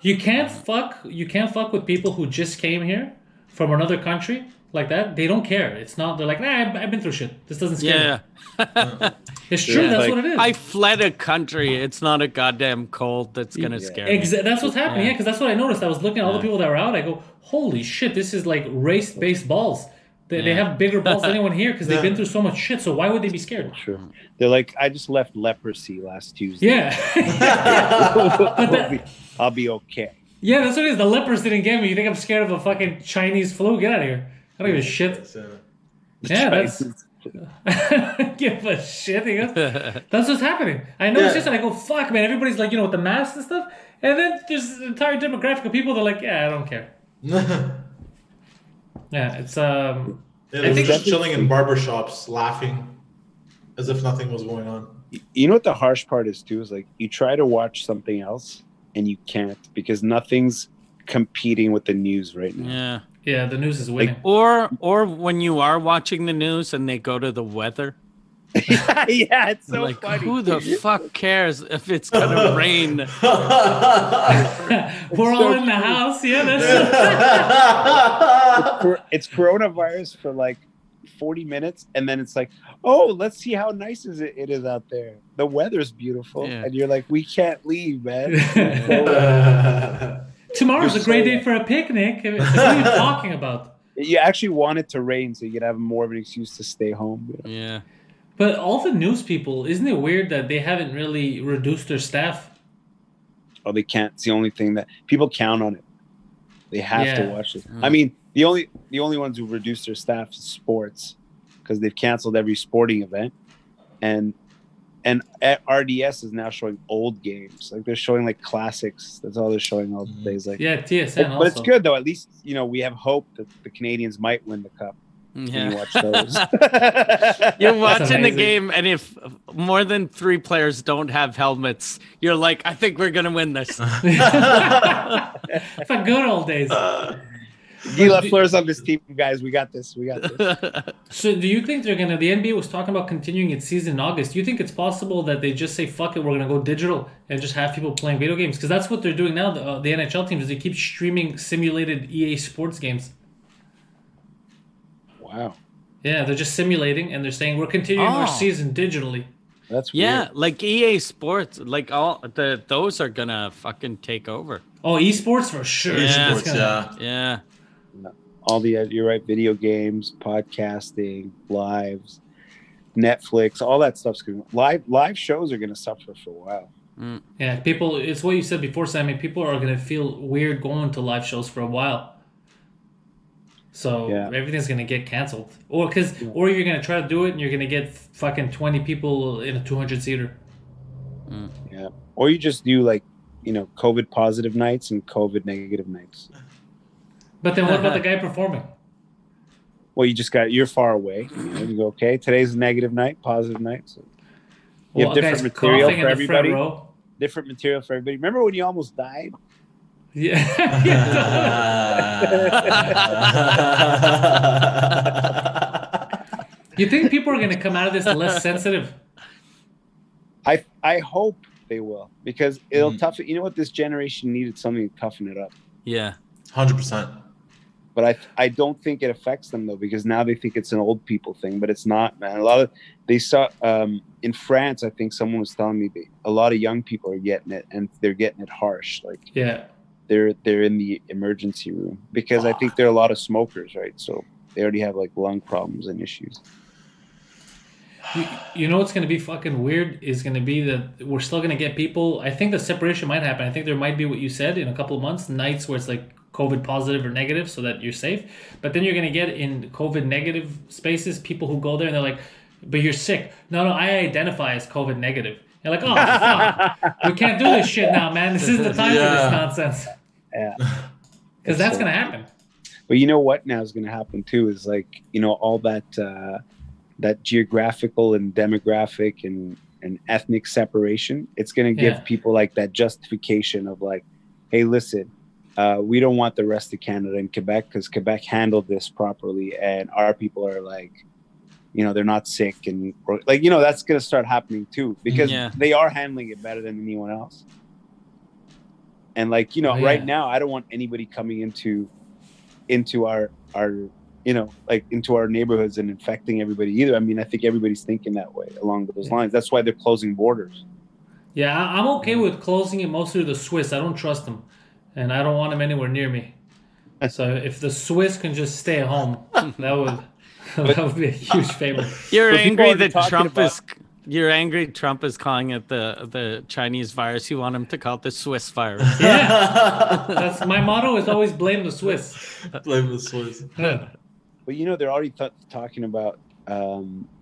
S1: You can't fuck with people who just came here from another country like that. They don't care. It's not... They're like, nah, I've been through shit. This doesn't scare me. It's true. That's what it is.
S3: I fled a country. It's not a goddamn cold that's going to scare me.
S1: That's what's happening. Yeah, because that's what I noticed. I was looking at all the people that were out. I go, holy shit, this is like race-based balls. They have bigger balls than anyone here because they've been through so much shit. So why would they be scared?
S4: Sure. They're like, I just left leprosy last Tuesday.
S1: Yeah.
S4: I'll be okay.
S1: Yeah, that's what it is. The lepers didn't get me. You think I'm scared of a fucking Chinese flu? Get out of here. I don't give a shit. That's... give a shit. He goes, that's what's happening. I know it's just, and I go, fuck, man. Everybody's like, with the masks and stuff. And then there's an entire demographic of people that are like, yeah, I don't care. Yeah, it's
S2: I think just chilling in barbershops, laughing as if nothing was going on.
S4: You know what the harsh part is too? Is like you try to watch something else and you can't because nothing's competing with the news right now.
S3: Yeah.
S1: Yeah, the news is winning.
S3: Like, or when you are watching the news and they go to the weather.
S4: Yeah, it's so
S3: like,
S4: funny.
S3: who the fuck cares if it's gonna rain?
S1: We're all in the house. Yeah, that's
S4: it's coronavirus for like 40 minutes, and then it's like, oh, let's see how nice it is out there. The weather's beautiful, and you're like, we can't leave, man.
S1: Tomorrow's a great day for a picnic. What are you talking about?
S4: You actually want it to rain so you could have more of an excuse to stay home. You know?
S3: Yeah.
S1: But all the news people, isn't it weird that they haven't really reduced their staff?
S4: Oh, they can't. It's the only thing that people count on it. They have to watch it. I mean, the only ones who reduced their staff is sports, because they've canceled every sporting event, and RDS is now showing old games. Like they're showing like classics. That's all they're showing all the days. Like
S1: TSN.
S4: But it's good though. At least we have hope that the Canadians might win the cup.
S3: Yeah.
S4: You watch those.
S3: You're watching the game, and if more than 3 players don't have helmets, you're like, I think we're gonna win this.
S1: It's the good old days.
S4: Guy Lafleur's on this team, guys. We got this.
S1: So do you think they're gonna? The NBA was talking about continuing its season in August. Do you think it's possible that they just say, fuck it, we're gonna go digital and just have people playing video games? Because that's what they're doing now. The NHL teams, they keep streaming simulated EA Sports games.
S4: Wow.
S1: Yeah, they're just simulating, and they're saying we're continuing our season digitally.
S4: That's weird.
S3: Like EA Sports, like those are gonna fucking take over.
S1: Oh, esports for sure.
S3: Yeah.
S4: All you're right. Video games, podcasting, lives, Netflix, all that stuff's going. Live shows are going to suffer for a while.
S1: Yeah, people. It's what you said before, Sammy. People are going to feel weird going to live shows for a while. So everything's going to get canceled, or you're going to try to do it and you're going to get fucking 20 people in a 200-seater.
S4: Yeah, or you just do like COVID positive nights and COVID negative nights.
S1: But then what about the guy performing?
S4: Well, you're far away. You go, okay, today's a negative night, positive night. So you have different material for everybody. Different material for everybody. Remember when you almost died?
S1: Yeah. You think people are going to come out of this less sensitive?
S4: I hope they will, because it'll toughen. You know what? This generation needed something to toughen it up.
S3: Yeah,
S2: 100%.
S4: But I don't think it affects them though, because now they think it's an old people thing, but it's not, man. They saw in France. I think someone was telling me a lot of young people are getting it, and they're getting it harsh. Like they're in the emergency room because I think there are a lot of smokers, right? So they already have like lung problems and issues.
S1: You know what's going to be fucking weird is going to be that we're still going to get people. I think the separation might happen. I think there might be what you said in a couple of months, nights where it's like COVID positive or negative so that you're safe. But then you're going to get in COVID negative spaces, people who go there and they're like, but you're sick. No, I identify as COVID negative. You're like, oh, fuck. We can't do this shit now, man. This isn't the time for this nonsense.
S4: Yeah.
S1: Because that's going to happen.
S4: But you know what now is going to happen too is like, all that that geographical and demographic and ethnic separation. It's going to give people like that justification of like, hey, listen, we don't want the rest of Canada in Quebec because Quebec handled this properly, and our people are like, they're not sick, and like, that's going to start happening too, because they are handling it better than anyone else. And like, right now, I don't want anybody coming into our like into our neighborhoods and infecting everybody either. I mean, I think everybody's thinking that way along those lines. That's why they're closing borders. Yeah,
S1: I'm okay with closing it mostly to the Swiss. I don't trust them, and I don't want them anywhere near me. So if the Swiss can just stay at home, that would be a huge favor.
S3: You're angry that You're angry Trump is calling it the Chinese virus. You want him to call it the Swiss virus.
S1: Yeah. That's my motto is always blame the Swiss.
S2: Blame the Swiss.
S1: Yeah.
S4: But they're already talking about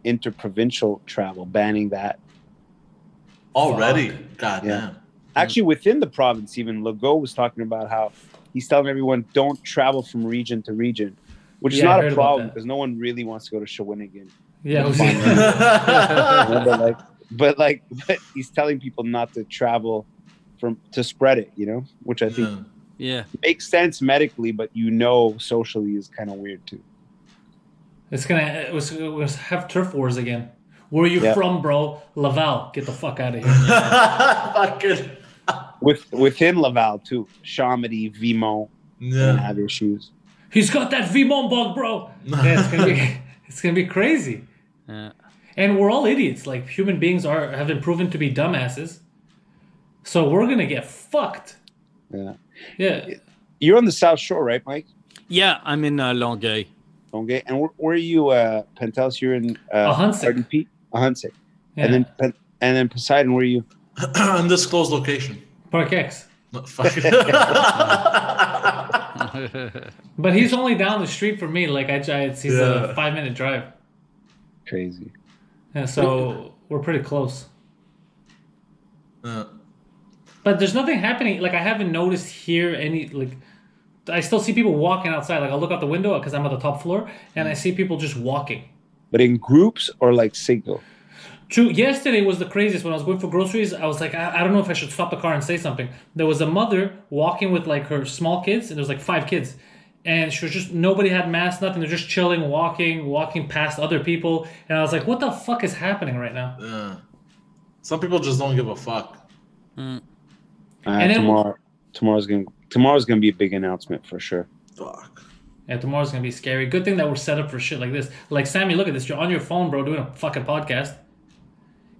S4: interprovincial travel, banning that.
S2: Already? Goddamn.
S4: Actually, within the province, even Legault was talking about how he's telling everyone don't travel from region to region, which is not a problem because no one really wants to go to Shawinigan.
S1: Yeah,
S4: but he's telling people not to travel to spread it, which I think makes sense medically, but socially is kind of weird too.
S1: It's gonna have turf wars again. Where are you from, bro? Laval, get the fuck out of here.
S4: Within Laval too, Chomedy, Vimont, have issues.
S1: He's got that Vimont bug, bro. Yeah, It's gonna be crazy.
S3: Yeah.
S1: And we're all idiots. Like human beings have been proven to be dumbasses. So we're gonna get fucked.
S4: Yeah.
S1: Yeah.
S4: You're on the South Shore, right, Mike?
S3: Yeah, I'm in Longueuil.
S4: Okay. And where are you, Pantelis? You're in
S1: Ahuntsic.
S4: RDP? Ahuntsic.
S1: Yeah.
S4: And then Poseidon, where are you?
S2: Undisclosed location.
S1: Park X.
S2: No, fuck it.
S1: But he's only down the street from me. Like he's a 5-minute drive.
S4: Crazy.
S1: Yeah, so we're pretty close.
S2: Yeah.
S1: But there's nothing happening. Like I haven't noticed here any like. I still see people walking outside. Like I'll look out the window because I'm at the top floor, and I see people just walking.
S4: But in groups or like single?
S1: True. Yesterday was the craziest. When I was going for groceries, I was like, I don't know if I should stop the car and say something. There was a mother walking with like her small kids, and there's like 5 kids, and she was just nobody had masks, nothing. They're just chilling, walking past other people, and I was like, what the fuck is happening right now?
S2: Yeah. Some people just don't give a fuck.
S1: And then-
S4: Tomorrow's gonna be a big announcement for sure.
S2: Fuck.
S1: Yeah, tomorrow's gonna be scary. Good thing that we're set up for shit like this. Like Sammy, look at this. You're on your phone, bro, doing a fucking podcast.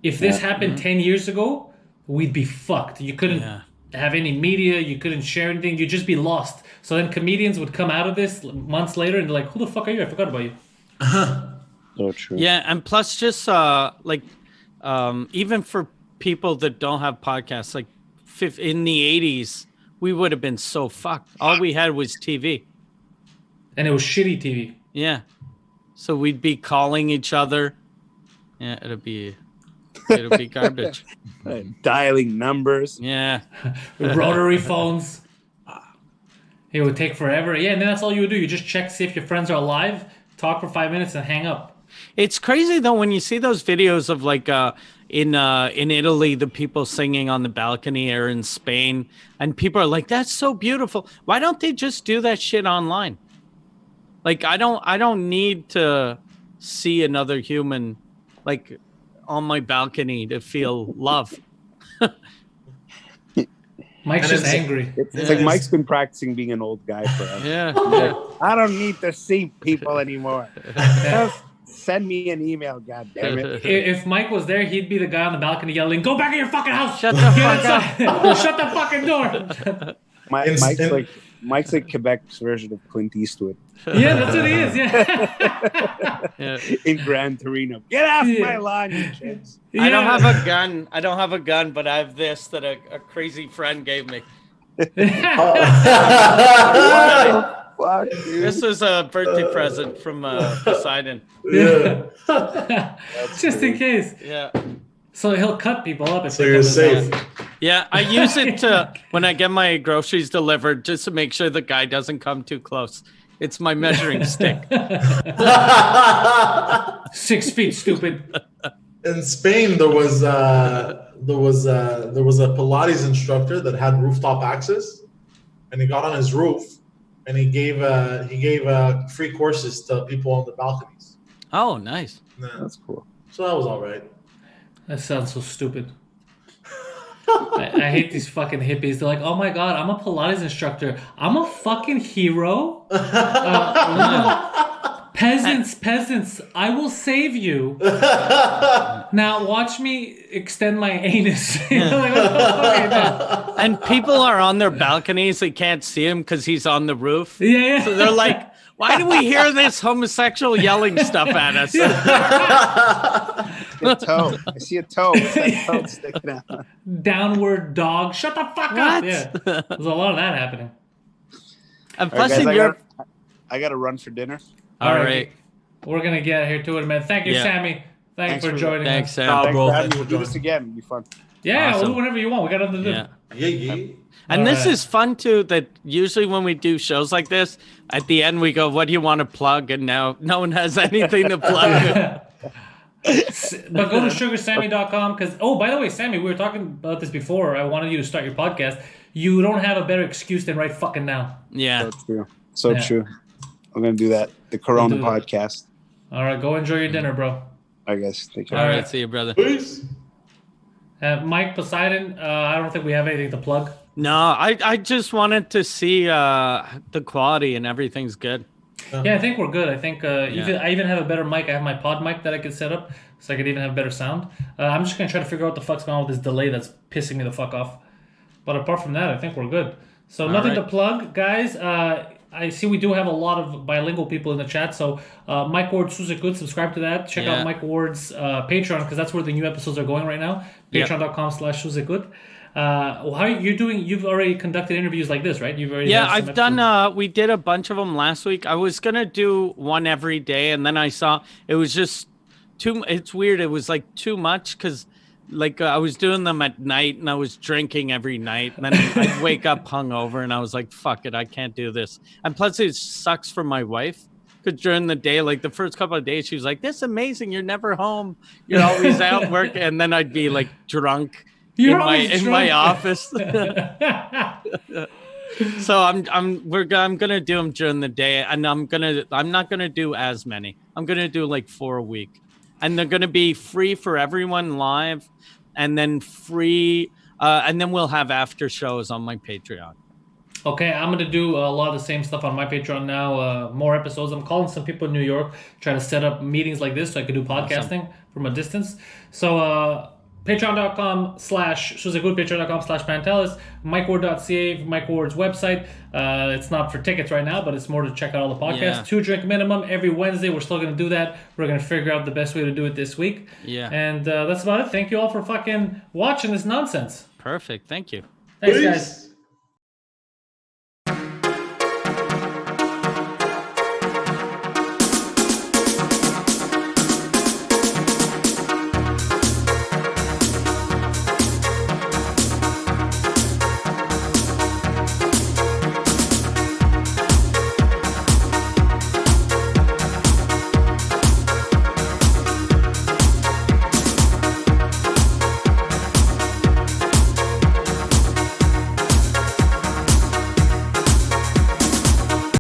S1: If this happened 10 years ago, we'd be fucked. You couldn't have any media. You couldn't share anything. You'd just be lost. So then comedians would come out of this months later and they're like, who the fuck are you? I forgot about you.
S4: So true.
S3: Yeah, and plus just even for people that don't have podcasts, like in the 80s, we would have been so fucked. All we had was TV.
S1: And it was shitty TV.
S3: Yeah. So we'd be calling each other. Yeah, it'll be garbage.
S4: Dialing numbers.
S3: Yeah.
S1: Rotary phones. It would take forever. Yeah, and then that's all you would do. You just check, see if your friends are alive, talk for 5 minutes, and hang up.
S3: It's crazy though when you see those videos of like in Italy, the people singing on the balcony, or in Spain, and people are like, "That's so beautiful." Why don't they just do that shit online? Like I don't need to see another human like on my balcony to feel love.
S1: Mike's just angry.
S4: It's like Mike's been practicing being an old guy forever.
S3: Yeah.
S4: I don't need to see people anymore. Just send me an email, god damn it.
S1: If Mike was there, he'd be the guy on the balcony yelling, "Go back in your fucking house!
S3: Shut the fuck
S1: up! Shut the fucking door!"
S4: Mike's like Quebec's version of Clint Eastwood.
S1: Yeah, that's what he is. Yeah.
S4: In Gran Torino. Get off my lawn, you kids.
S1: Yeah.
S3: I don't have a gun, but I have this that a crazy friend gave me.
S4: Fuck, dude.
S3: This was a birthday present from Poseidon.
S1: Yeah. Just in case.
S3: Yeah.
S1: So he'll cut people up if
S2: So
S1: they
S2: you're
S1: come to his
S2: safe.
S1: house.
S3: Yeah, I use it to when I get my groceries delivered, just to make sure the guy doesn't come too close. It's my measuring stick.
S1: 6 feet, stupid.
S2: In Spain, there was a Pilates instructor that had rooftop access, and he got on his roof, and he gave free courses to people on the balconies.
S3: Oh, nice.
S2: Yeah.
S4: That's cool.
S2: So that was all right.
S1: That sounds so stupid. I hate these fucking hippies. They're like, "Oh my god, I'm a Pilates instructor. I'm a fucking hero. Peasants, I will save you. Now watch me extend my anus." You know, like, what the fuck is that?
S3: And people are on their balconies; they can't see him because he's on the roof.
S1: Yeah.
S3: So they're like, "Why do we hear this homosexual yelling stuff at us?"
S4: A toe. I see a toe. What's that toe sticking out?
S1: Downward dog. Shut the fuck up. Yeah. There's a lot of that happening.
S3: And
S4: All right,
S3: plus,
S4: guys,
S3: in Europe.
S4: I got to run for dinner.
S3: All right.
S1: We're gonna get here to it, man. Thank you,
S3: Yeah.
S1: Sammy. Thanks for
S4: for-
S1: joining
S3: Thanks,
S1: us.
S3: Sam.
S2: Oh,
S4: Thanks
S2: bro,
S4: for having
S2: thanks
S4: me.
S2: for
S4: We'll do this
S2: joining.
S4: again. It'll be fun.
S1: Yeah,
S3: Awesome.
S1: we'll do whatever you want. We got nothing to do.
S3: Yeah.
S2: Yeah.
S3: And
S1: All
S3: this
S1: right.
S3: is fun too, that usually when we do shows like this, at the end we go, "What do you want to plug?" And now no one has anything to plug.
S1: But go to sugarsammy.com because, oh, by the way, Sammy, we were talking about this before. I wanted you to start your podcast. You don't have a better excuse than right fucking now.
S3: Yeah.
S4: So true. So
S1: Yeah.
S4: true. I'm going to do that. The Corona
S1: We'll do that.
S4: podcast.
S1: All right, go enjoy your dinner, bro.
S4: I guess. Take care.
S1: All
S3: All
S1: right.
S3: right. See you, brother.
S2: Peace.
S1: Mike Poseidon, I don't think we have anything to plug.
S3: No, I just wanted to see the quality and everything's good.
S1: Yeah, I think we're good. I think I even have a better mic. I have my pod mic that I could set up, so I could even have better sound. I'm just gonna try to figure out what the fuck's going on with this delay that's pissing me the fuck off. But apart from that, I think we're good. So nothing to plug, guys. I see we do have a lot of bilingual people in the chat. So Mike Ward, Suzekut, subscribe to that. Check out Mike Ward's Patreon, because that's where the new episodes are going right now. Patreon.com/Suzekut. How are you doing? You've already conducted interviews like this, right? You've already
S3: I've done. We did a bunch of them last week. I was gonna do one every day, and then I saw it was just too. It's weird. It was like too much because, like, I was doing them at night, and I was drinking every night, and then I'd wake up hungover, and I was like, "Fuck it, I can't do this." And plus, it sucks for my wife. Because during the day, like the first couple of days, she was like, "This is amazing. You're never home. You're always out work." And then I'd be like drunk in my office. So I'm gonna do them during the day, and I'm not gonna do as many. I'm gonna do like 4 a week, and they're gonna be free for everyone live, and then free, and then we'll have after shows on my Patreon.
S1: Okay, I'm going to do a lot of the same stuff on my Patreon now. More episodes. I'm calling some people in New York, trying to set up meetings like this so I can do podcasting from a distance. So patreon.com/Suzekut, patreon.com/Pantelis, MikeWard.ca, Mike Ward's website. It's not for tickets right now, but it's more to check out all the podcasts.
S3: Yeah.
S1: 2 drink minimum every Wednesday. We're still going to do that. We're going to figure out the best way to do it this week.
S3: Yeah.
S1: And that's about it. Thank you all for fucking watching this nonsense.
S3: Perfect. Thank you.
S1: Thanks, guys.